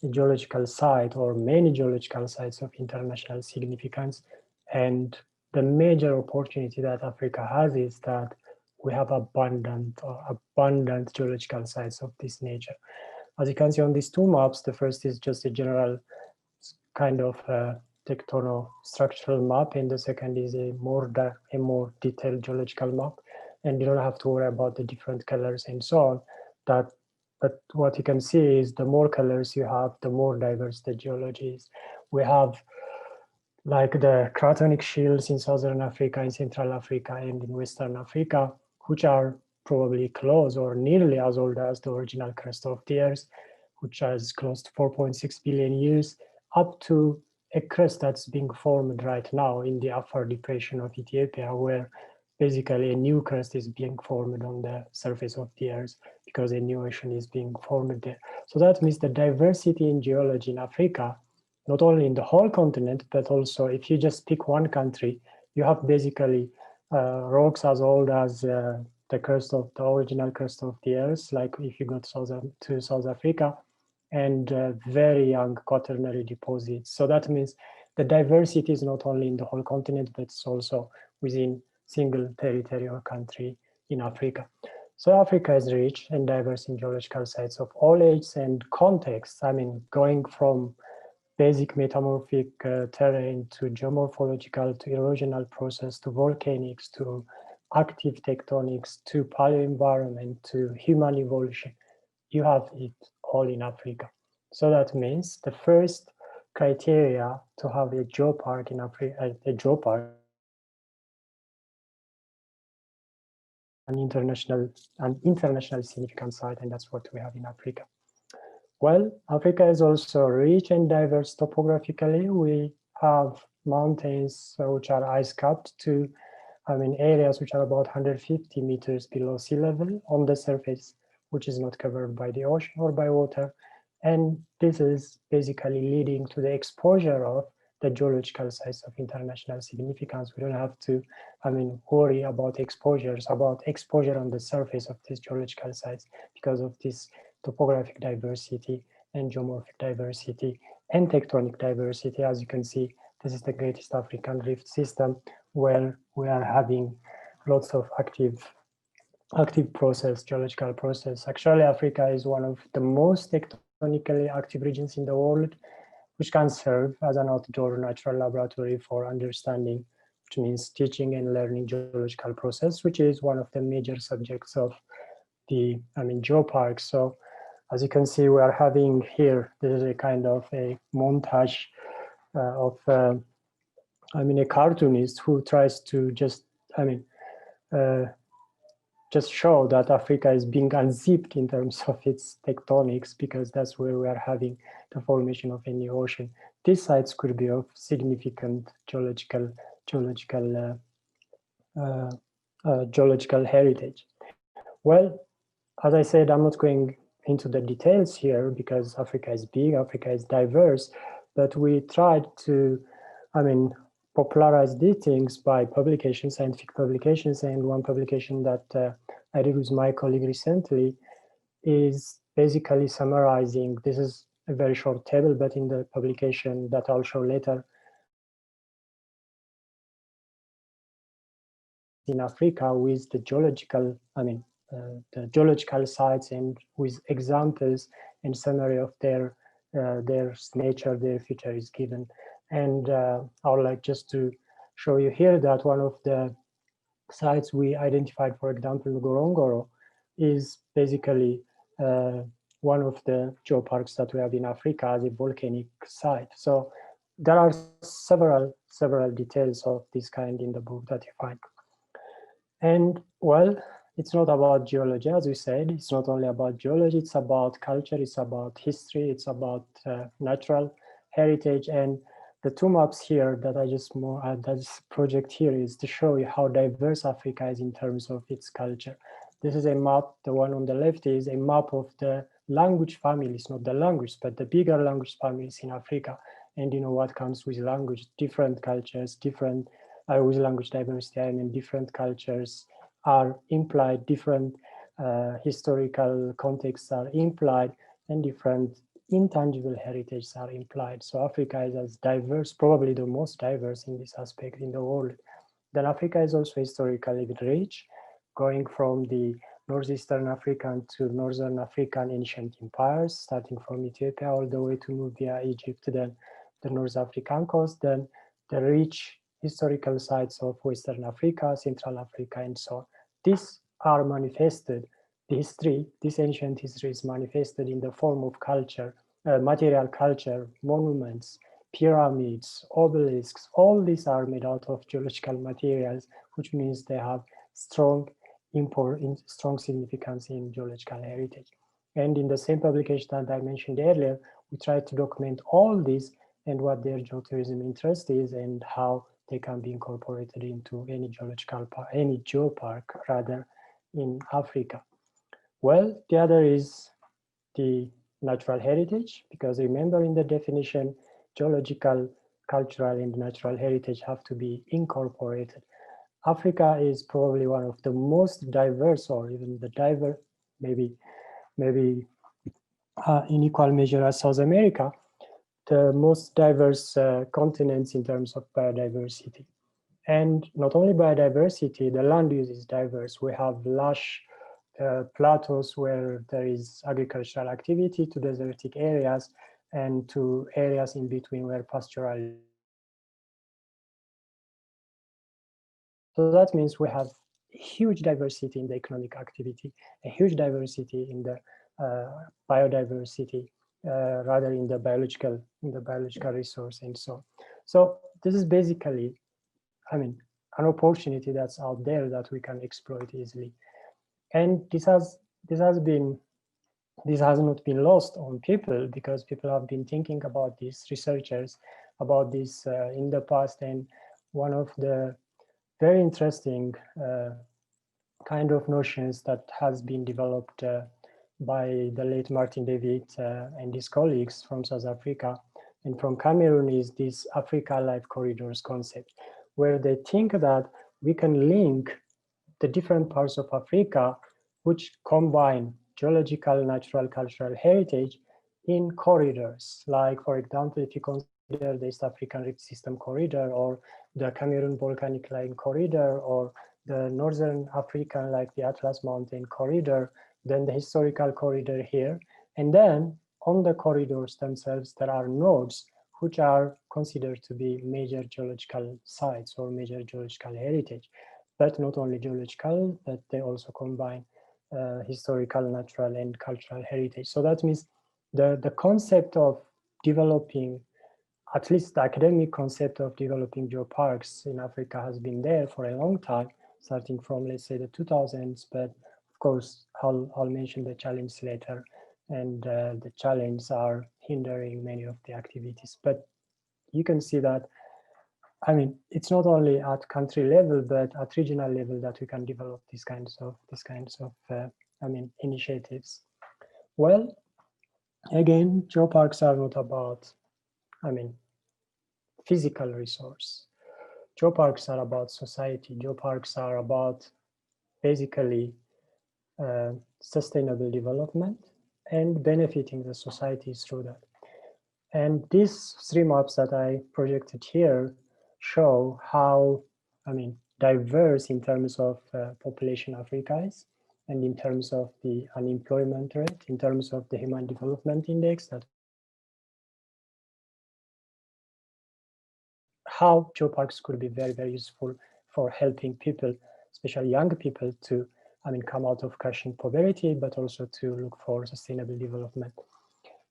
a geological site or many geological sites of international significance. And the major opportunity that Africa has is that we have abundant geological sites of this nature. As you can see on these two maps, the first is just a general kind of tectono-structural map, and the second is a more detailed geological map. And you don't have to worry about the different colors and so on that but what you can see is the more colors you have, the more diverse the geology is. We have like the cratonic shields in Southern Africa, in Central Africa, and in Western Africa, which are probably close or nearly as old as the original crust of the Earth, which is close to 4.6 billion years, up to a crust that's being formed right now in the Afar Depression of Ethiopia, where basically a new crust is being formed on the surface of the Earth because a new ocean is being formed there. So that means the diversity in geology in Africa, not only in the whole continent, but also if you just pick one country, you have basically rocks as old as the crust of the original crust of the Earth, like if you go to South Africa, and very young quaternary deposits. So that means the diversity is not only in the whole continent, but it's also within single territory or country in Africa. So Africa is rich and diverse in geological sites of all ages and contexts. I mean, going from basic metamorphic terrain to geomorphological to erosional process to volcanics to active tectonics to paleoenvironment to human evolution. You have it all in Africa. So that means the first criteria to have a geopark in Africa, a geopark, an international significant site, and that's what we have in Africa. Well, Africa is also rich and diverse topographically. We have mountains which are ice-capped to, areas which are about 150 meters below sea level on the surface, which is not covered by the ocean or by water. And this is basically leading to the exposure of the geological sites of international significance. We don't have to, worry about exposure on the surface of these geological sites because of this topographic diversity and geomorphic diversity and tectonic diversity. As you can see, this is the greatest African rift system where we are having lots of active process, geological process. Actually, Africa is one of the most tectonically active regions in the world, which can serve as an outdoor natural laboratory for understanding, which means teaching and learning geological process, which is one of the major subjects of the geopark. So as you can see, we are having here, this is a kind of a montage of a cartoonist who tries to just show that Africa is being unzipped in terms of its tectonics, because that's where we are having the formation of a new ocean. These sites could be of significant geological heritage. Well, as I said, I'm not going into the details here because Africa is big, Africa is diverse, but we tried to, popularize these things by publications, scientific publications, and one publication that I did with my colleague recently is basically summarizing, this is a very short table, but in the publication that I'll show later, in Africa with the geological, the geological sites and with examples and summary of their nature, their feature is given. And I would like just to show you here that one of the sites we identified, for example, Ngorongoro, is basically one of the geoparks that we have in Africa as a volcanic site. So there are several details of this kind in the book that you find. And well, it's not about geology, as we said. It's not only about geology, it's about culture, it's about history, it's about natural heritage. And the two maps here that I just this project here is to show you how diverse Africa is in terms of its culture. This is a map, the one on the left is a map of the language families, not the language, but the bigger language families in Africa. And you know what comes with language, different cultures, different, with language diversity, different cultures are implied, different historical contexts are implied, and different intangible heritages are implied. So Africa is as diverse, probably the most diverse in this aspect in the world. Then Africa is also historically rich, going from the northeastern African to northern African ancient empires, starting from Ethiopia all the way to Nubia, Egypt, then the North African coast, then the rich historical sites of Western Africa, Central Africa, and so on. These are manifested this ancient history is manifested in the form of culture, material culture, monuments, pyramids, obelisks. All these are made out of geological materials, which means they have strong strong significance in geological heritage. And in the same publication that I mentioned earlier, we try to document all this and what their geotourism interest is and how they can be incorporated into any geopark rather in Africa. Well, the other is the natural heritage, because remember in the definition, geological, cultural, and natural heritage have to be incorporated. Africa is probably one of the most diverse, or even the diverse, maybe in equal measure as South America, the most diverse continents in terms of biodiversity. And not only biodiversity, the land use is diverse. We have lush plateaus where there is agricultural activity, to desertic areas, and to areas in between where pastoral. So that means we have huge diversity in the economic activity, a huge diversity in the biodiversity, rather in the biological resource and so on. So this is basically, I mean, an opportunity that's out there that we can exploit easily. And this has not been lost on people, because people have been thinking about this, researchers about this in the past. And one of the very interesting kind of notions that has been developed by the late Martin David and his colleagues from South Africa and from Cameroon is this Africa Life Corridors concept, where they think that we can link the different parts of Africa which combine geological, natural, cultural heritage in corridors. Like, for example, if you consider the East African Rift System corridor, or the Cameroon Volcanic Line corridor, or the Northern African, like the Atlas Mountain corridor, then the historical corridor here. And then on the corridors themselves, there are nodes which are considered to be major geological sites or major geological heritage. But not only geological, but they also combine historical, natural, and cultural heritage. So that means the concept of developing, at least the academic concept of developing geoparks in Africa has been there for a long time, starting from, let's say, the 2000s. But of course, I'll mention the challenge later, and the challenges are hindering many of the activities. But you can see that, I mean, it's not only at country level, but at regional level that we can develop these kinds of I mean, initiatives. Well, again, geoparks are not about, I mean, physical resource. Geoparks are about society. Geoparks are about basically sustainable development and benefiting the society through that. And these three maps that I projected here show how, I mean, diverse in terms of population Africa is, and in terms of the unemployment rate, in terms of the Human Development Index, that how geoparks could be very, very useful for helping people, especially young people, to, I mean, come out of cash and poverty, but also to look for sustainable development.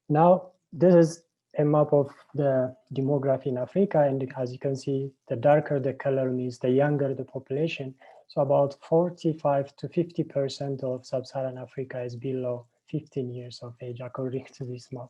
Now, this is a map of the demography in Africa, and as you can see, the darker the color means the younger the population. So about 45 to 50% of sub-Saharan Africa is below 15 years of age, according to this map.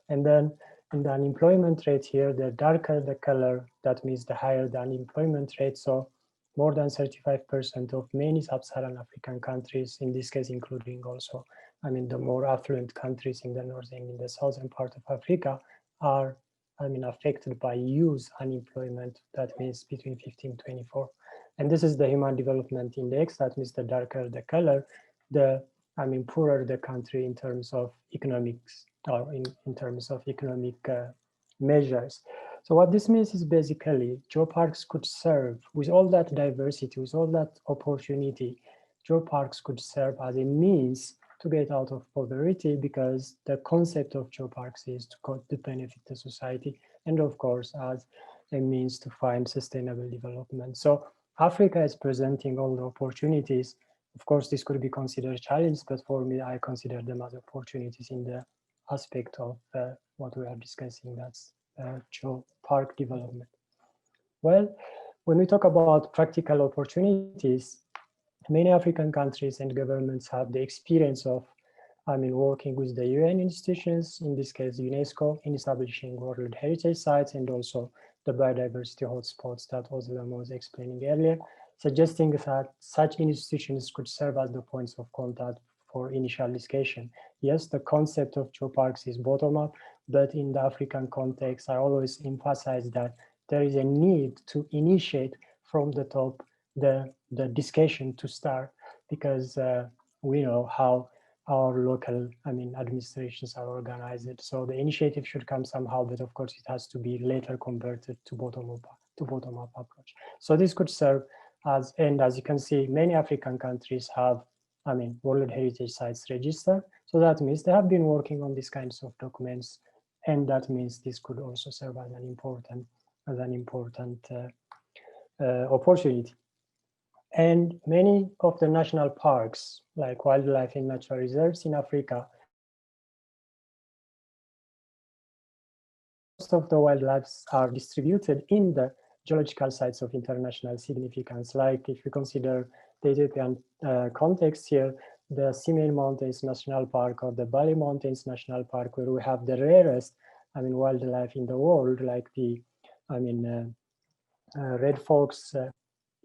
And then in the unemployment rate here, the darker the color, that means the higher the unemployment rate. So more than 35% of many sub-Saharan African countries, in this case, including also, I mean, the more affluent countries in the northern and in the southern part of Africa, are, I mean, affected by youth unemployment. That means between 15 and 24. And this is the Human Development Index. That means the darker the color, the, I mean, poorer the country in terms of economics, or in terms of economic measures. So what this means is basically geoparks could serve, with all that diversity, with all that opportunity, geoparks could serve as a means to get out of poverty, because the concept of geoparks is to benefit the society, and of course as a means to find sustainable development. So Africa is presenting all the opportunities Of course, this could be considered challenges, but for me, I consider them as opportunities in the aspect of what we are discussing, that's geopark development. Well, when we talk about practical opportunities, many African countries and governments have the experience of, working with the UN institutions, in this case, UNESCO, in establishing World Heritage Sites and also the biodiversity hotspots that Özlem was explaining earlier, suggesting that such institutions could serve as the points of contact for initial discussion. Yes, the concept of geoparks is bottom-up, but in the African context, I always emphasize that there is a need to initiate from the top the discussion to start, because we know how our local, administrations are organized. So the initiative should come somehow, but of course it has to be later converted to bottom-up approach. So this could serve as, and as you can see, many African countries have, World Heritage Sites register. So that means they have been working on these kinds of documents, and that means this could also serve as an important opportunity. And many of the national parks, like wildlife and natural reserves in Africa, most of the wildlife are distributed in the geological sites of international significance. Like if you consider the Ethiopian context here, the Simien Mountains National Park or the Bali Mountains National Park, where we have the rarest, wildlife in the world, like the, red fox,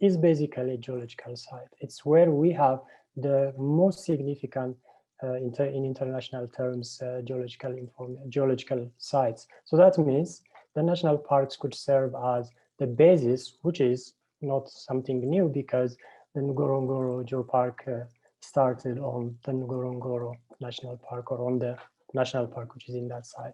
is basically a geological site. It's where we have the most significant, in international terms, geological sites. So that means the national parks could serve as the basis, which is not something new, because the Ngorongoro Geopark started on the Ngorongoro National Park, or on the national park which is in that site.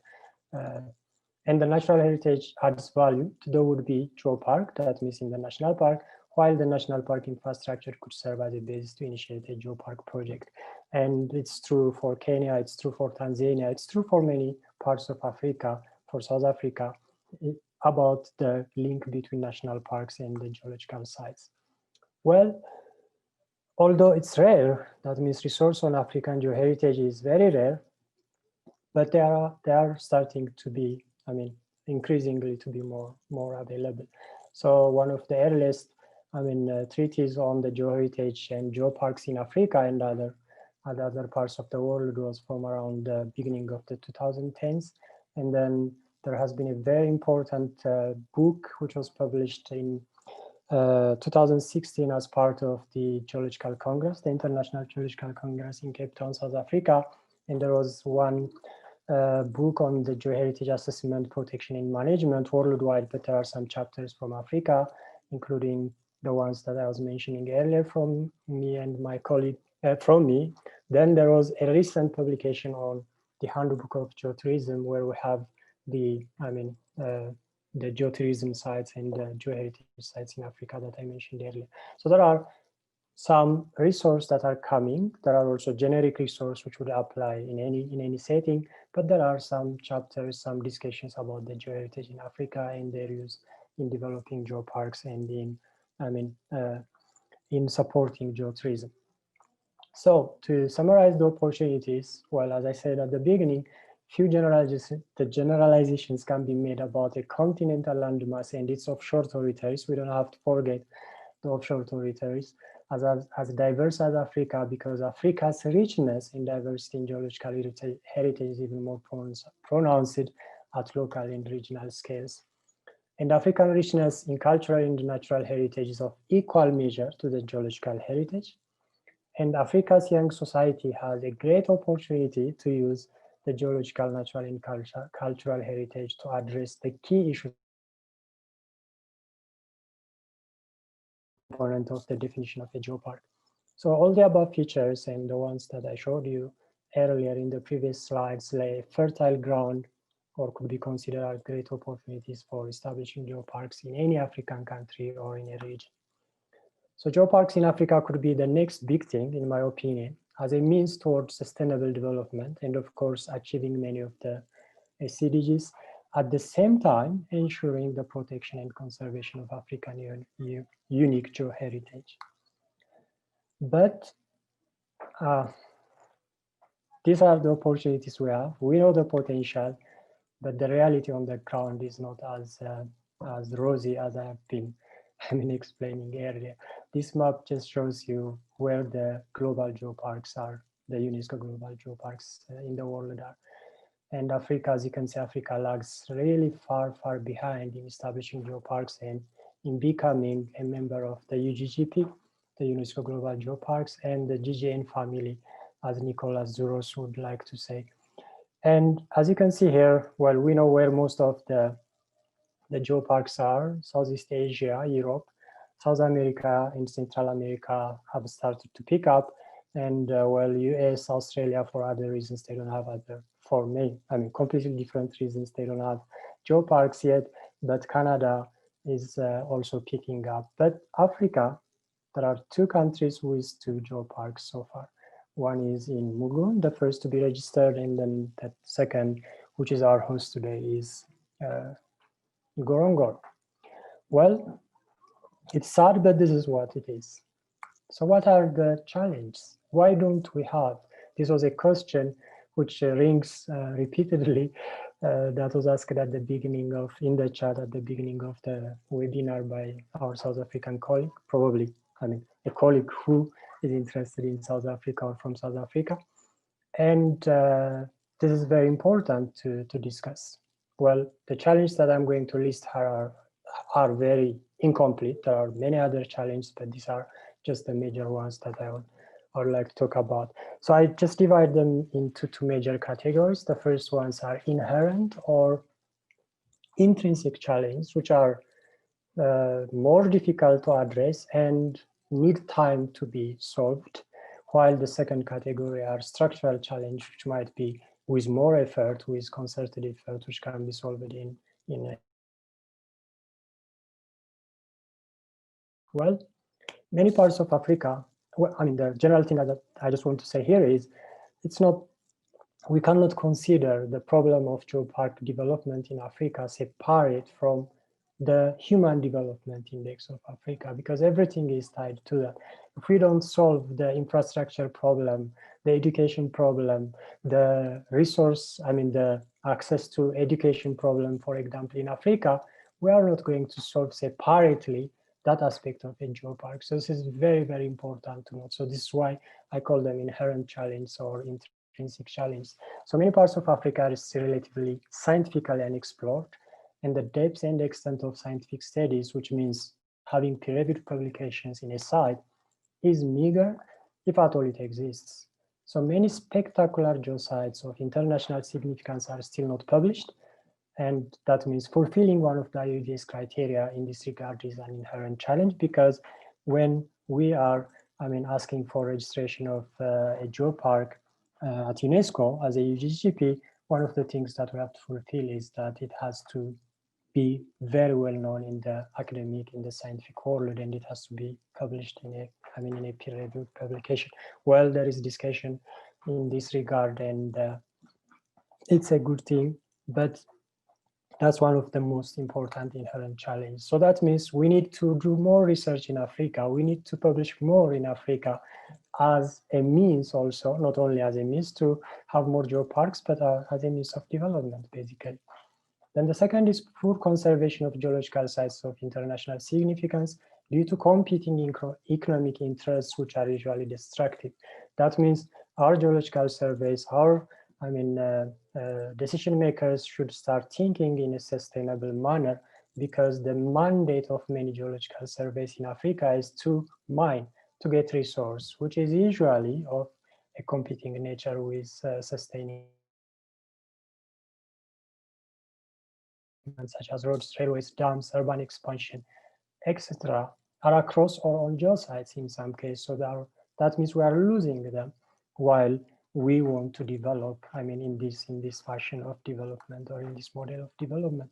And the natural heritage adds value to the would-be geopark, that means in the national park, while the national park infrastructure could serve as a basis to initiate a geopark project. And it's true for Kenya, it's true for Tanzania, it's true for many parts of Africa, for South Africa, about the link between national parks and the geological sites. Well, although it's rare, that means resource on African geoheritage is very rare, but they are starting to be, increasingly to be more available. So one of the earliest, treaties on the geoheritage and geoparks in Africa and other parts of the world was from around the beginning of the 2010s. And then there has been a very important book which was published in 2016 as part of the Geological Congress, the International Geological Congress in Cape Town, South Africa. And there was one book on the geoheritage assessment, protection and management worldwide, but there are some chapters from Africa, including the ones that I was mentioning earlier from me and my colleague, from me. Then there was a recent publication on the Handbook of Geotourism, where we have the, the geotourism sites and the geoheritage sites in Africa that I mentioned earlier. So there are some resources that are coming. There are also generic resources which would apply in any setting, but there are some chapters, some discussions about the geoheritage in Africa and their use in developing geoparks and in supporting geotourism. So to summarize the opportunities, well, as I said at the beginning, few generalizations can be made about a continental landmass and its offshore territories. We don't have to forget the offshore territories as diverse as Africa, because Africa's richness in diversity in geological heritage is even more pronounced at local and regional scales. And African richness in cultural and natural heritage is of equal measure to the geological heritage. And Africa's young society has a great opportunity to use the geological, natural, and cultural heritage to address the key issues component of the definition of a geopark. So all the above features and the ones that I showed you earlier in the previous slides lay fertile ground, or could be considered as great opportunities for establishing geoparks in any African country or in a region. So geoparks in Africa could be the next big thing, in my opinion, as a means towards sustainable development and of course achieving many of the SDGs, at the same time ensuring the protection and conservation of African unique geoheritage. But these are the opportunities we have. We know the potential, but the reality on the ground is not as rosy as I have been explaining earlier. This map just shows you where the global geoparks are, the UNESCO Global Geoparks in the world are. And Africa, as you can see, Africa lags really far behind in establishing geoparks and in becoming a member of the UGGP, the UNESCO Global Geoparks, and the GGN family, as Nicolas Zuros would like to say. And as you can see here, well, we know where most of the geoparks are: Southeast Asia, Europe, South America, and Central America have started to pick up. And well, US, Australia, for other reasons, they don't have other, for me, completely different reasons, they don't have geoparks yet, but Canada is also picking up. But Africa, there are 2 countries with 2 geoparks so far. One is in Mugu, the first to be registered, and then the second, which is our host today, is Ngorongoro. Well, it's sad, but this is what it is. So what are the challenges? Why don't we have? This was a question which rings repeatedly that was asked at the beginning of, in the chat at the beginning of the webinar by our South African colleague, probably, a colleague who is interested in South Africa or from South Africa. And this is very important to discuss. Well, the challenges that I'm going to list here are very incomplete. There are many other challenges, but these are just the major ones that I would like to talk about. So I just divide them into 2 major categories. The first ones are inherent or intrinsic challenges, which are more difficult to address and need time to be solved, while the second category are structural challenges, which might be with more effort, with concerted effort, which can be solved in a well, many parts of Africa, well, the general thing that I just want to say here is, we cannot consider the problem of geopark development in Africa separate from the Human Development Index of Africa, because everything is tied to that. If we don't solve the infrastructure problem, the education problem, the resource, the access to education problem, for example, in Africa, we are not going to solve separately that aspect of a geopark. So this is very, very important to note. So this is why I call them inherent challenge or intrinsic challenge. So many parts of Africa are still relatively scientifically unexplored, and the depth and extent of scientific studies, which means having peer-reviewed publications in a site, is meager, if at all it exists. So many spectacular geosites of international significance are still not published, and that means fulfilling one of the IUG's criteria in this regard is an inherent challenge, because when we are asking for registration of a geopark at UNESCO as a UGGP, one of the things that we have to fulfill is that it has to be very well known in the academic, in the scientific world, and it has to be published in a peer-reviewed publication. Well, there is discussion in this regard, and it's a good thing, but that's one of the most important inherent challenges. So that means we need to do more research in Africa. We need to publish more in Africa as a means also, not only as a means to have more geoparks, but as a means of development, basically. Then the second is poor conservation of geological sites of international significance due to competing economic interests, which are usually destructive. That means our geological surveys, our decision makers should start thinking in a sustainable manner, because the mandate of many geological surveys in Africa is to mine, to get resource, which is usually of a competing nature with sustaining, such as roads, railways, dams, urban expansion, etc., are across our own geosites in some cases. So that means we are losing them, while we want to develop, in this fashion of development, or in this model of development.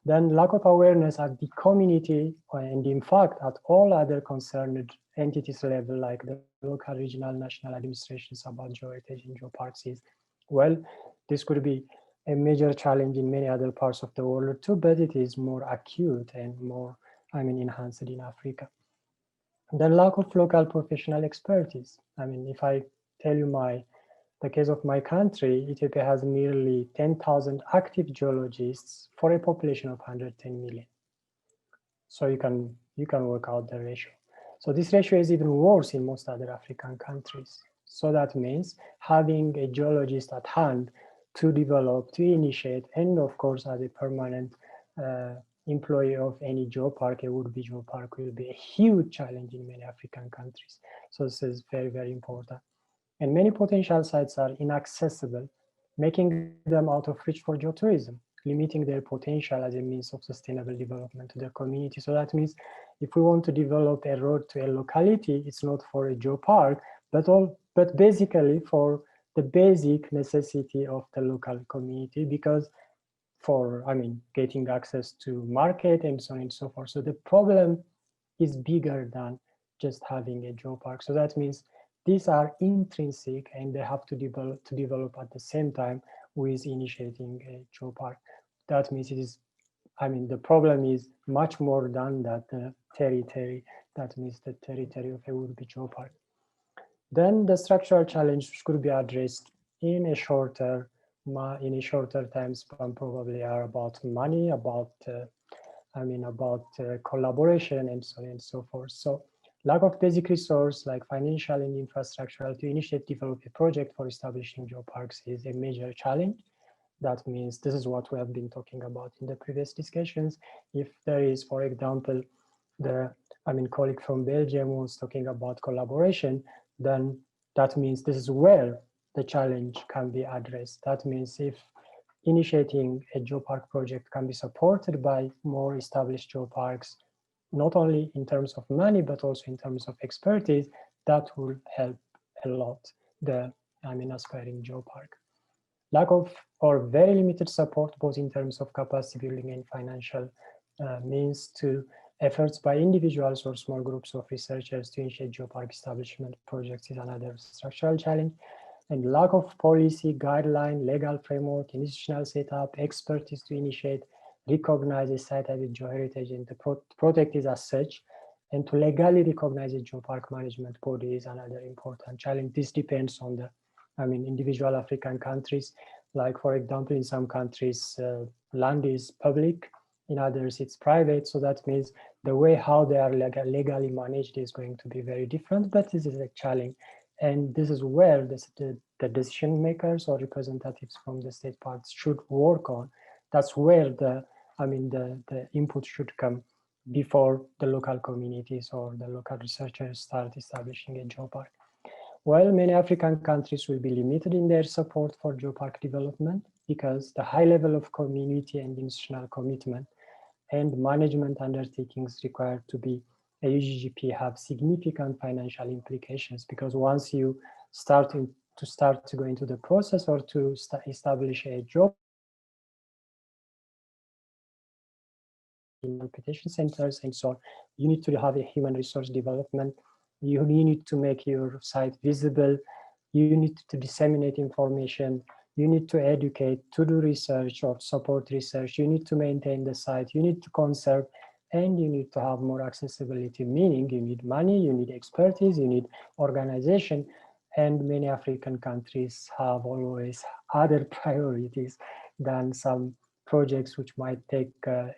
Then lack of awareness at the community, and in fact at all other concerned entities level, like the local, regional, national administrations, about geoheritage and geoparks is, well, this could be a major challenge in many other parts of the world too, but it is more acute and more, enhanced in Africa. The lack of local professional expertise. If I tell you the case of my country, Ethiopia has nearly 10,000 active geologists for a population of 110 million. So you can work out the ratio. So this ratio is even worse in most other African countries. So that means having a geologist at hand to develop, to initiate, and of course as a permanent employee of any geopark, a would-be geopark, will be a huge challenge in many African countries. So this is very, very important. And many potential sites are inaccessible, making them out of reach for geotourism, limiting their potential as a means of sustainable development to the community. So that means if we want to develop a road to a locality, it's not for a geopark, but basically for the basic necessity of the local community, because for, getting access to market and so on and so forth. So the problem is bigger than just having a geopark. So that means these are intrinsic and they have to develop at the same time with initiating a geopark. That means it is, the problem is much more than that territory. That means the territory of a would-be geopark. Then the structural challenge which could be addressed in a shorter time span probably are about money, about collaboration and so on and so forth. So lack of basic resource like financial and infrastructural to initiate, develop a project for establishing geoparks is a major challenge. That means this is what we have been talking about in the previous discussions. If there is, for example, the colleague from Belgium was talking about collaboration, then that means this is where the challenge can be addressed. That means if initiating a geopark project can be supported by more established geoparks, not only in terms of money, but also in terms of expertise, that will help a lot the aspiring geopark. Lack of or very limited support, both in terms of capacity building and financial means to efforts by individuals or small groups of researchers to initiate geopark establishment projects is another structural challenge. And lack of policy, guideline, legal framework, institutional setup, expertise to initiate, recognize a site as a geoheritage and to protect it as such, and to legally recognize a geopark management body is another important challenge. This depends on the individual African countries. Like, for example, in some countries, land is public, in others it's private. So that means the way how they are legally managed is going to be very different, but this is a challenge. And this is where the decision makers or representatives from the state parts should work on. That's where the input should come before the local communities or the local researchers start establishing a geopark. While many African countries will be limited in their support for geopark development because the high level of community and institutional commitment and management undertakings required to be a UGGP have significant financial implications, because once you start to go into the process or to establish a job in competition centers and so on, you need to have a human resource development. You need to make your site visible. You need to disseminate information. You need to educate, to do research or support research. You need to maintain the site. You need to conserve, and you need to have more accessibility, meaning you need money, you need expertise, you need organization. And many African countries have always other priorities than some projects which might take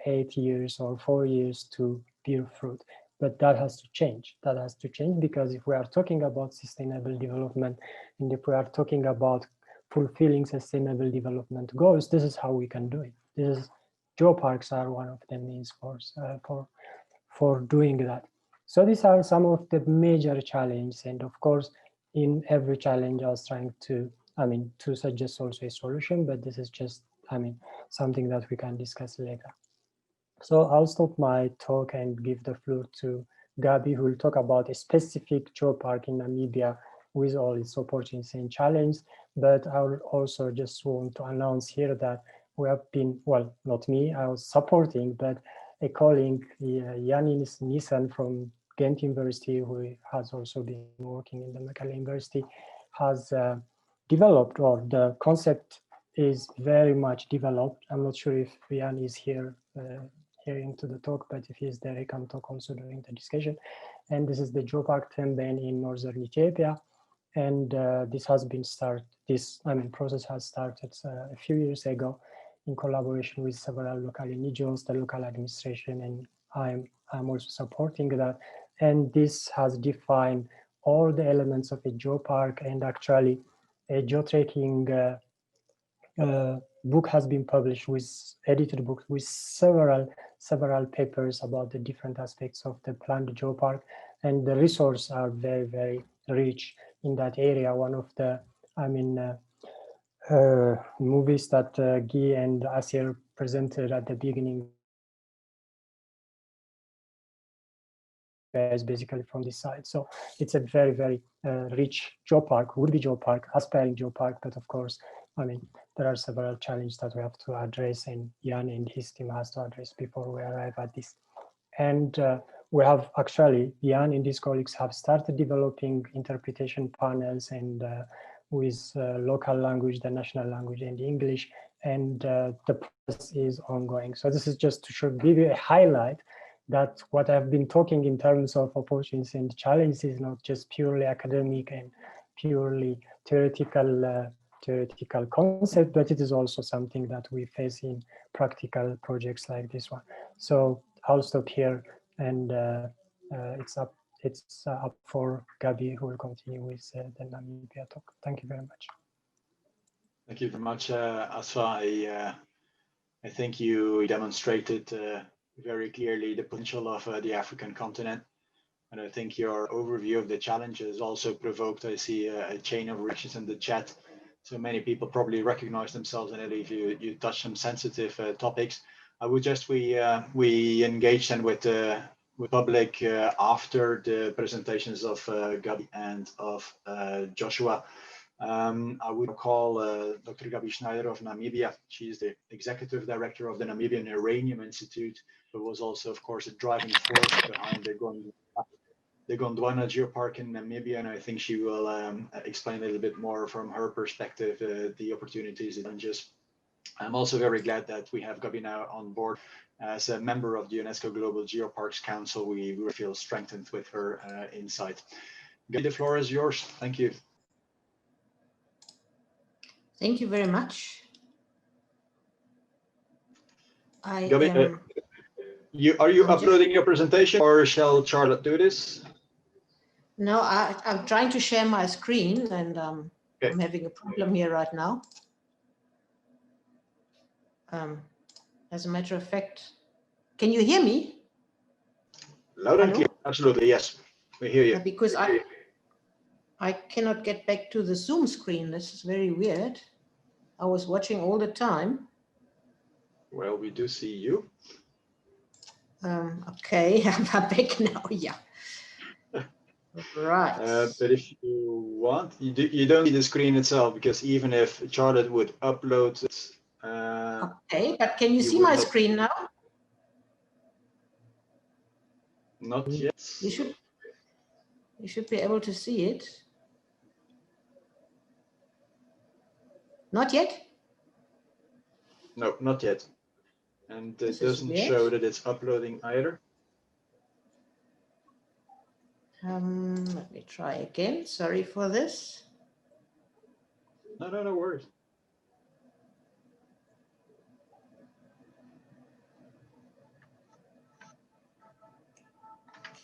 8 years or 4 years to bear fruit. But that has to change. That has to change, because if we are talking about sustainable development, and if we are talking about fulfilling sustainable development goals, this is how we can do it. Geoparks are one of the means for doing that. So these are some of the major challenges, and of course, in every challenge, I was trying to suggest also a solution, but this is just, something that we can discuss later. So I'll stop my talk and give the floor to Gabi, who will talk about a specific geopark in Namibia with all its opportunities and challenges. But I will also just want to announce here that we have been, well, not me, I was supporting, but a colleague, Yanis Nissan from Ghent University, who has also been working in the Mekelle University, has developed, or the concept is very much developed. I'm not sure if Jan is here hearing to the talk, but if he's there, he can talk also during the discussion. And this is the Geopark Temben in northern Ethiopia. And this has been started, process has started a few years ago in collaboration with several local NGOs, the local administration, and I'm also supporting that. And this has defined all the elements of a geopark, and actually a geotracking book has been published, with edited book with several papers about the different aspects of the planned geopark, and the resources are very, very rich in that area. One of the movies that Guy and Asier presented at the beginning is basically from this side. So it's a very, very rich geopark, would-be geopark, aspiring geopark, but of course, there are several challenges that we have to address, and Jan and his team has to address before we arrive at this. And we have actually, Jan and his colleagues have started developing interpretation panels, and with local language, the national language, and English, and the process is ongoing. So this is just to give you a highlight that what I've been talking in terms of opportunities and challenges is not just purely academic and purely theoretical concept, but it is also something that we face in practical projects like this one. So I'll stop here, and it's up for Gabi, who will continue with the Namibia talk. Thank you very much. Thank you very much, Asfa. I think you demonstrated very clearly the potential of the African continent. And I think your overview of the challenges also provoked, I see, a chain of reactions in the chat. So many people probably recognize themselves in it if you touch some sensitive topics. I would just, we engage then with public after the presentations of Gabi and of Joshua. I would call Dr. Gabi Schneider of Namibia. She's the executive director of the Namibian Uranium Institute, but was also, of course, a driving force behind the Gondwana Geopark in Namibia, and I think she will explain a little bit more from her perspective the opportunities and challenges. I'm also very glad that we have Gabi now on board as a member of the UNESCO Global Geoparks Council. We really feel strengthened with her insight. Gabi, the floor is yours. Thank you. Thank you very much. Gabi, are you uploading your presentation, or shall Charlotte do this? No, I'm trying to share my screen, and okay. I'm having a problem here right now. As a matter of fact, can you hear me? Loud and clear. Absolutely, yes. We hear you. Because I cannot get back to the Zoom screen. This is very weird. I was watching all the time. Well, we do see you. Okay, I'm back now. Yeah. Right. But if you want, you don't see the screen itself, because even if Charlotte would upload it. Okay, but can you see my screen now? Not yet. You should be able to see it. Not yet? No, not yet. And it doesn't show that it's uploading either. Let me try again. Sorry for this. No worries.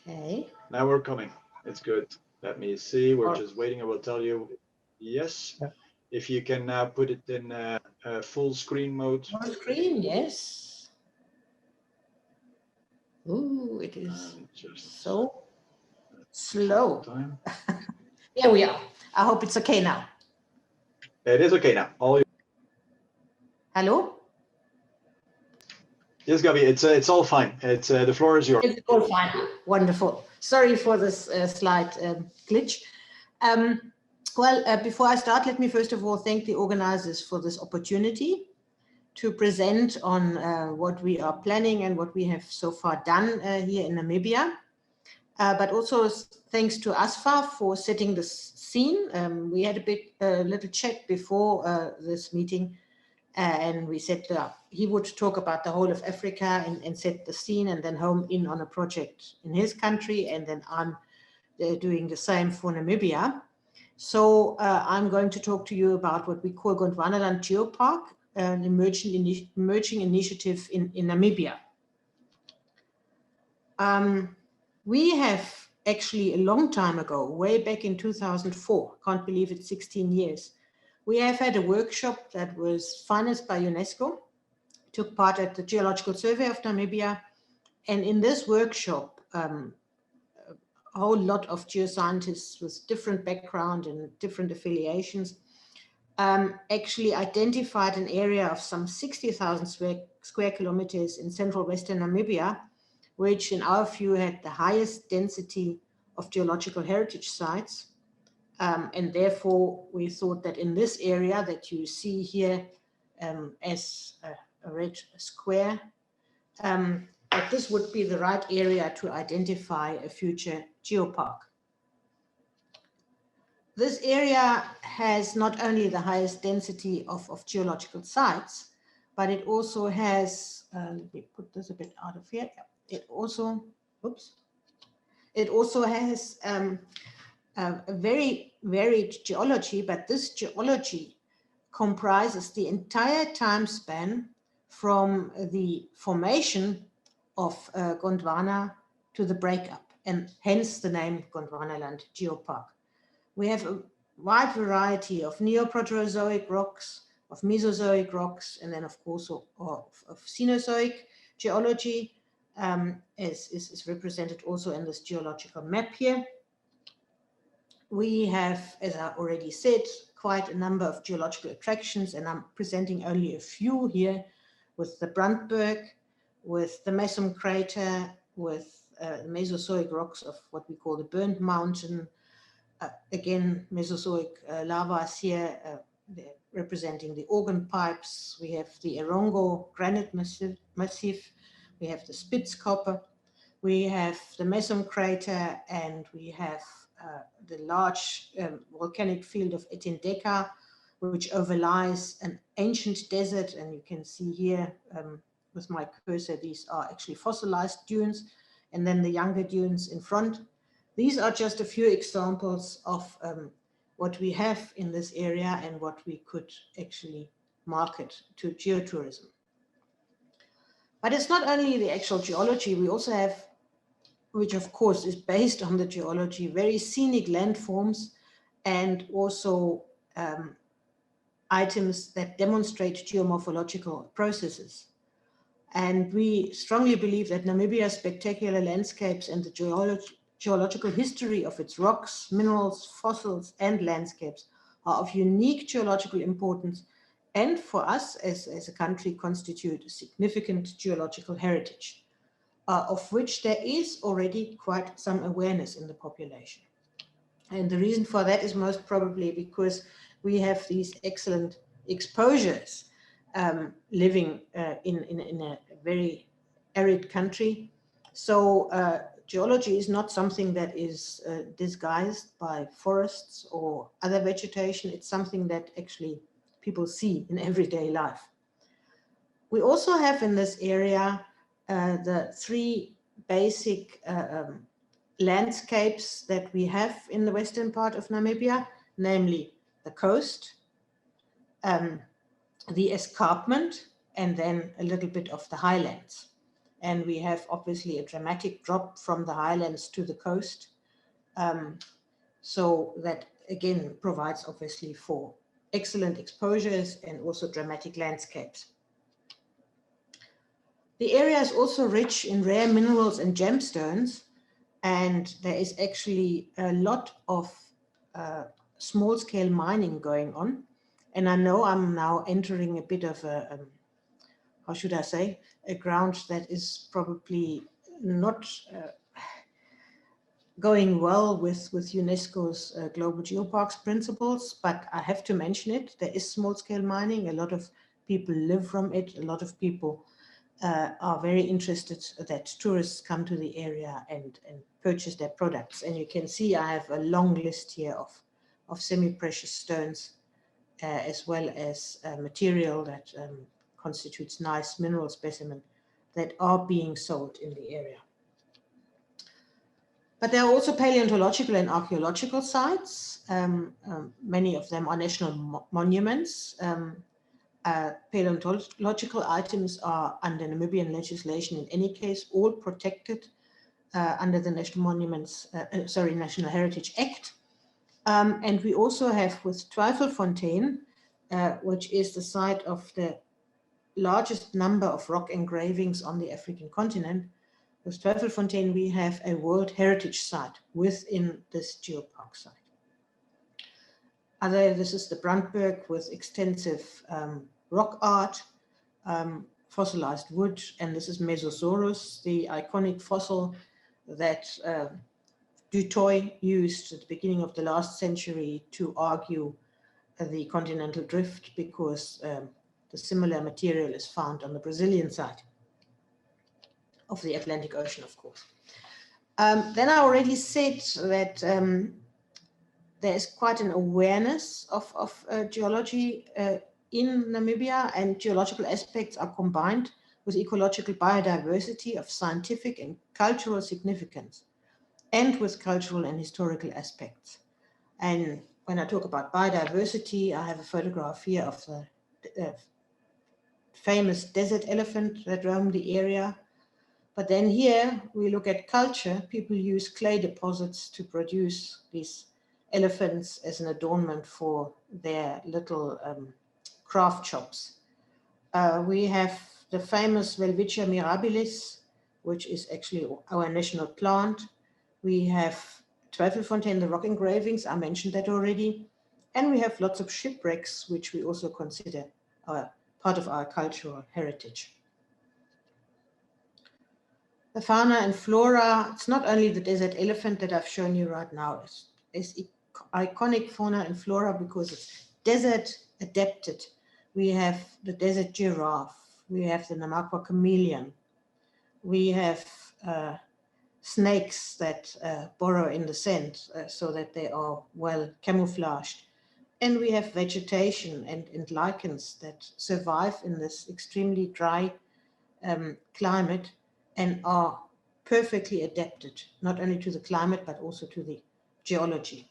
Okay. Now we're coming. It's good. Let me see. We're just waiting. I will tell you. Yes. Yeah. If you can now put it in full screen mode. Full screen, yes. Ooh, it is so slow. Here we are. I hope it's okay now. It is okay now. Hello? Yes, Gabi, it's all fine. It's the floor is yours. It's all fine. Wonderful. Sorry for this slight glitch. Well, before I start, let me first of all thank the organizers for this opportunity to present on what we are planning and what we have so far done here in Namibia. But also thanks to Asfa for setting the scene. We had a little chat before this meeting, and we said he would talk about the whole of Africa and set the scene, and then home in on a project in his country, and then I'm doing the same for Namibia. So I'm going to talk to you about what we call Gondwanaland Geopark, an emerging initiative in Namibia. We have actually a long time ago, way back in 2004, can't believe it's 16 years, we have had a workshop that was financed by UNESCO, took part at the Geological Survey of Namibia, and in this workshop, a whole lot of geoscientists with different background and different affiliations actually identified an area of some 60,000 square kilometers in central western Namibia, which in our view had the highest density of geological heritage sites. And therefore, we thought that in this area that you see here as a red square, that this would be the right area to identify a future geopark. This area has not only the highest density of geological sites, but it also has, let me put this a bit out of here. It also, oops, it also has a very varied geology, but this geology comprises the entire time span from the formation of Gondwana to the breakup, and hence the name Gondwanaland Geopark. We have a wide variety of Neoproterozoic rocks, of Mesozoic rocks, and then of course of Cenozoic geology, is represented also in this geological map here. We have, as I already said, quite a number of geological attractions, and I'm presenting only a few here, with the Brandberg, with the Messom crater, with Mesozoic rocks of what we call the Burnt Mountain. Again, Mesozoic lavas here, representing the organ pipes. We have the Erongo granite massif. We have the Spitzkoppe. We have the Messom crater, and we have the large volcanic field of Etindeka, which overlies an ancient desert. And you can see here with my cursor, these are actually fossilized dunes, and then the younger dunes in front. These are just a few examples of what we have in this area and what we could actually market to geotourism. But it's not only the actual geology, we also have, which of course is based on the geology, very scenic landforms, and also items that demonstrate geomorphological processes. And we strongly believe that Namibia's spectacular landscapes and the geological history of its rocks, minerals, fossils, and landscapes are of unique geological importance, and for us as a country constitute a significant geological heritage, of which there is already quite some awareness in the population. And the reason for that is most probably because we have these excellent exposures living in a very arid country. So geology is not something that is disguised by forests or other vegetation. It's something that actually people see in everyday life. We also have in this area the three basic landscapes that we have in the western part of Namibia, namely the coast, the escarpment, and then a little bit of the highlands. And we have obviously a dramatic drop from the highlands to the coast. So that again provides obviously for excellent exposures and also dramatic landscapes. The area is also rich in rare minerals and gemstones, and there is actually a lot of small-scale mining going on. And I know I'm now entering a bit of a how should I say, a ground that is probably not going well with UNESCO's Global Geoparks principles, but I have to mention it. There is small-scale mining. A lot of people live from it. A lot of people are very interested that tourists come to the area and purchase their products. And you can see I have a long list here of semi-precious stones, as well as material that constitutes nice mineral specimen that are being sold in the area. But there are also paleontological and archaeological sites. Many of them are national monuments. Paleontological items are under Namibian legislation in any case, all protected under the National Heritage Act. And we also have with Twyfelfontein, which is the site of the largest number of rock engravings on the African continent. With Twyfelfontein, we have a World Heritage Site within this geopark site. This is the Brandberg with extensive rock art, fossilized wood, and this is Mesosaurus, the iconic fossil that Dutoy used at the beginning of the last century to argue the continental drift, because the similar material is found on the Brazilian side of the Atlantic Ocean, of course. Then I already said that there is quite an awareness of geology in Namibia, and geological aspects are combined with ecological biodiversity of scientific and cultural significance, and with cultural and historical aspects. And when I talk about biodiversity, I have a photograph here of the famous desert elephant that roam the area. But then here we look at culture. People use clay deposits to produce these elephants as an adornment for their little craft shops. We have the famous Welwitschia mirabilis, which is actually our national plant. We have Twyfelfontein, the rock engravings, I mentioned that already. And we have lots of shipwrecks, which we also consider part of our cultural heritage. The fauna and flora, it's not only the desert elephant that I've shown you right now. It's iconic fauna and flora because it's desert adapted. We have the desert giraffe. We have the Namakwa chameleon. We have snakes that burrow in the sand so that they are well camouflaged. And we have vegetation and lichens that survive in this extremely dry climate and are perfectly adapted, not only to the climate, but also to the geology.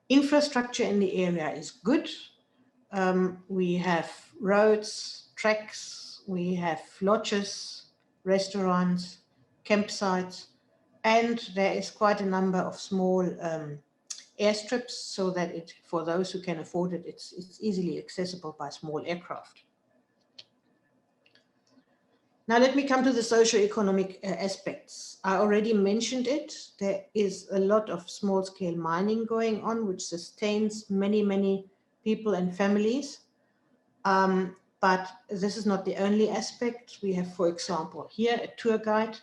Infrastructure in the area is good. We have roads, tracks, we have lodges, restaurants, campsites, and there is quite a number of small airstrips so that for those who can afford it, it's easily accessible by small aircraft. Now let me come to the socio-economic aspects. I already mentioned it. There is a lot of small-scale mining going on, which sustains many, many people and families. But this is not the only aspect. We have, for example, here a tour guide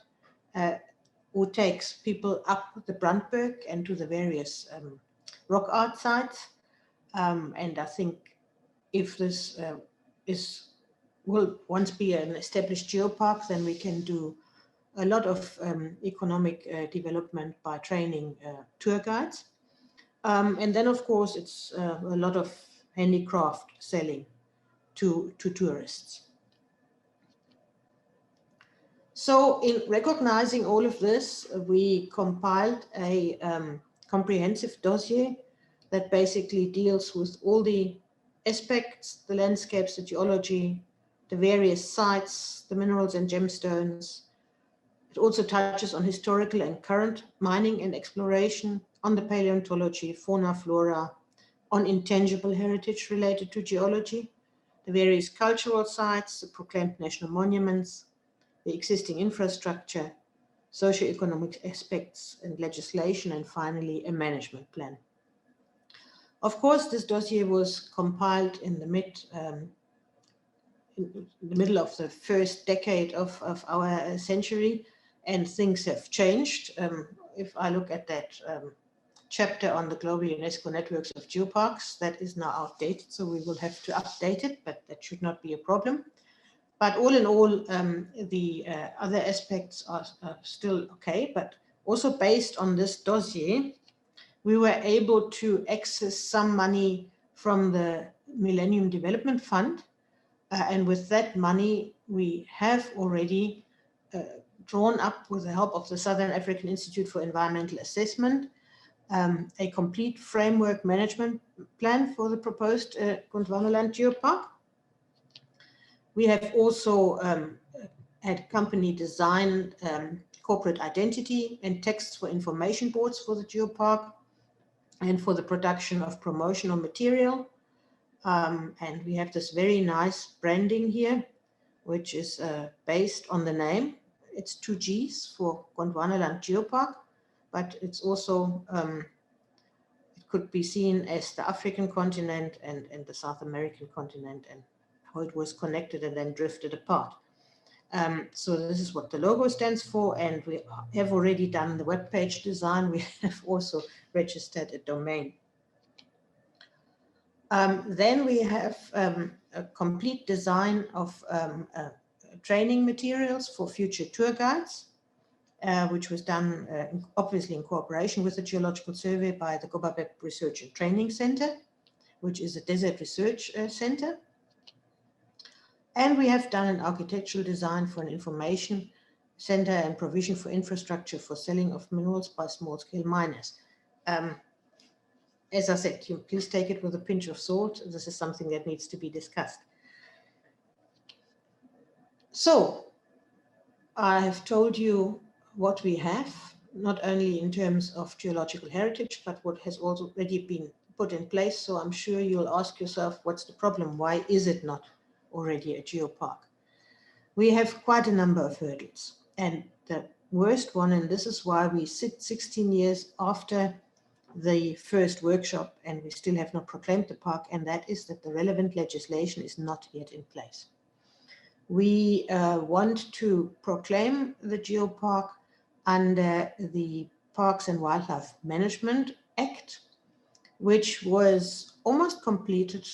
who takes people up the Brandberg and to the various rock art sites. And I think if this will once be an established geopark, then we can do a lot of economic development by training tour guides. And then, of course, it's a lot of handicraft selling to tourists. So in recognizing all of this, we compiled a comprehensive dossier that basically deals with all the aspects, the landscapes, the geology, the various sites, the minerals and gemstones. It also touches on historical and current mining and exploration, on the paleontology, fauna, flora, on intangible heritage related to geology, the various cultural sites, the proclaimed national monuments, the existing infrastructure, socio-economic aspects and legislation, and finally a management plan. Of course, this dossier was compiled in the middle of the first decade of our century, and things have changed. If I look at that chapter on the global UNESCO networks of geoparks, that is now outdated, so we will have to update it, but that should not be a problem. But all in all, the other aspects are still okay, but also based on this dossier, we were able to access some money from the Millennium Development Fund. And with that money, we have already drawn up with the help of the Southern African Institute for Environmental Assessment, a complete framework management plan for the proposed Gondwanaland Geopark. We have also had company design corporate identity and texts for information boards for the geopark and for the production of promotional material. And we have this very nice branding here, which is based on the name. It's 2 Gs for Gondwanaland Geopark, but it's also, it could be seen as the African continent and the South American continent, and how it was connected and then drifted apart. So this is what the logo stands for, and we have already done the web page design. We have also registered a domain. Then we have a complete design of training materials for future tour guides, which was done obviously in cooperation with the Geological Survey by the Gobabeb Research and Training Center, which is a desert research center. And we have done an architectural design for an information center and provision for infrastructure for selling of minerals by small-scale miners. As I said, please take it with a pinch of salt. This is something that needs to be discussed. So I have told you what we have, not only in terms of geological heritage, but what has already been put in place. So I'm sure you'll ask yourself, what's the problem? Why is it not already a geopark? We have quite a number of hurdles. And the worst one, and this is why we sit 16 years after the first workshop and we still have not proclaimed the park, and that is that the relevant legislation is not yet in place. We want to proclaim the geopark under the Parks and Wildlife Management Act, which was almost completed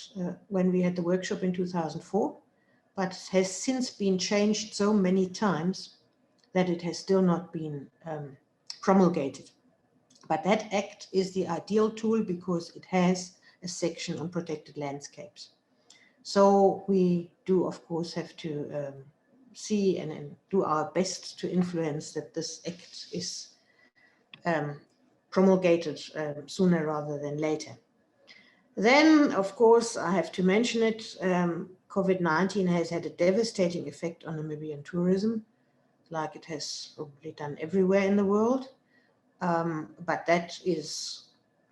when we had the workshop in 2004, but has since been changed so many times that it has still not been promulgated. But that act is the ideal tool because it has a section on protected landscapes. So we do, of course, have to see and do our best to influence that this act is promulgated sooner rather than later. Then, of course, I have to mention it, COVID-19 has had a devastating effect on Namibian tourism, like it has probably done everywhere in the world. But that is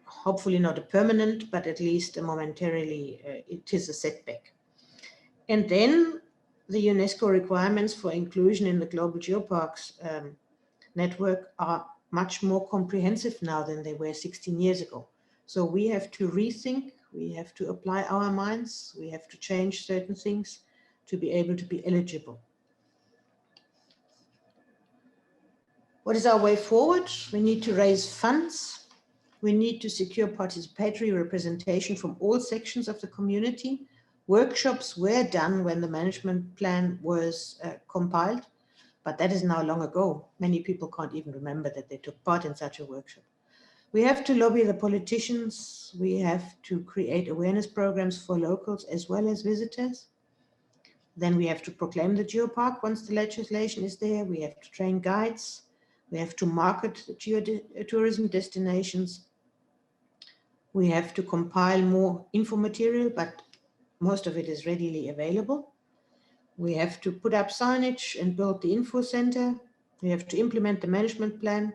hopefully not a permanent, but at least momentarily it is a setback. And then the UNESCO requirements for inclusion in the Global Geoparks network are much more comprehensive now than they were 16 years ago. So we have to rethink, we have to apply our minds, we have to change certain things to be able to be eligible. What is our way forward? We need to raise funds. We need to secure participatory representation from all sections of the community. Workshops were done when the management plan was compiled, but that is now long ago. Many people can't even remember that they took part in such a workshop. We have to lobby the politicians. We have to create awareness programs for locals as well as visitors. Then we have to proclaim the geopark once the legislation is there. We have to train guides. We have to market the geotourism destinations. We have to compile more info material, but most of it is readily available. We have to put up signage and build the info center. We have to implement the management plan.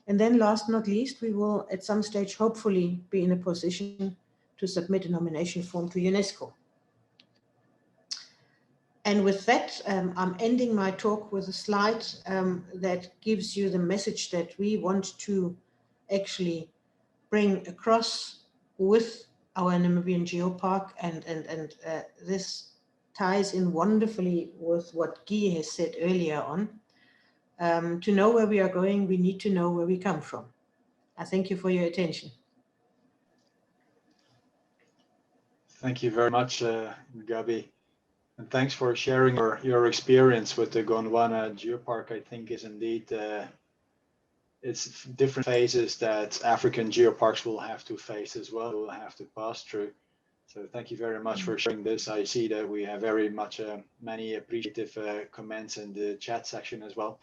And then last but not least, we will at some stage hopefully be in a position to submit a nomination form to UNESCO. And with that, I'm ending my talk with a slide that gives you the message that we want to actually bring across with our Namibian Geopark. And this ties in wonderfully with what Guy has said earlier on. To know where we are going, we need to know where we come from. I thank you for your attention. Thank you very much, Gabi. And thanks for sharing your experience with the Gondwana Geopark. I think is indeed, it's different phases that African geoparks will have to face as well, will have to pass through. So thank you very much for sharing this. I see that we have very much many appreciative comments in the chat section as well.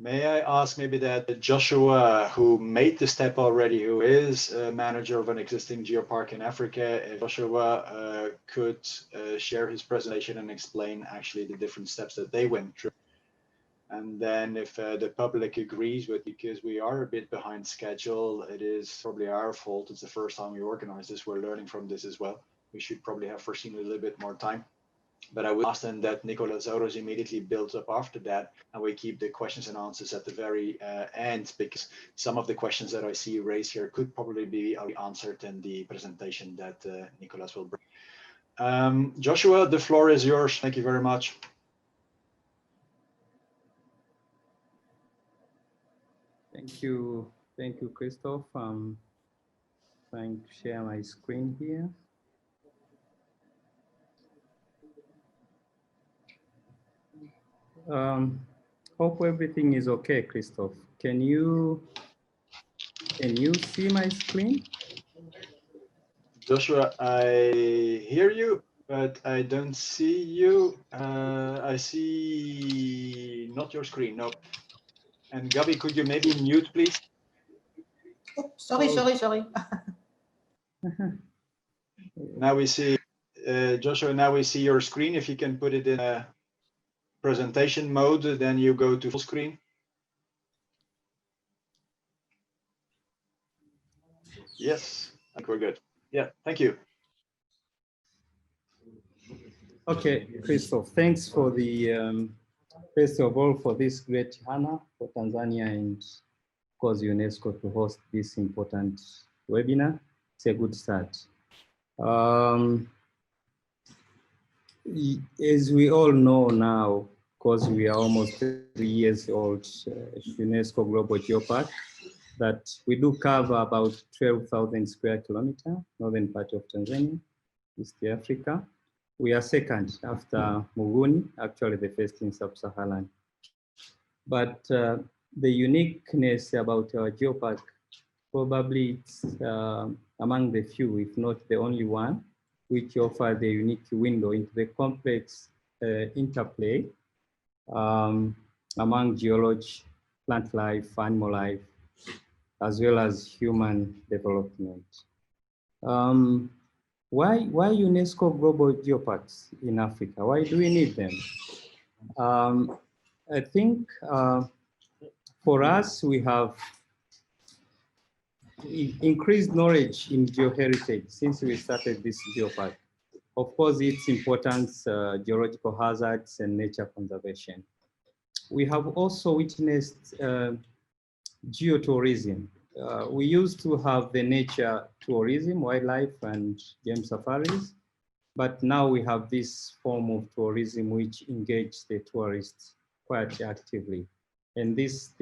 May I ask maybe that Joshua, who made the step already, who is a manager of an existing geopark in Africa, if Joshua could share his presentation and explain actually the different steps that they went through. And then if the public agrees with, because we are a bit behind schedule, it is probably our fault. It's the first time we organize this. We're learning from this as well. We should probably have foreseen a little bit more time. But I would ask then that Nicolas Zauros immediately builds up after that, and we keep the questions and answers at the very end, because some of the questions that I see raised here could probably be answered in the presentation that Nicolas will bring. Joshua, the floor is yours. Thank you very much. Thank you, Christophe. Trying to share my screen here. Hope everything is okay, Christophe. Can you see my screen? Joshua, I hear you, but I don't see you. I see not your screen, no. And Gabi, could you maybe mute, please? Oh, sorry. Now we see, Joshua, now we see your screen. If you can put it in a presentation mode, then you go to full screen. Yes, I think we're good. Yeah, thank you. Okay, Christophe, thanks for the, first of all, for this great honor for Tanzania and of course UNESCO to host this important webinar. It's a good start. As we all know now, because we are almost 3 years old, UNESCO Global Geopark, that we do cover about 12,000 square kilometers, northern part of Tanzania, East Africa. We are second after Muguni, actually the first in sub-Saharan. But the uniqueness about our geopark, probably it's among the few, if not the only one, which offer the unique window into the complex interplay among geology, plant life, animal life, as well as human development. Why UNESCO Global Geoparks in Africa? Why do we need them? I think for us, we have increased knowledge in geoheritage since we started this geopark. Of course, its importance, geological hazards and nature conservation. We have also witnessed geotourism. We used to have the nature tourism, wildlife and game safaris, but now we have this form of tourism which engages the tourists quite actively. And this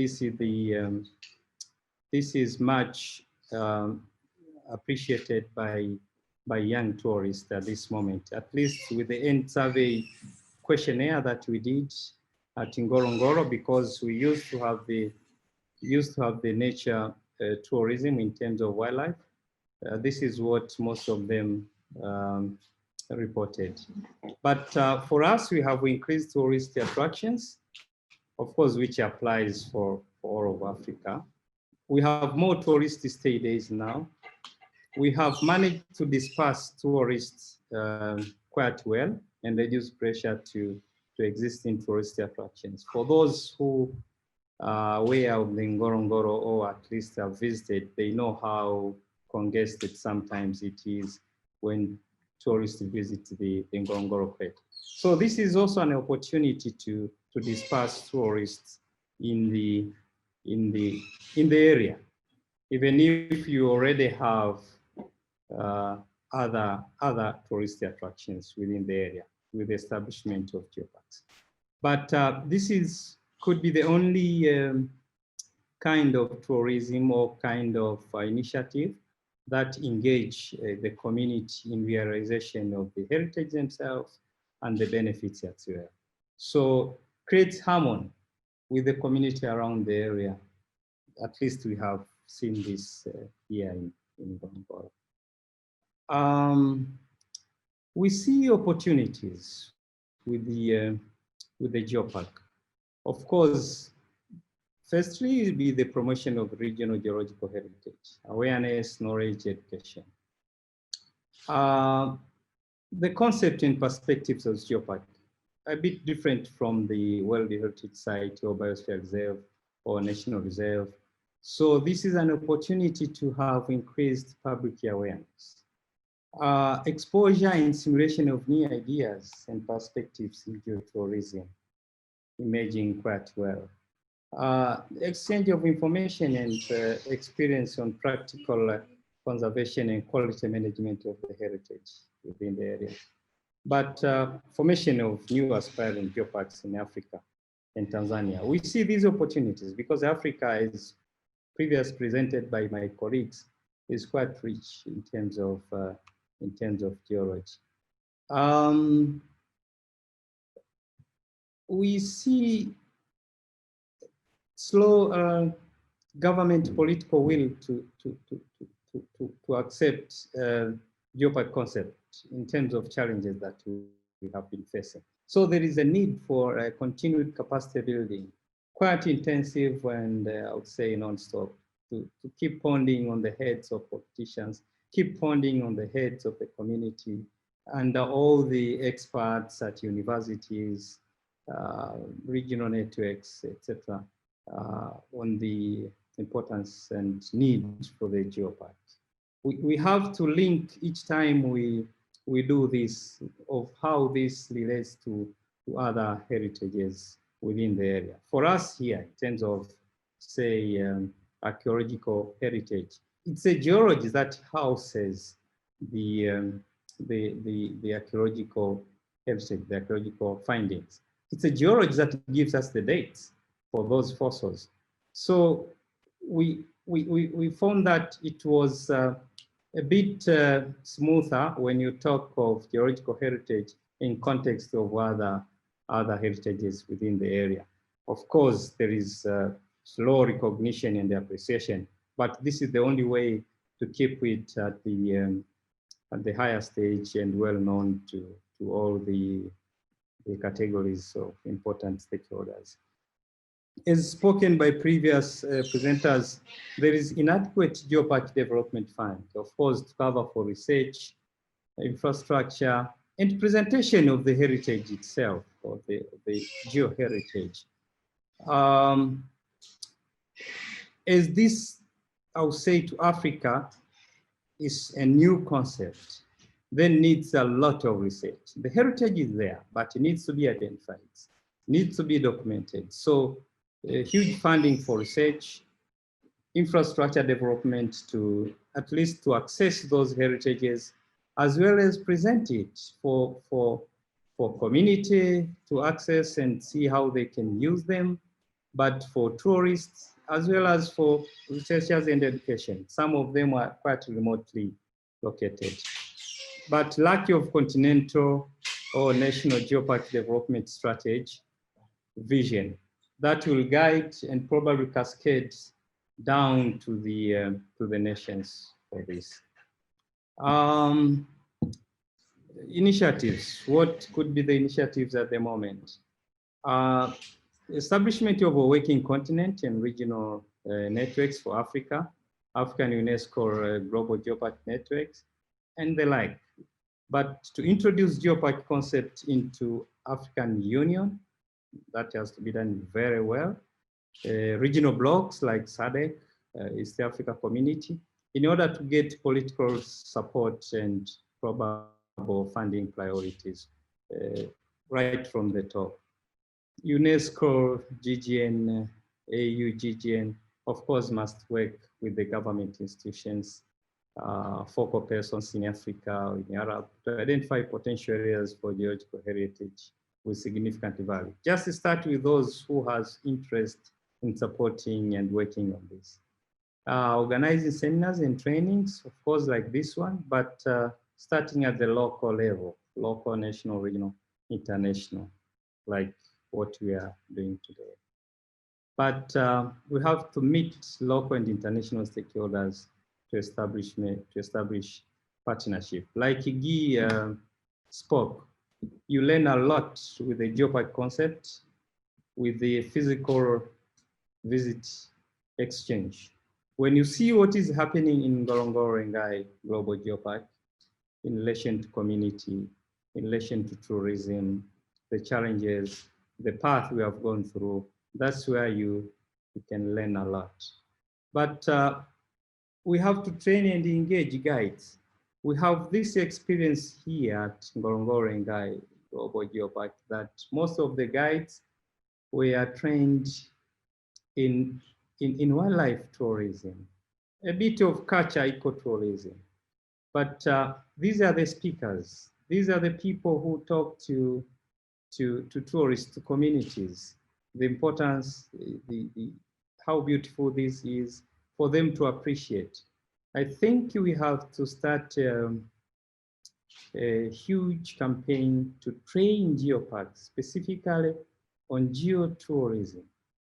is much appreciated by young tourists at this moment, at least with the end survey questionnaire that we did at Ngorongoro, because we used to have the nature tourism in terms of wildlife. This is what most of them reported. But for us, we have increased tourist attractions, of course, which applies for all of Africa. We have more tourist stay days now. We have managed to disperse tourists quite well and reduce pressure to existing tourist attractions. For those who are aware of the Ngorongoro or at least have visited, they know how congested sometimes it is when tourists visit the Ngorongoro Crater. So this is also an opportunity to disperse tourists in the area, even if you already have other tourist attractions within the area with the establishment of geoparks. But this could be the only kind of tourism or kind of initiative that engage the community in realization of the heritage themselves and the benefits as well. So creates harmony with the community around the area. At least we have seen this here in Ngorongoro. We see opportunities with the geopark. Of course, Firstly, will be the promotion of regional geological heritage, awareness, knowledge, education. The concept and perspectives of geopark are a bit different from the World Heritage Site or Biosphere Reserve or National Reserve. So this is an opportunity to have increased public awareness. Exposure and simulation of new ideas and perspectives in geotourism, emerging quite well. Exchange of information and experience on practical conservation and quality management of the heritage within the area. But formation of new aspiring geoparks in Africa and Tanzania. We see these opportunities because Africa, as previously presented by my colleagues, is quite rich in terms of geology. We see slow government political will to accept geopark concept in terms of challenges that we have been facing. So there is a need for continued capacity building, quite intensive and I would say non-stop, to keep pounding on the heads of politicians, keep pounding on the heads of the community and all the experts at universities, regional networks, etc., on the importance and need for the geopark. We have to link each time we do this of how this relates to other heritages within the area. For us here, in terms of, say, archaeological heritage, it's a geology that houses the archaeological heritage, the archaeological findings. It's a geology that gives us the dates for those fossils. So we found that it was a bit smoother when you talk of geological heritage in context of other heritages within the area. Of course, there is slow recognition and appreciation, but this is the only way to keep it at the higher stage and well known to all the categories of important stakeholders. As spoken by previous presenters, there is inadequate geopark development fund, of course, to cover for research, infrastructure, and presentation of the heritage itself, or the geoheritage. As this, I would say, to Africa is a new concept, then needs a lot of research. The heritage is there, but it needs to be identified, needs to be documented. So huge funding for research, infrastructure development to at least to access those heritages, as well as present it for community to access and see how they can use them, but for tourists, as well as for researchers and education. Some of them are quite remotely located. But lack of continental or national geopark development strategy, vision, that will guide and probably cascade down to the nations for this. Initiatives, what could be the initiatives at the moment? Establishment of a working continent and regional networks for Africa, African UNESCO Global Geopark networks, and the like. But to introduce geopark concept into African Union, that has to be done very well. Regional blocs like SADC, East Africa Community, in order to get political support and probable funding priorities right from the top. UNESCO, GGN, AU, GGN, of course, must work with the government institutions, focal persons in Africa, in Europe, to identify potential areas for geological heritage with significant value. Just to start with those who has interest in supporting and working on this. Organizing seminars and trainings, of course, like this one, but starting at the local level, local, national, regional, international, like what we are doing today. But we have to meet local and international stakeholders to establish partnership. Like Guy spoke, you learn a lot with the geopark concept, with the physical visit exchange. When you see what is happening in Ngorongoro-Lengai Global Geopark in relation to community, in relation to tourism, the challenges, the path we have gone through, that's where you can learn a lot. But we have to train and engage guides. We have this experience here at Ngorongoro-Lengai Global Geopark that most of the guides were trained in wildlife tourism, a bit of culture ecotourism. But these are the speakers. These are the people who talk to tourists, to communities, the importance, how beautiful this is for them to appreciate. I think we have to start a huge campaign to train geoparks, specifically on geotourism.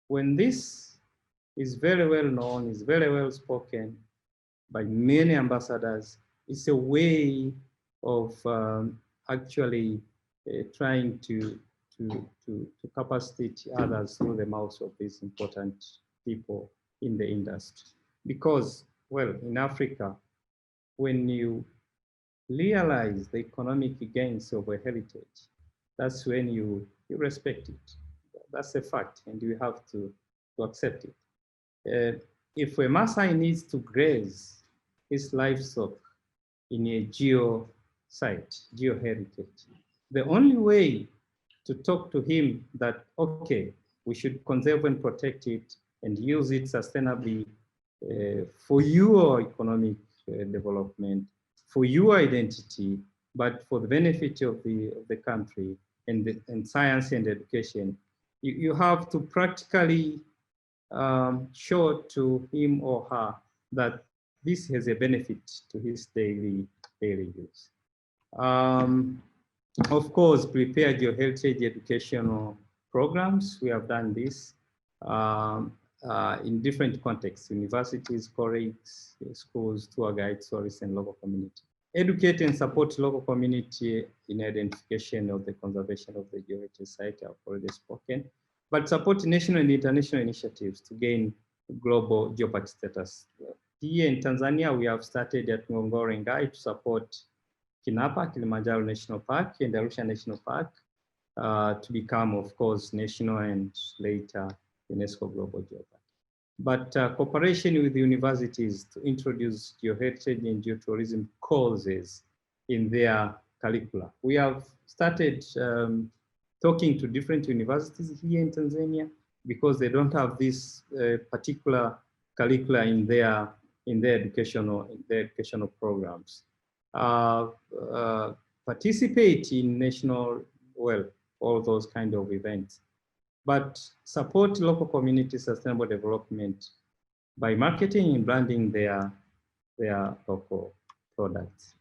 When this is very well known, is very well spoken by many ambassadors, it's a way of actually trying to capacitate others through the mouths of these important people in the industry. Because, well, in Africa, when you realize the economic gains of a heritage, that's when you respect it. That's a fact, and you have to accept it. If a Maasai needs to graze his livestock in a geo site, geoheritage, the only way to talk to him that, okay, we should conserve and protect it and use it sustainably for your economic development, for your identity, but for the benefit of the country and science and education, you have to practically show to him or her that this has a benefit to his daily use. Of course, prepare your heritage educational programs. We have done this in different contexts: universities, colleagues, schools, tour guides, tourists, and local community. Educate and support local community in identification of the conservation of the geoheritage site. I've already spoken. But support national and international initiatives to gain global geopark status. Here in Tanzania, we have started at Ngorongoro-Lengai to support Kinapa, Kilimanjaro National Park, and Arusha National Park to become, of course, national and later UNESCO Global Geopark. But cooperation with the universities to introduce geoheritage and geotourism courses in their curricula. We have started talking to different universities here in Tanzania because they don't have this particular curricula in their educational programs. Participate in national, well, all those kind of events, but support local community sustainable development by marketing and branding their local products.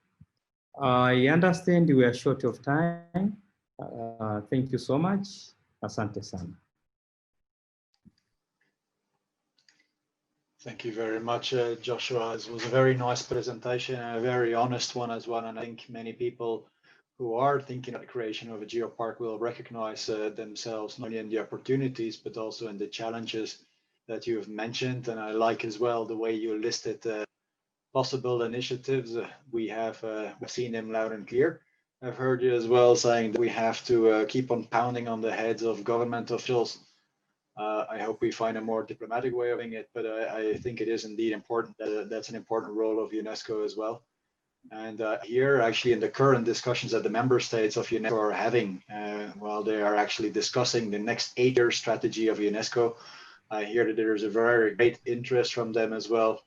I understand we are short of time. Thank you so much. Asante sana. Thank you very much, Joshua. It was a very nice presentation and a very honest one as well. And I think many people who are thinking of the creation of a geopark will recognize themselves not only in the opportunities, but also in the challenges that you have mentioned. And I like as well the way you listed possible initiatives. We have seen them loud and clear. I've heard you as well saying that we have to keep on pounding on the heads of government officials. I hope we find a more diplomatic way of doing it, but I think it is indeed important. That's an important role of UNESCO as well. And here, actually, in the current discussions that the member states of UNESCO are having, while they are actually discussing the next 8-year strategy of UNESCO, I hear that there is a very great interest from them as well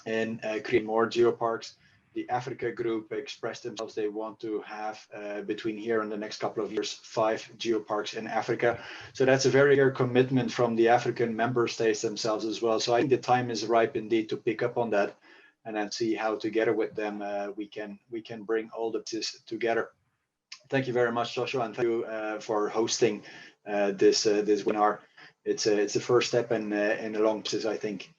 in creating more geoparks. The Africa group expressed themselves, they want to have between here and the next couple of years 5 geoparks in Africa. So that's a very clear commitment from the African member states themselves as well. So I think the time is ripe indeed to pick up on that and then see how together with them we can bring all of this together. Thank you very much, Joshua, and thank you for hosting this webinar. It's a first step in a long process, I think.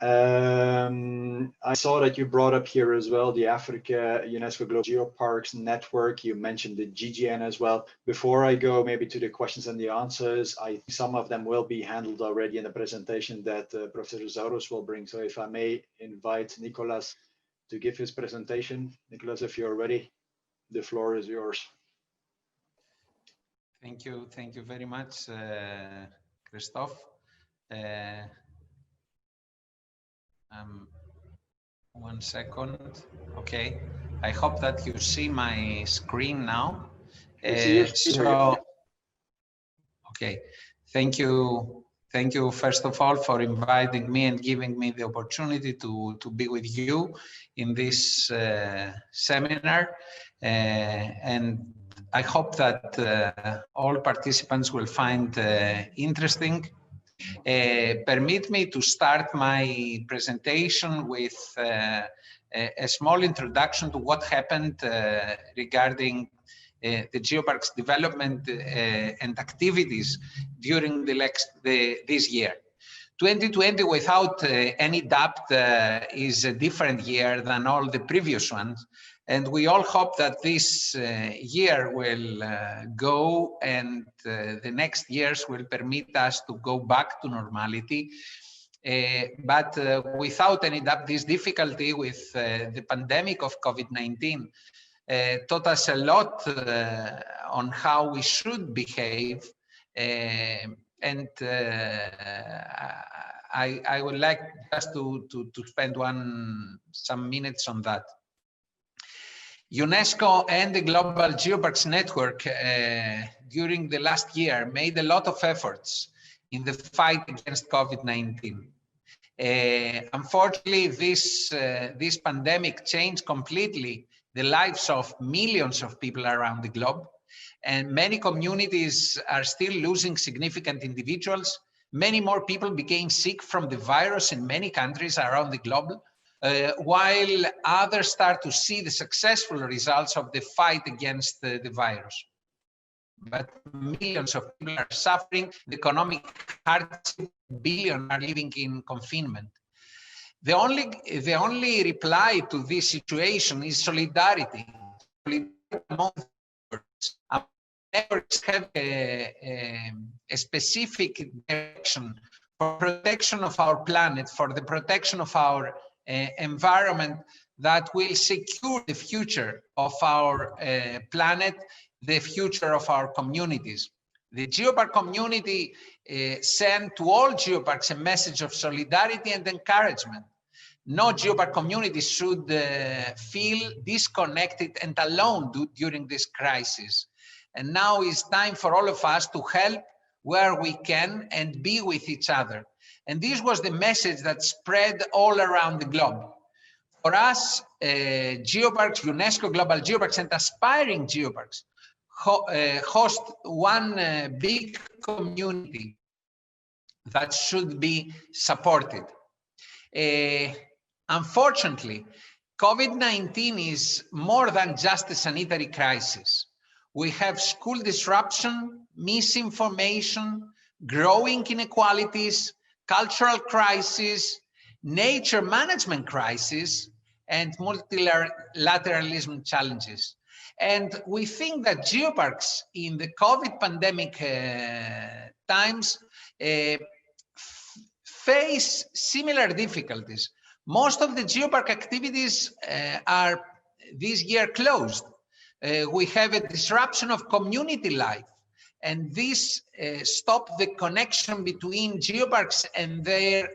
I saw that you brought up here as well the Africa UNESCO Global Geoparks Network. You mentioned the GGN as well. Before I go maybe to the questions and the answers, I think some of them will be handled already in the presentation that Professor Zauros will bring. So if I may invite Nicolas to give his presentation. Nicolas, if you're ready, the floor is yours. Thank you very much, Christophe. One second. Okay, I hope that you see my screen now. Okay, thank you first of all for inviting me and giving me the opportunity to be with you in this seminar, and I hope that all participants will find interesting. Permit me to start my presentation with a small introduction to what happened regarding the geopark's development and activities during this year. 2020, without any doubt, is a different year than all the previous ones. And we all hope that this year will go and the next years will permit us to go back to normality. But without any doubt, this difficulty with the pandemic of COVID-19 taught us a lot on how we should behave. And I would like just to spend some minutes on that. UNESCO and the Global Geoparks Network during the last year made a lot of efforts in the fight against COVID-19. Unfortunately, this pandemic changed completely the lives of millions of people around the globe, and many communities are still losing significant individuals. Many more people became sick from the virus in many countries around the globe, while others start to see the successful results of the fight against the virus. But millions of people are suffering the economic hardship, billions are living in confinement. The only reply to this situation is solidarity. Networks have a specific direction for protection of our planet, for the protection of our environment that will secure the future of our planet, the future of our communities. The geopark community sent to all geoparks a message of solidarity and encouragement. No geopark community should feel disconnected and alone during this crisis. And now it's time for all of us to help where we can and be with each other. And this was the message that spread all around the globe. For us, geoparks, UNESCO Global Geoparks and aspiring geoparks host one big community that should be supported. Unfortunately, COVID-19 is more than just a sanitary crisis. We have school disruption, misinformation, growing inequalities, cultural crisis, nature management crisis, and multilateralism challenges. And we think that geoparks in the COVID pandemic times face similar difficulties. Most of the geopark activities are this year closed. We have a disruption of community life, and this stopped the connection between geoparks and their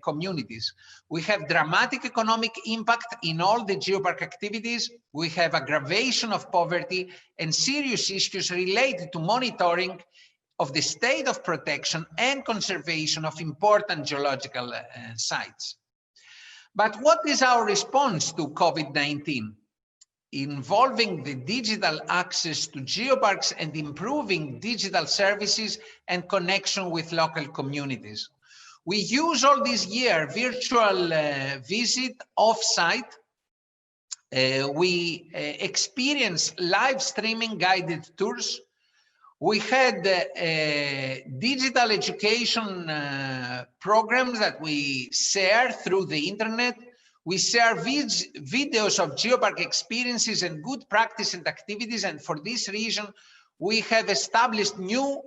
communities. We have dramatic economic impact in all the geopark activities. We have aggravation of poverty and serious issues related to monitoring of the state of protection and conservation of important geological sites. But what is our response to COVID-19? Involving the digital access to geoparks and improving digital services and connection with local communities. We use all this year virtual visit off-site. We experience live streaming guided tours. We had digital education programs that we share through the internet. We share videos of geopark experiences and good practice and activities. And for this reason, we have established new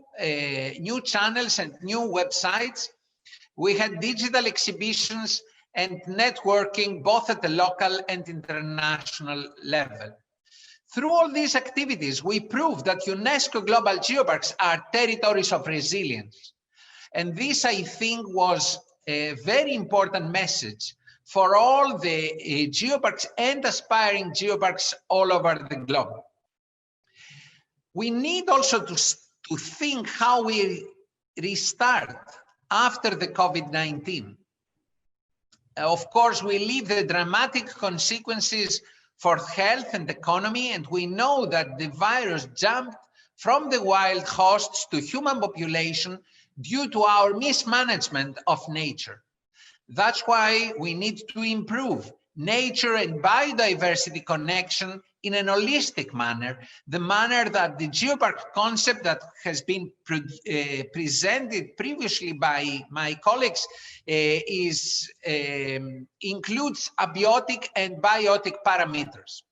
channels and new websites. We had digital exhibitions and networking both at the local and international level. Through all these activities, we proved that UNESCO Global Geoparks are territories of resilience. And this, I think, was a very important message for all the geoparks and aspiring geoparks all over the globe. We need also to think how we restart after the COVID-19. Of course, we live the dramatic consequences for health and economy, and we know that the virus jumped from the wild hosts to human population due to our mismanagement of nature. That's why we need to improve nature and biodiversity connection in an holistic manner, the manner that the geopark concept that has been presented previously by my colleagues includes abiotic and biotic parameters.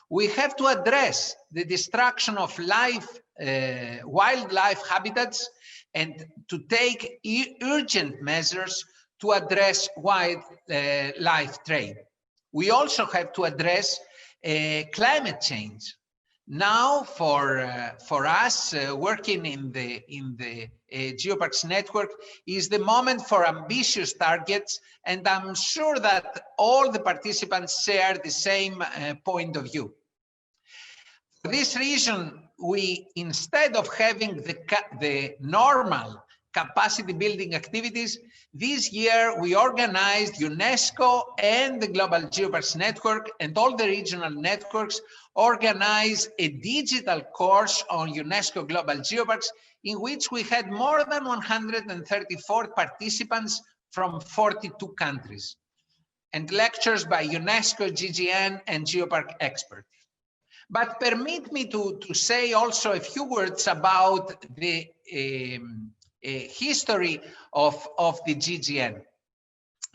We have to address the destruction of wildlife habitats and to take urgent measures to address wildlife trade. We also have to address climate change. Now, for us working in the Geoparks network is the moment for ambitious targets, and I'm sure that all the participants share the same point of view. For this reason, we, instead of having the normal capacity building activities, this year we organized UNESCO and the Global Geoparks Network and all the regional networks organized a digital course on UNESCO Global Geoparks, in which we had more than 134 participants from 42 countries, and lectures by UNESCO, GGN, and Geopark experts. But permit me to say also a few words about the history of the GGN.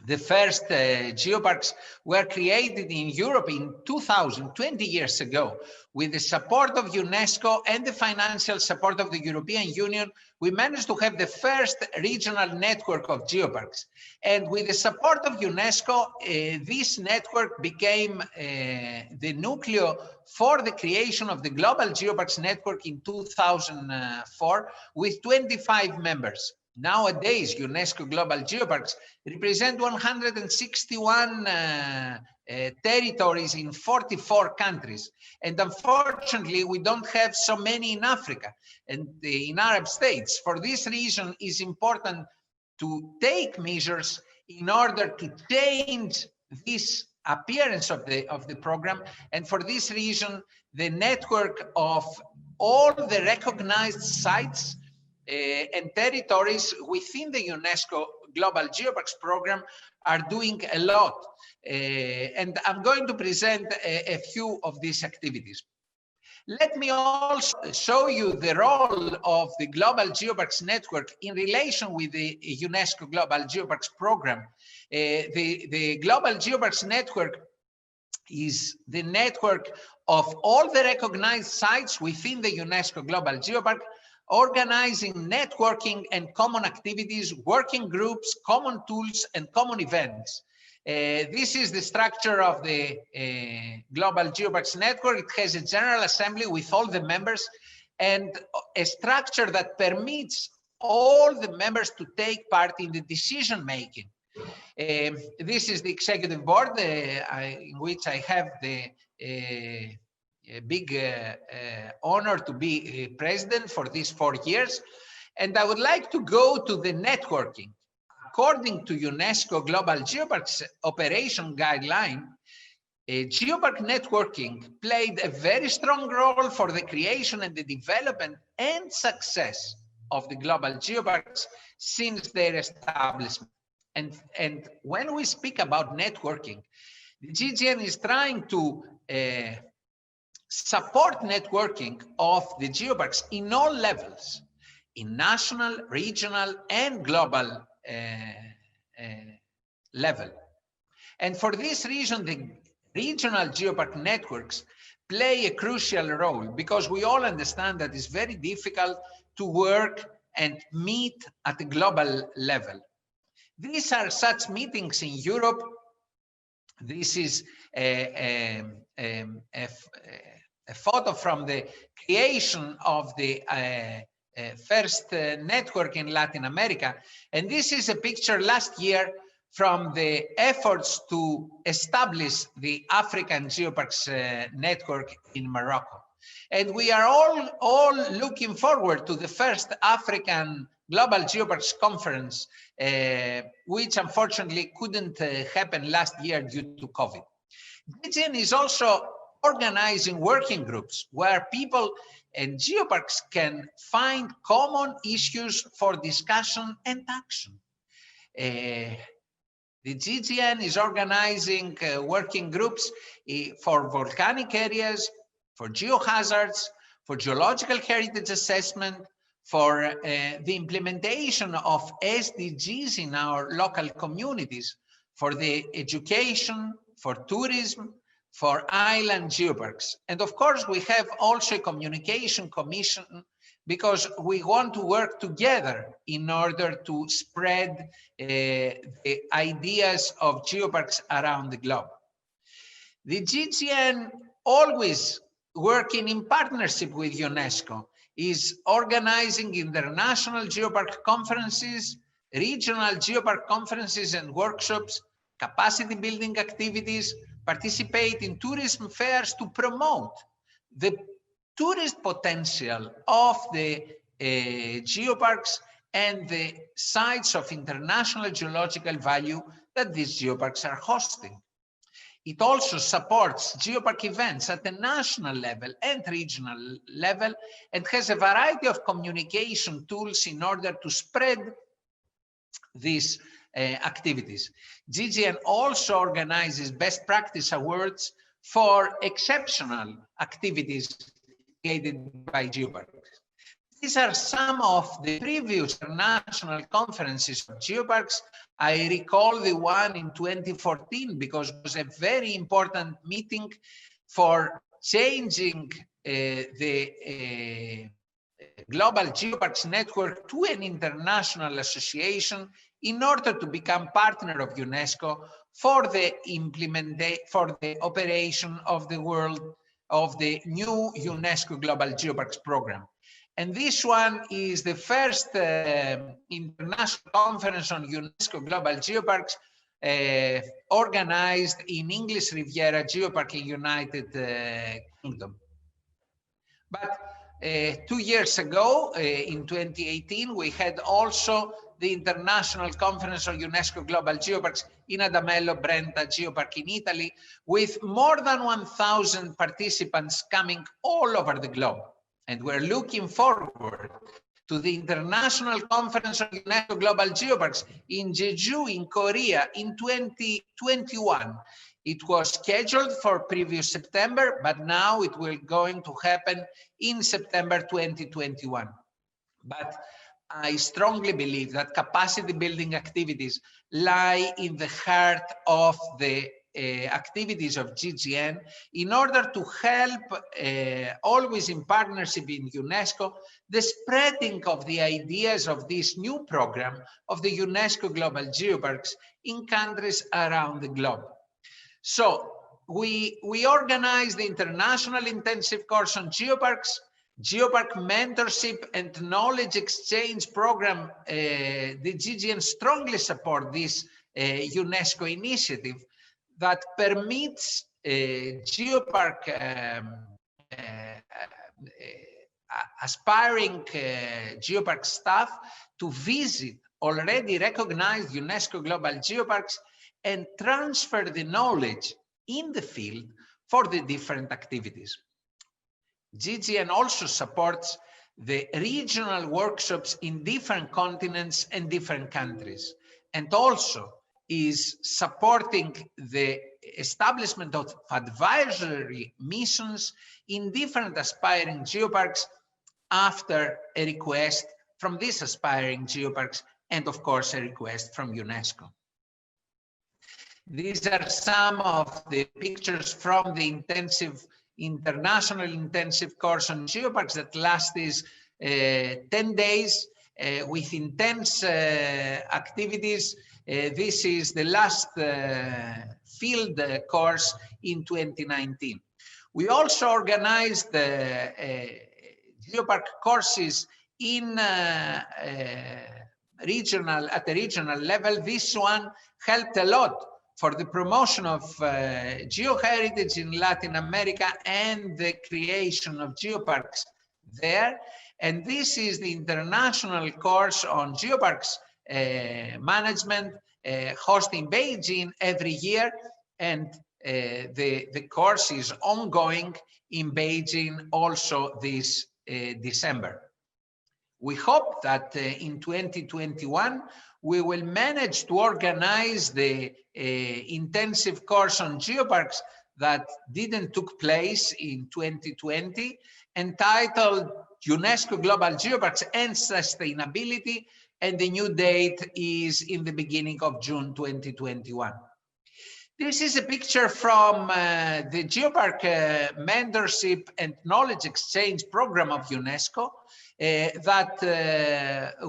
The first geoparks were created in Europe in 2000, 20 years ago. With the support of UNESCO and the financial support of the European Union, we managed to have the first regional network of geoparks. And with the support of UNESCO, this network became the nucleo for the creation of the Global Geoparks Network in 2004 with 25 members. Nowadays, UNESCO Global Geoparks represent 161 territories in 44 countries. And unfortunately, we don't have so many in Africa and in Arab states. For this reason, it's important to take measures in order to change this appearance of the program. And for this reason, the network of all the recognized sites and territories within the UNESCO Global Geoparks program are doing a lot. And I'm going to present a few of these activities. Let me also show you the role of the Global Geoparks Network in relation with the UNESCO Global Geoparks program. The Global Geoparks Network is the network of all the recognized sites within the UNESCO Global Geopark, organizing networking and common activities, working groups, common tools, and common events. This is the structure of the Global Geoparks Network. It has a general assembly with all the members and a structure that permits all the members to take part in the decision making. This is the executive board in which I have the big honor to be president for these 4 years. And I would like to go to the networking. According to UNESCO Global Geoparks Operation Guideline, geopark networking played a very strong role for the creation and the development and success of the global geoparks since their establishment. And when we speak about networking, the GGN is trying to support networking of the geoparks in all levels, in national, regional, and global level. And for this reason, the regional geopark networks play a crucial role, because we all understand that it's very difficult to work and meet at a global level. These are such meetings in Europe. This is a photo from the creation of the first network in Latin America. And this is a picture last year from the efforts to establish the African Geoparks network in Morocco. And we are all looking forward to the first African Global Geoparks Conference, which unfortunately couldn't happen last year due to COVID. GGN is also organizing working groups where people and geoparks can find common issues for discussion and action. The GGN is organizing working groups for volcanic areas, for geohazards, for geological heritage assessment, for the implementation of SDGs in our local communities, for the education, for tourism, for island geoparks. And of course, we have also a communication commission, because we want to work together in order to spread the ideas of geoparks around the globe. The GGN, always working in partnership with UNESCO, is organizing international geopark conferences, regional geopark conferences and workshops, capacity building activities, participate in tourism fairs to promote the tourist potential of the geoparks and the sites of international geological value that these geoparks are hosting. It also supports geopark events at the national level and regional level, and has a variety of communication tools in order to spread these activities. GGN also organizes best practice awards for exceptional activities created by geoparks. These are some of the previous national conferences of geoparks. I recall the one in 2014 because it was a very important meeting for changing the Global Geoparks Network to an international association in order to become partner of UNESCO for the operation of the new UNESCO Global Geoparks program. And this one is the first international conference on UNESCO Global Geoparks organized in English Riviera Geopark in United Kingdom. But 2 years ago, in 2018, we had also the International Conference on UNESCO Global Geoparks in Adamello Brenta Geopark in Italy, with more than 1,000 participants coming all over the globe. And we're looking forward to the International Conference on UNESCO Global Geoparks in Jeju in Korea in 2021. It was scheduled for previous September, but now it will going to happen in September 2021. But I strongly believe that capacity building activities lie in the heart of the activities of GGN in order to help, always in partnership in UNESCO, the spreading of the ideas of this new program of the UNESCO Global Geoparks in countries around the globe. So we organize the International Intensive Course on Geoparks, Geopark Mentorship and Knowledge Exchange Program. The GGN strongly support this UNESCO initiative that permits geopark aspiring geopark staff to visit already recognized UNESCO Global Geoparks and transfer the knowledge in the field for the different activities. GGN also supports the regional workshops in different continents and different countries, and also is supporting the establishment of advisory missions in different aspiring geoparks after a request from these aspiring geoparks, and of course a request from UNESCO. These are some of the pictures from the international intensive course on geoparks that lasted 10 days with intense activities. This is the last field course in 2019. We also organized geopark courses in at the regional level. This one helped a lot for the promotion of geoheritage in Latin America and the creation of geoparks there. And this is the international course on geoparks management hosted in Beijing every year. And the course is ongoing in Beijing also this December. We hope that in 2021, we will manage to organize the intensive course on geoparks that didn't took place in 2020, entitled UNESCO Global Geoparks and Sustainability, and the new date is in the beginning of June 2021. This is a picture from the Geopark Mentorship and Knowledge Exchange Program of UNESCO that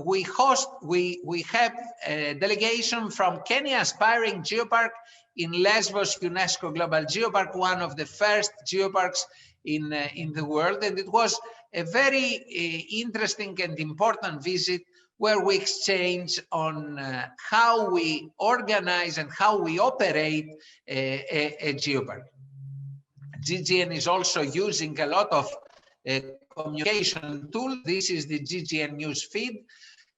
we host. We have a delegation from Kenya Aspiring Geopark in Lesbos UNESCO Global Geopark, one of the first geoparks in the world. And it was a very interesting and important visit where we exchange on how we organize and how we operate a geopark. GGN is also using a lot of communication tools. This is the GGN news feed.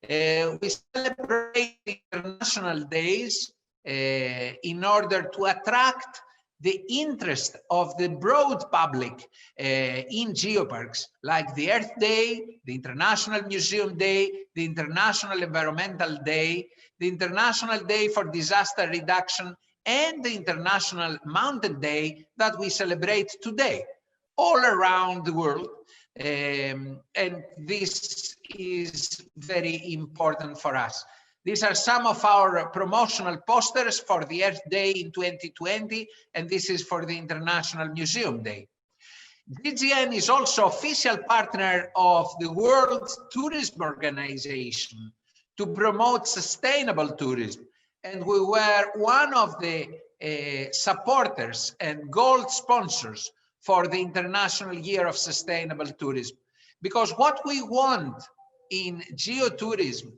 We celebrate international days in order to attract the interest of the broad public in geoparks, like the Earth Day, the International Museum Day, the International Environmental Day, the International Day for Disaster Reduction, and the International Mountain Day that we celebrate today all around the world. And this is very important for us. These are some of our promotional posters for the Earth Day in 2020, and this is for the International Museum Day. GGN is also official partner of the World Tourism Organization to promote sustainable tourism. And we were one of the supporters and gold sponsors for the International Year of Sustainable Tourism. Because what we want in geotourism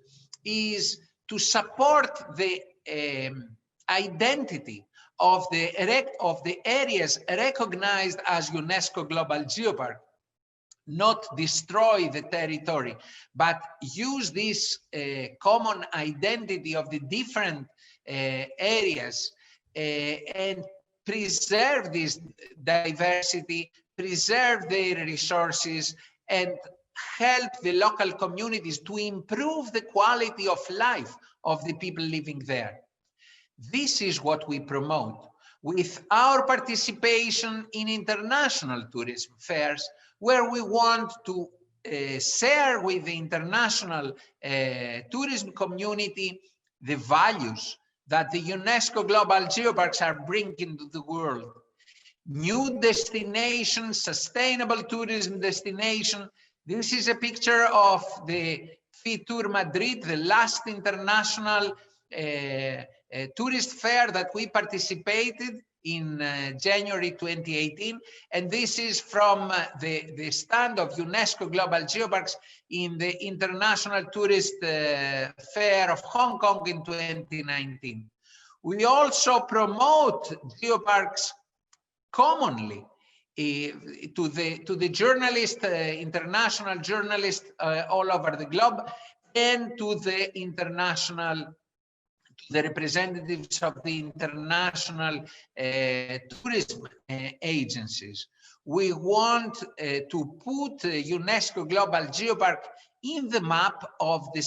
is to support the identity of the areas recognized as UNESCO Global Geopark, not destroy the territory, but use this common identity of the different areas and preserve this diversity, preserve their resources, and help the local communities to improve the quality of life of the people living there. This is what we promote with our participation in international tourism fairs, where we want to share with the international tourism community the values that the UNESCO Global Geoparks are bringing to the world. New destinations, sustainable tourism destination. This is a picture of the Fitur Madrid, the last international tourist fair that we participated in January 2018. And this is from the stand of UNESCO Global Geoparks in the International Tourist Fair of Hong Kong in 2019. We also promote geoparks commonly to the journalists, international journalists all over the globe, and to the representatives of the international tourism agencies. We want to put UNESCO Global Geopark in the map of a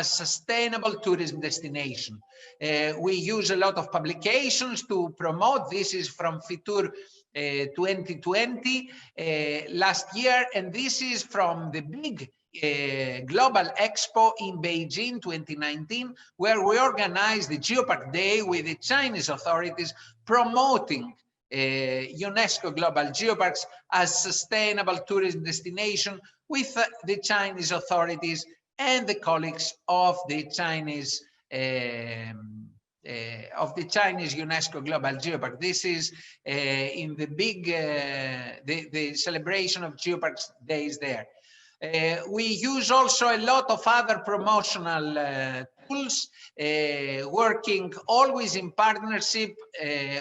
sustainable tourism destination. We use a lot of publications to promote. This is from Fitur 2020 last year, and this is from the big Global Expo in Beijing 2019, where we organized the Geopark Day with the Chinese authorities promoting UNESCO Global Geoparks as sustainable tourism destination with the Chinese authorities and the colleagues of the Chinese UNESCO Global Geopark. This is in the big the celebration of Geoparks days there. We use also a lot of other promotional tools, working always in partnership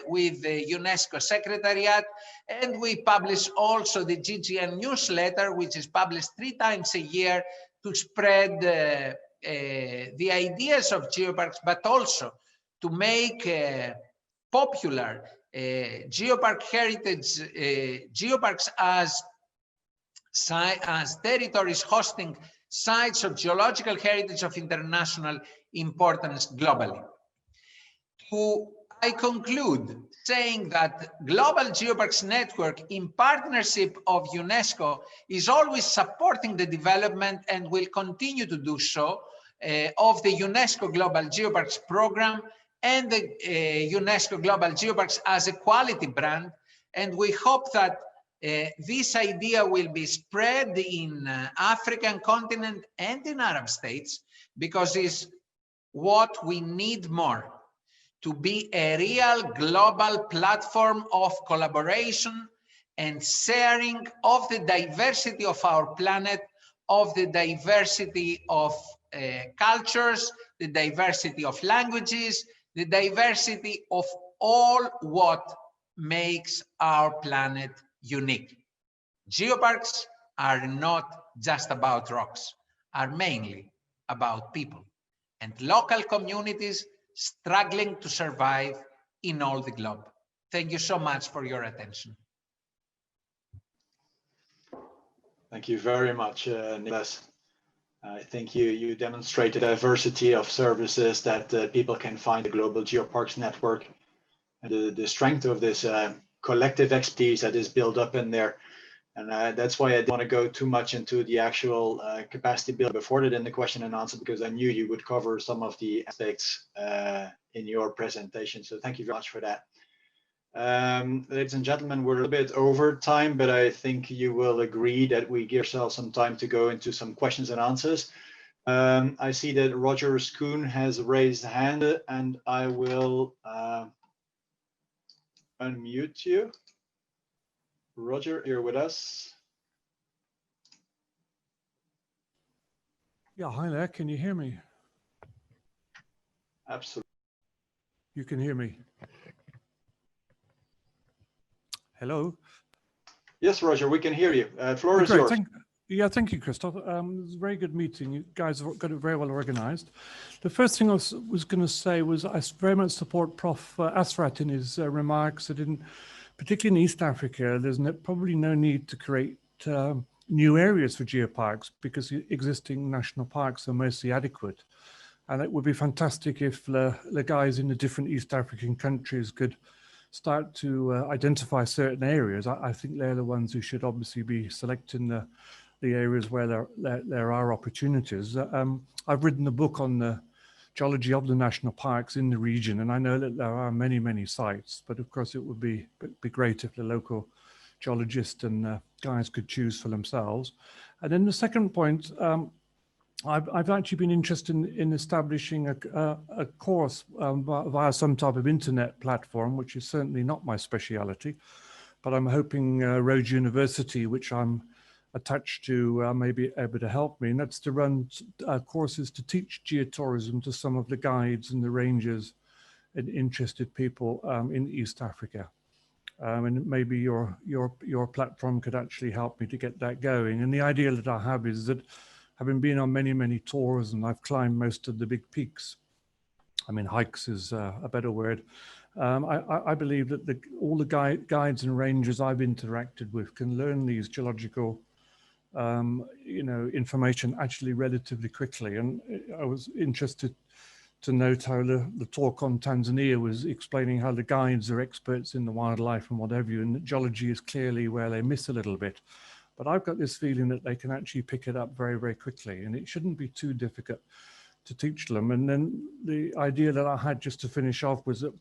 with the UNESCO Secretariat, and we publish also the GGN newsletter, which is published 3 times a year to spread the ideas of geoparks, but also to make popular geopark heritage, geoparks as territories hosting sites of geological heritage of international importance globally. I conclude saying that Global Geoparks Network, in partnership of UNESCO, is always supporting the development and will continue to do so of the UNESCO Global Geoparks program and the UNESCO Global Geoparks as a quality brand. And we hope that this idea will be spread in African continent and in Arab states, because it's what we need more, to be a real global platform of collaboration and sharing of the diversity of our planet, of the diversity of cultures, the diversity of languages, the diversity of all what makes our planet unique. Geoparks are not just about rocks, are mainly about people and local communities struggling to survive in all the globe. Thank you so much for your attention. Thank you very much, Nicholas. I think you demonstrated a diversity of services that people can find the Global Geoparks Network, and the strength of this collective expertise that is built up in there. And that's why I didn't want to go too much into the actual capacity build before that in the question and answer, because I knew you would cover some of the aspects in your presentation. So thank you very much for that. Ladies and gentlemen, we're a bit over time, but I think you will agree that we give ourselves some time to go into some questions and answers. I see that Roger Schoon has raised a hand, and I will unmute you. Roger, you're with us. Yeah, hi there. Can you hear me? Absolutely. You can hear me. Hello? Yes, Roger, we can hear you. Floor is yours. Thank you, Christoph. It was a very good meeting. You guys have got it very well organized. The first thing I was going to say was I very much support Prof. Asrat in his remarks that particularly in East Africa, there's probably no need to create new areas for geoparks because the existing national parks are mostly adequate. And it would be fantastic if the guys in the different East African countries could start to identify certain areas. I think they're the ones who should obviously be selecting the areas where there are opportunities. I've written a book on the geology of the national parks in the region, and I know that there are many, many sites, but of course it would be great if the local geologists and guys could choose for themselves. And then the second point, I've actually been interested in establishing a course via some type of internet platform, which is certainly not my speciality, but I'm hoping Rhodes University, which I'm attached to, may be able to help me, and that's to run courses to teach geotourism to some of the guides and the rangers and interested people in East Africa. And maybe your platform could actually help me to get that going. And the idea that I have is that, having been on many, many tours, and I've climbed most of the big peaks, I mean, hikes is a better word, I believe that all the guides and rangers I've interacted with can learn these geological you know, information actually relatively quickly. And I was interested to note how the talk on Tanzania was explaining how the guides are experts in the wildlife and what have you, and geology is clearly where they miss a little bit. But I've got this feeling that they can actually pick it up very, very quickly, and it shouldn't be too difficult to teach them. And then the idea that I had, just to finish off, was that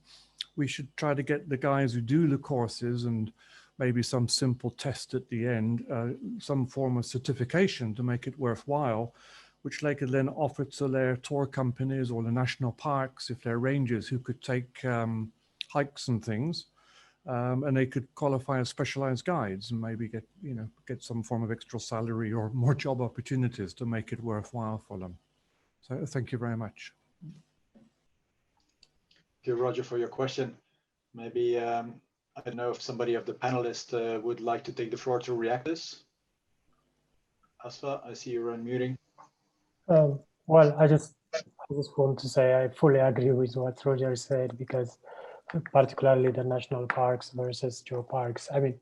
we should try to get the guys who do the courses, and maybe some simple test at the end, some form of certification to make it worthwhile, which they could then offer to their tour companies or the national parks, if they're rangers who could take hikes and things, and they could qualify as specialized guides and maybe get, you know, get some form of extra salary or more job opportunities to make it worthwhile for them. So thank you very much. Thank you, Roger, for your question. Maybe, I don't know if somebody of the panelists would like to take the floor to react to this. Asfa, I see you're unmuting. Well, I just want to say I fully agree with what Roger said, because particularly the national parks versus geoparks. I mean,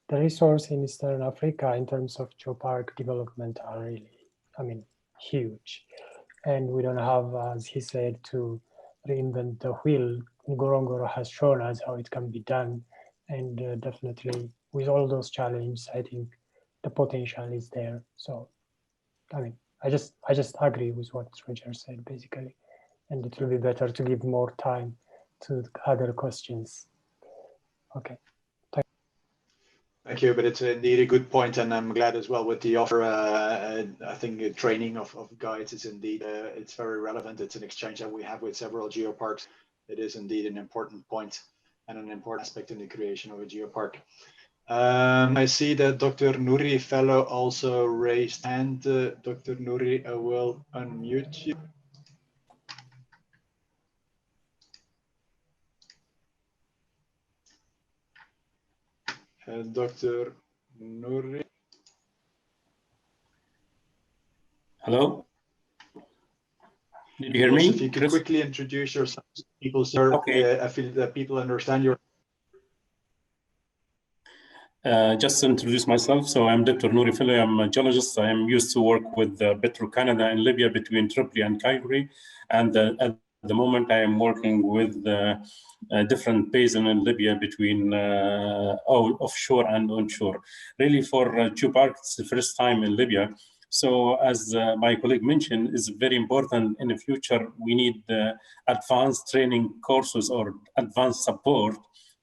the resource in Eastern Africa in terms of geopark development are really, I mean, huge. And we don't have, as he said, to reinvent the wheel. Ngorongoro has shown us how it can be done. And definitely with all those challenges, I think the potential is there. So, I mean, I just agree with what Roger said, basically. And it will be better to give more time to other questions. Okay. Thank you, but it's indeed a good point, and I'm glad as well with the offer. I think training of guides is indeed, it's very relevant. It's an exchange that we have with several geoparks. It is indeed an important point and an important aspect in the creation of a geopark. I see that Dr. Nouri Fellow also raised hand. Dr. Nouri, I will unmute you. Dr. Nouri. Hello? Did you hear me? If you could quickly introduce yourself, people, sir. Okay. I feel that people understand your. Just to introduce myself, so I'm Dr. Nouri Fellow. I'm a geologist. I am used to work with Petro-Canada in Libya between Tripoli and Cairo. And at the moment, I am working with different basins in Libya between offshore and onshore. Really, for geopark, it's the first time in Libya. So as my colleague mentioned, it's very important in the future, we need advanced training courses or advanced support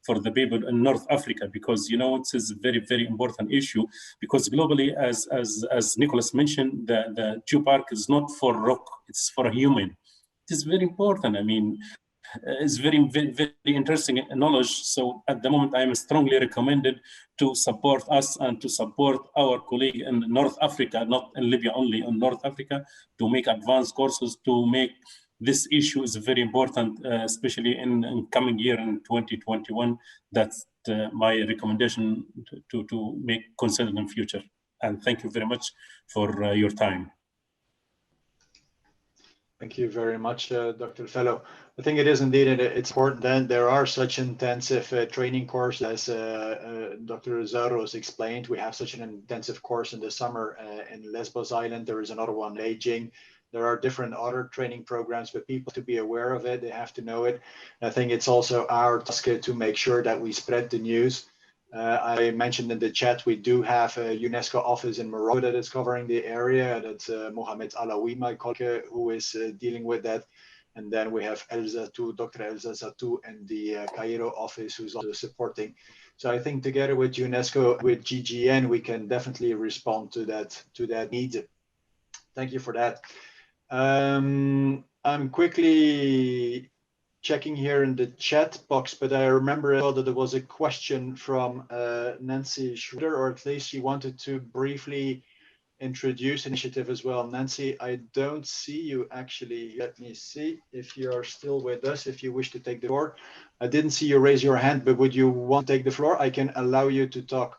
for the people in North Africa, because, you know, it is a very, very important issue, because globally, as Nicholas mentioned, the geopark is not for rock, it's for a human. It is very important. I mean, it's very, very, very interesting knowledge. So at the moment, I am strongly recommended to support us and to support our colleague in North Africa, not in Libya only, in North Africa, to make advanced courses, to make this issue is very important, especially in coming year in 2021. That's my recommendation to make consider in future. And thank you very much for your time. Thank you very much, Dr. Fellow. I think it is indeed, it's important that there are such intensive training courses as Dr. Zaros explained. We have such an intensive course in the summer in Lesbos Island. There is another one in Beijing. There are different other training programs, but people to be aware of it, they have to know it. And I think it's also our task to make sure that we spread the news. I mentioned in the chat, we do have a UNESCO office in Morocco that is covering the area. That's Mohamed Alaoui, my colleague, who is dealing with that. And then we have Dr. Elsa Zatou in the Cairo office, who's also supporting. So I think together with UNESCO, with GGN, we can definitely respond to that need. Thank you for that. I'm quickly checking here in the chat box, but I remember as well that there was a question from Nancy Schroeder, or at least she wanted to briefly introduce initiative as well. Nancy, I don't see you actually. Let me see if you are still with us, if you wish to take the floor. I didn't see you raise your hand, but would you want to take the floor? I can allow you to talk.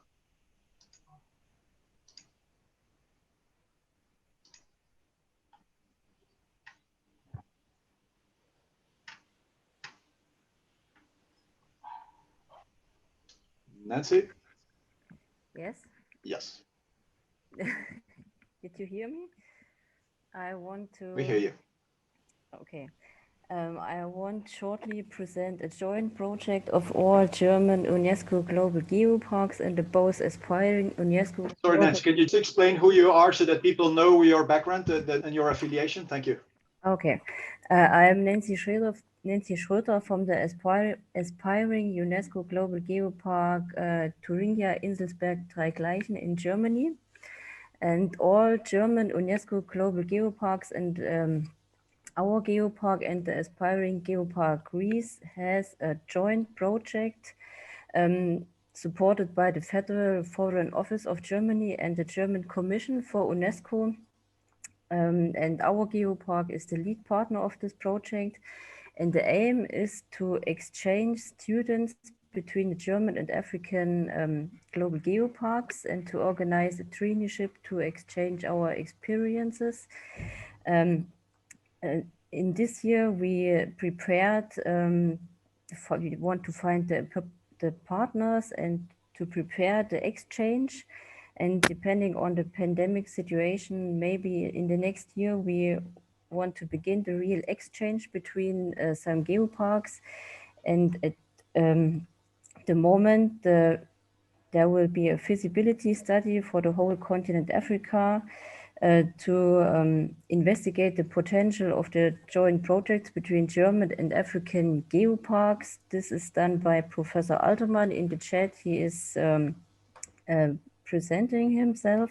Nancy? Yes. Yes. Did you hear me? I want to. We hear you. Okay. I want shortly present a joint project of all German UNESCO Global Geoparks and the both aspiring UNESCO. Sorry, Nancy, can you just explain who you are so that people know your background and your affiliation? Thank you. Okay. I am Nancy Schröter from the aspiring UNESCO Global Geopark Thuringia Inselsberg Dreigleichen in Germany. And all German UNESCO Global Geoparks and our geopark and the aspiring geopark Greece has a joint project supported by the Federal Foreign Office of Germany and the German Commission for UNESCO. And our geopark is the lead partner of this project. And the aim is to exchange students between the German and African global geoparks and to organize a traineeship to exchange our experiences. In this year, we prepared, we want to find the partners and to prepare the exchange. And depending on the pandemic situation, maybe in the next year, we want to begin the real exchange between some geoparks. And at the moment, there will be a feasibility study for the whole continent Africa to investigate the potential of the joint projects between German and African geoparks. This is done by Professor Altermann in the chat. He is presenting himself.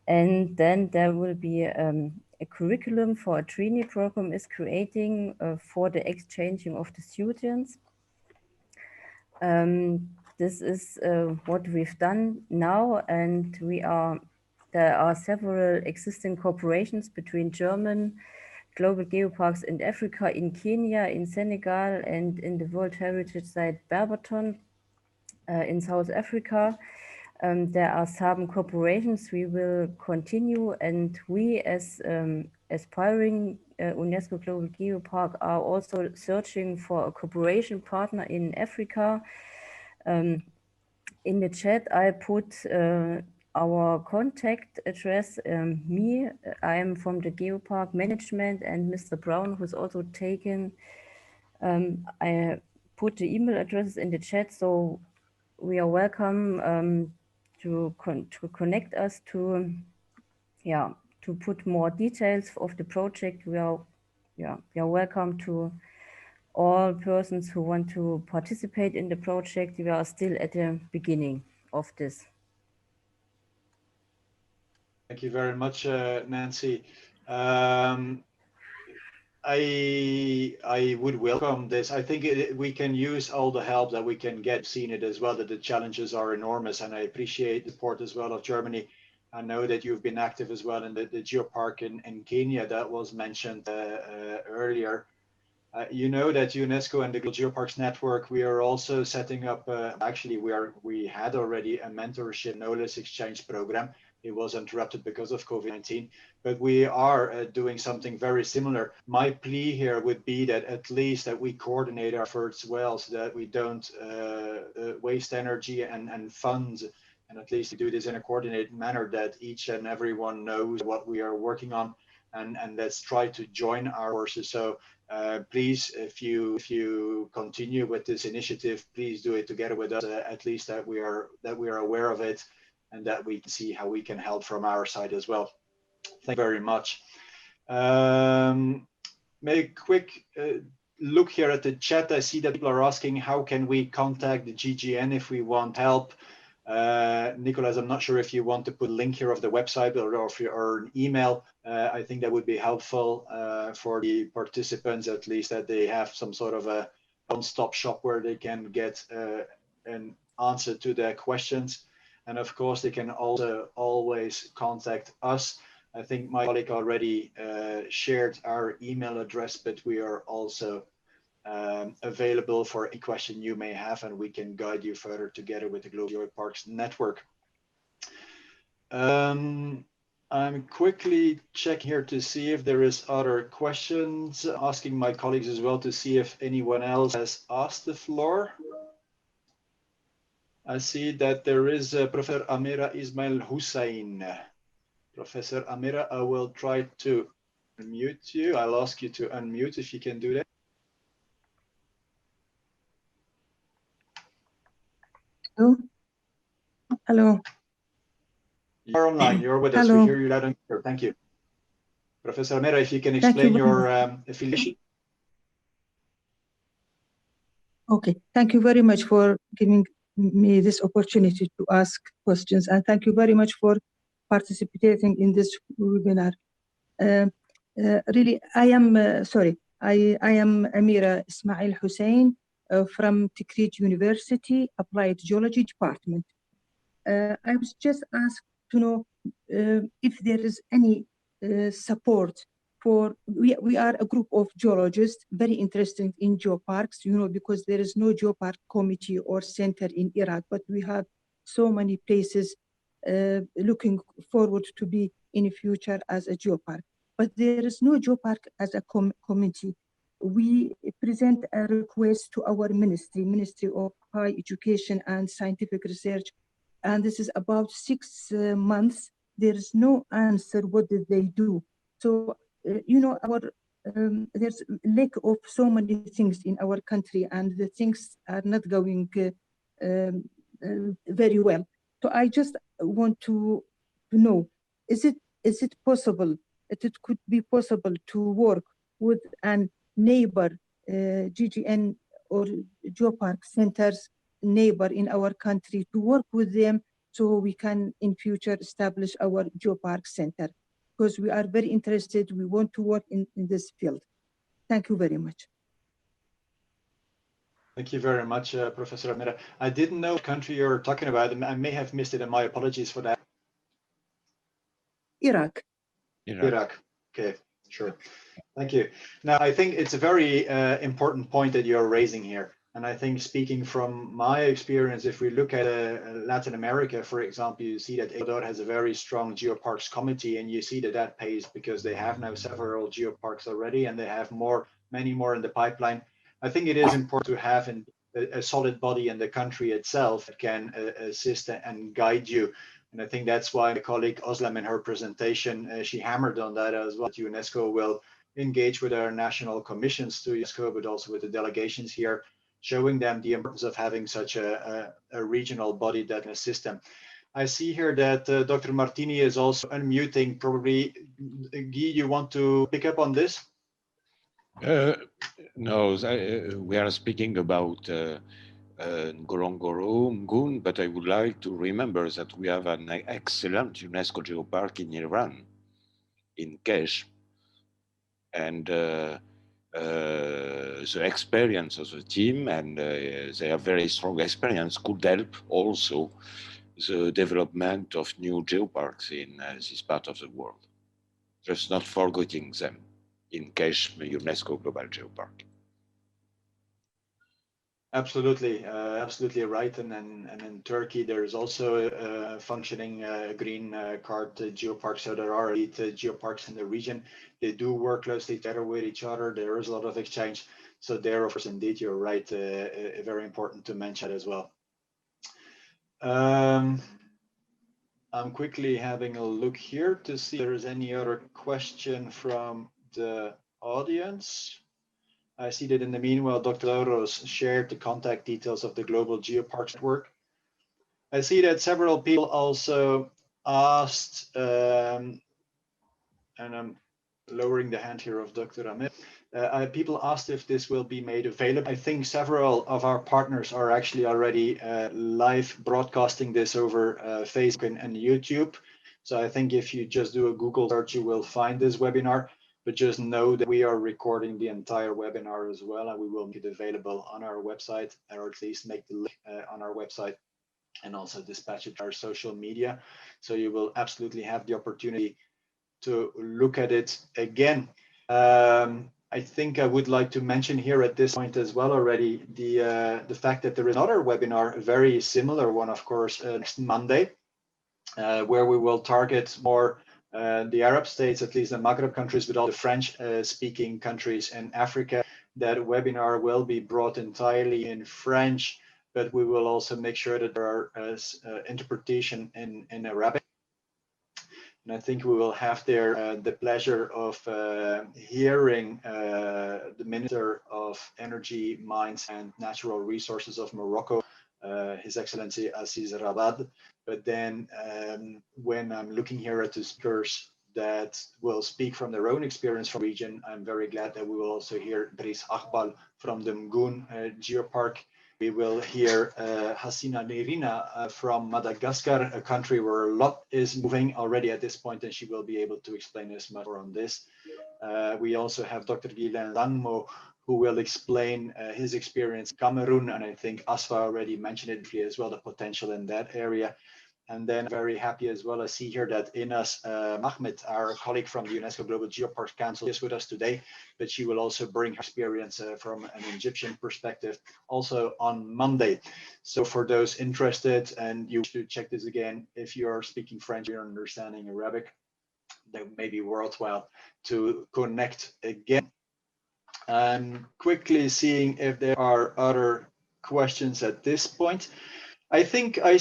And then there will be a curriculum for a trainee program is creating for the exchanging of the students. This is what we've done now, and there are several existing cooperations between German global geoparks in Africa, in Kenya, in Senegal, and in the World Heritage Site Barberton in South Africa. There are some cooperations we will continue, and we as aspiring UNESCO Global Geopark are also searching for a cooperation partner in Africa. In the chat, I put our contact address. I am from the Geopark management, and Mr. Brown, who's also taken. I put the email addresses in the chat, so we are welcome to connect us to put more details of the project. We are welcome to all persons who want to participate in the project. We are still at the beginning of this. Thank you very much, Nancy. I would welcome this. I think we can use all the help that we can get. Seen it as well, that the challenges are enormous, and I appreciate the support as well of Germany. I know that you've been active as well in the geopark in Kenya that was mentioned earlier. You know that UNESCO and the Global Geoparks Network, we are also setting up, actually we had already a mentorship knowledge exchange program. It was interrupted because of COVID-19, but we are doing something very similar. My plea here would be that at least that we coordinate our efforts well, so that we don't waste energy and funds, and at least do this in a coordinated manner, that each and everyone knows what we are working on, and let's try to join our forces. So please, if you continue with this initiative, please do it together with us. At least that we are aware of it, and that we can see how we can help from our side as well. Thank you very much. Make a quick look here at the chat. I see that people are asking, how can we contact the GGN if we want help? Nicolas, I'm not sure if you want to put a link here of the website or an email. I think that would be helpful for the participants, at least that they have some sort of a one-stop shop where they can get an answer to their questions. And of course, they can also always contact us. I think my colleague already shared our email address, but we are also available for any question you may have, and we can guide you further together with the Global Geoparks Network. I'm quickly checking here to see if there is other questions, asking my colleagues as well to see if anyone else has asked the floor. I see that there is Professor Amira Ismail Hussein. Professor Amira, I will try to unmute you. I'll ask you to unmute if you can do that. Hello. Hello. You're online. You're with us. Hello. We hear you loud and clear. Thank you. Professor Amira, if you can explain your affiliation. Okay. Thank you very much for giving me this opportunity to ask questions, and thank you very much for participating in this webinar. Really, I am sorry. I am Amira Ismail Hussein from Tikrit University Applied Geology Department. I was just asked to know if there is any support for, we are a group of geologists very interested in geoparks, you know, because there is no geopark committee or center in Iraq, but we have so many places looking forward to be in the future as a geopark. But there is no geopark as a committee. We present a request to our Ministry of Higher Education and Scientific Research, and this is about 6 months. There is no answer. What did they do? So, you know, there's lack of so many things in our country, and the things are not going very well. So I just want to know, is it possible, that it could be possible to work with an neighbor GGN or geopark centers neighbor in our country, to work with them so we can in future establish our geopark center, because we are very interested. We want to work in this field. Thank you very much. Thank you very much, Professor Amira. I didn't know what country you're talking about. I may have missed it, and my apologies for that. Iraq. Iraq. Okay, sure. Thank you. Now, I think it's a very important point that you're raising here. And I think, speaking from my experience, if we look at Latin America, for example, you see that Ecuador has a very strong geoparks committee, and you see that that pays because they have now several geoparks already, and they have many more in the pipeline. I think it is important to have a solid body in the country itself that can assist and guide you. And I think that's why my colleague Özlem, in her presentation, she hammered on that as well. UNESCO will engage with our national commissions to UNESCO, but also with the delegations here, showing them the importance of having such a regional body that can assist them. I see here that Dr. Martini is also unmuting. Probably, Guy, you want to pick up on this? No, we are speaking about Ngorongoro, but I would like to remember that we have an excellent UNESCO Geopark in Iran, in Kesh, and the experience of the team, and they have very strong experience, could help also the development of new geoparks in this part of the world. Just not forgetting them in Kesh UNESCO Global Geopark. Absolutely, absolutely right. And in Turkey, there is also a functioning green card geopark. So there are 8 geoparks in the region. They do work closely together with each other. There is a lot of exchange. So there, of course, indeed, you're right. Very important to mention as well. I'm quickly having a look here to see if there is any other question from the audience. I see that in the meanwhile, Dr. Lauros shared the contact details of the Global Geoparks Network. I see that several people also asked, and I'm lowering the hand here of Dr. Amir. People asked if this will be made available. I think several of our partners are actually already live broadcasting this over Facebook and YouTube. So I think if you just do a Google search, you will find this webinar. But just know that we are recording the entire webinar as well, and we will make it available on our website, or at least make the link on our website, and also dispatch it to our social media. So you will absolutely have the opportunity to look at it again. I think I would like to mention here at this point as well already the fact that there is another webinar, a very similar one, of course, next Monday, where we will target more the Arab states, at least the Maghreb countries, but all the French-speaking countries in Africa. That webinar will be brought entirely in French, but we will also make sure that there are interpretation in Arabic. And I think we will have there the pleasure of hearing the Minister of Energy, Mines and Natural Resources of Morocco, His Excellency Aziz Rabad. But then when I'm looking here at the speakers that will speak from their own experience from the region, I'm very glad that we will also hear Driss Akbal from the Mgoun Geopark. We will hear Hasina Nerina from Madagascar, a country where a lot is moving already at this point, and she will be able to explain us much more on this. We also have Dr. Guylain Langmo, who will explain his experience in Cameroon, and I think Asfa already mentioned it briefly as well, the potential in that area. And then very happy as well. I see here that Inas Mahmed, our colleague from the UNESCO Global Geopark Council, is with us today, but she will also bring her experience from an Egyptian perspective also on Monday. So for those interested, and you should check this again, if you are speaking French, you're understanding Arabic, that may be worthwhile to connect again. I'm quickly seeing if there are other questions at this point. I think I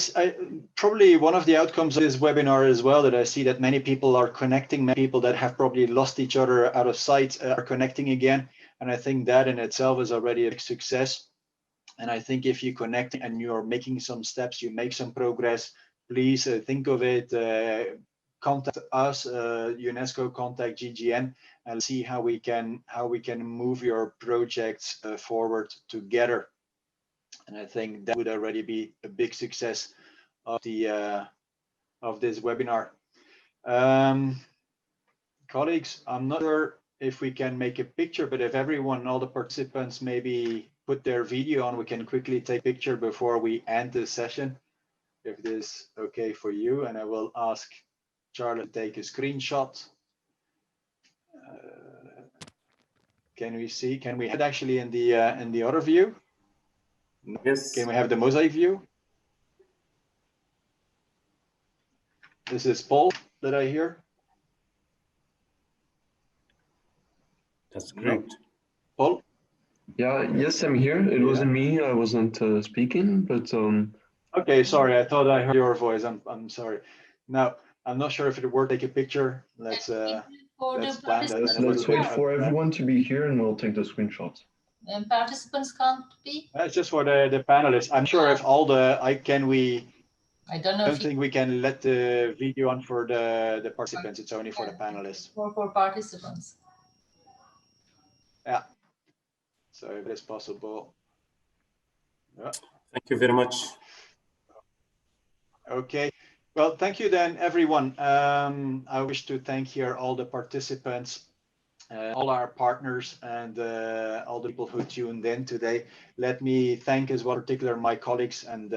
probably one of the outcomes of this webinar as well, that I see that many people are connecting, many people that have probably lost each other out of sight are connecting again. And I think that in itself is already a big success. And I think if you connect and you're making some steps, you make some progress, please think of it, contact us, UNESCO, contact GGN, and see how we can move your projects forward together. And I think that would already be a big success of the of this webinar. Colleagues, I'm not sure if we can make a picture, but if everyone, all the participants maybe put their video on, we can quickly take a picture before we end the session, if it is okay for you. And I will ask Charlotte to take a screenshot. Can we see? Can we have it actually in the other view? Yes. Can we have the mosaic view? This is Paul that I hear. That's great. No. Paul? Yeah, yes, I'm here. It wasn't me. I wasn't speaking, but Okay, sorry. I thought I heard your voice. I'm sorry. Now, I'm not sure if it worked. Take a picture. Let's plan that. let's wait for everyone to be here, and we'll take the screenshot. And participants can't be? That's just for the panelists. I'm sure if all the I don't think we can let the video on for the participants. It's only for the panelists. Or for participants. Yeah. So if it's possible. Yeah. Thank you very much. Okay. Well, thank you then, everyone. I wish to thank here all the participants, all our partners, and all the people who tuned in today. Let me thank as well, in particular, my colleagues, and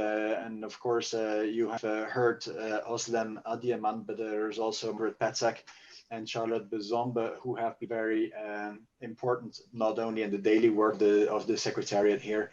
of course, you have heard Özlem Adıyaman, but there's also Murat Petsak and Charlotte Bezombe, who have been very important, not only in the daily work of the Secretariat here,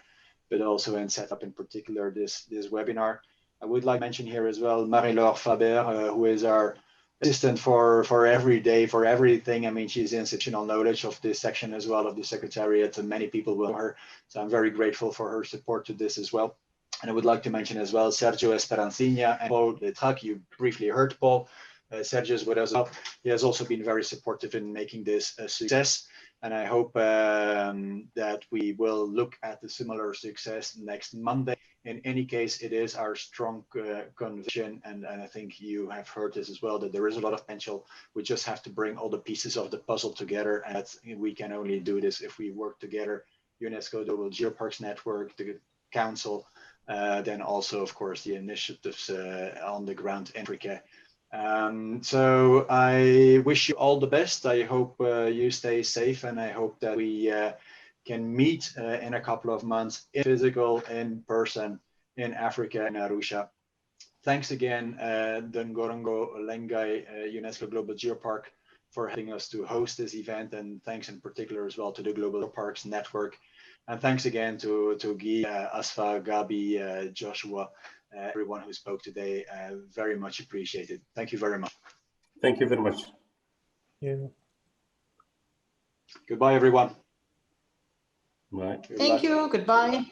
but also in set up in particular this webinar. I would like to mention here as well Marie-Laure Faber, who is our assistant for every day, for everything. I mean, she's institutional knowledge of this section as well of the Secretariat, and many people will know her. So I'm very grateful for her support to this as well. And I would like to mention as well Sergio Esperancina and Paul Letrac. You briefly heard Paul. Sergio is with us. He has also been very supportive in making this a success. And I hope that we will look at the similar success next Monday. In any case, it is our strong conviction, and I think you have heard this as well, that there is a lot of potential. We just have to bring all the pieces of the puzzle together, and we can only do this if we work together. UNESCO Global Geoparks Network, the Council, then also, of course, the initiatives on the ground in Africa. So I wish you all the best. I hope you stay safe, and I hope that we can meet in a couple of months, in physical, in person, in Africa, in Arusha. Thanks again, the Ngorongoro-Lengai UNESCO Global Geopark, for helping us to host this event, and thanks in particular as well to the Global Geoparks Network. And thanks again to Guy, Asfa, Gabi, Joshua, everyone who spoke today. Very much appreciated. Thank you very much. Thank you very much. Yeah. Goodbye, everyone. Bye. Thank you. Goodbye.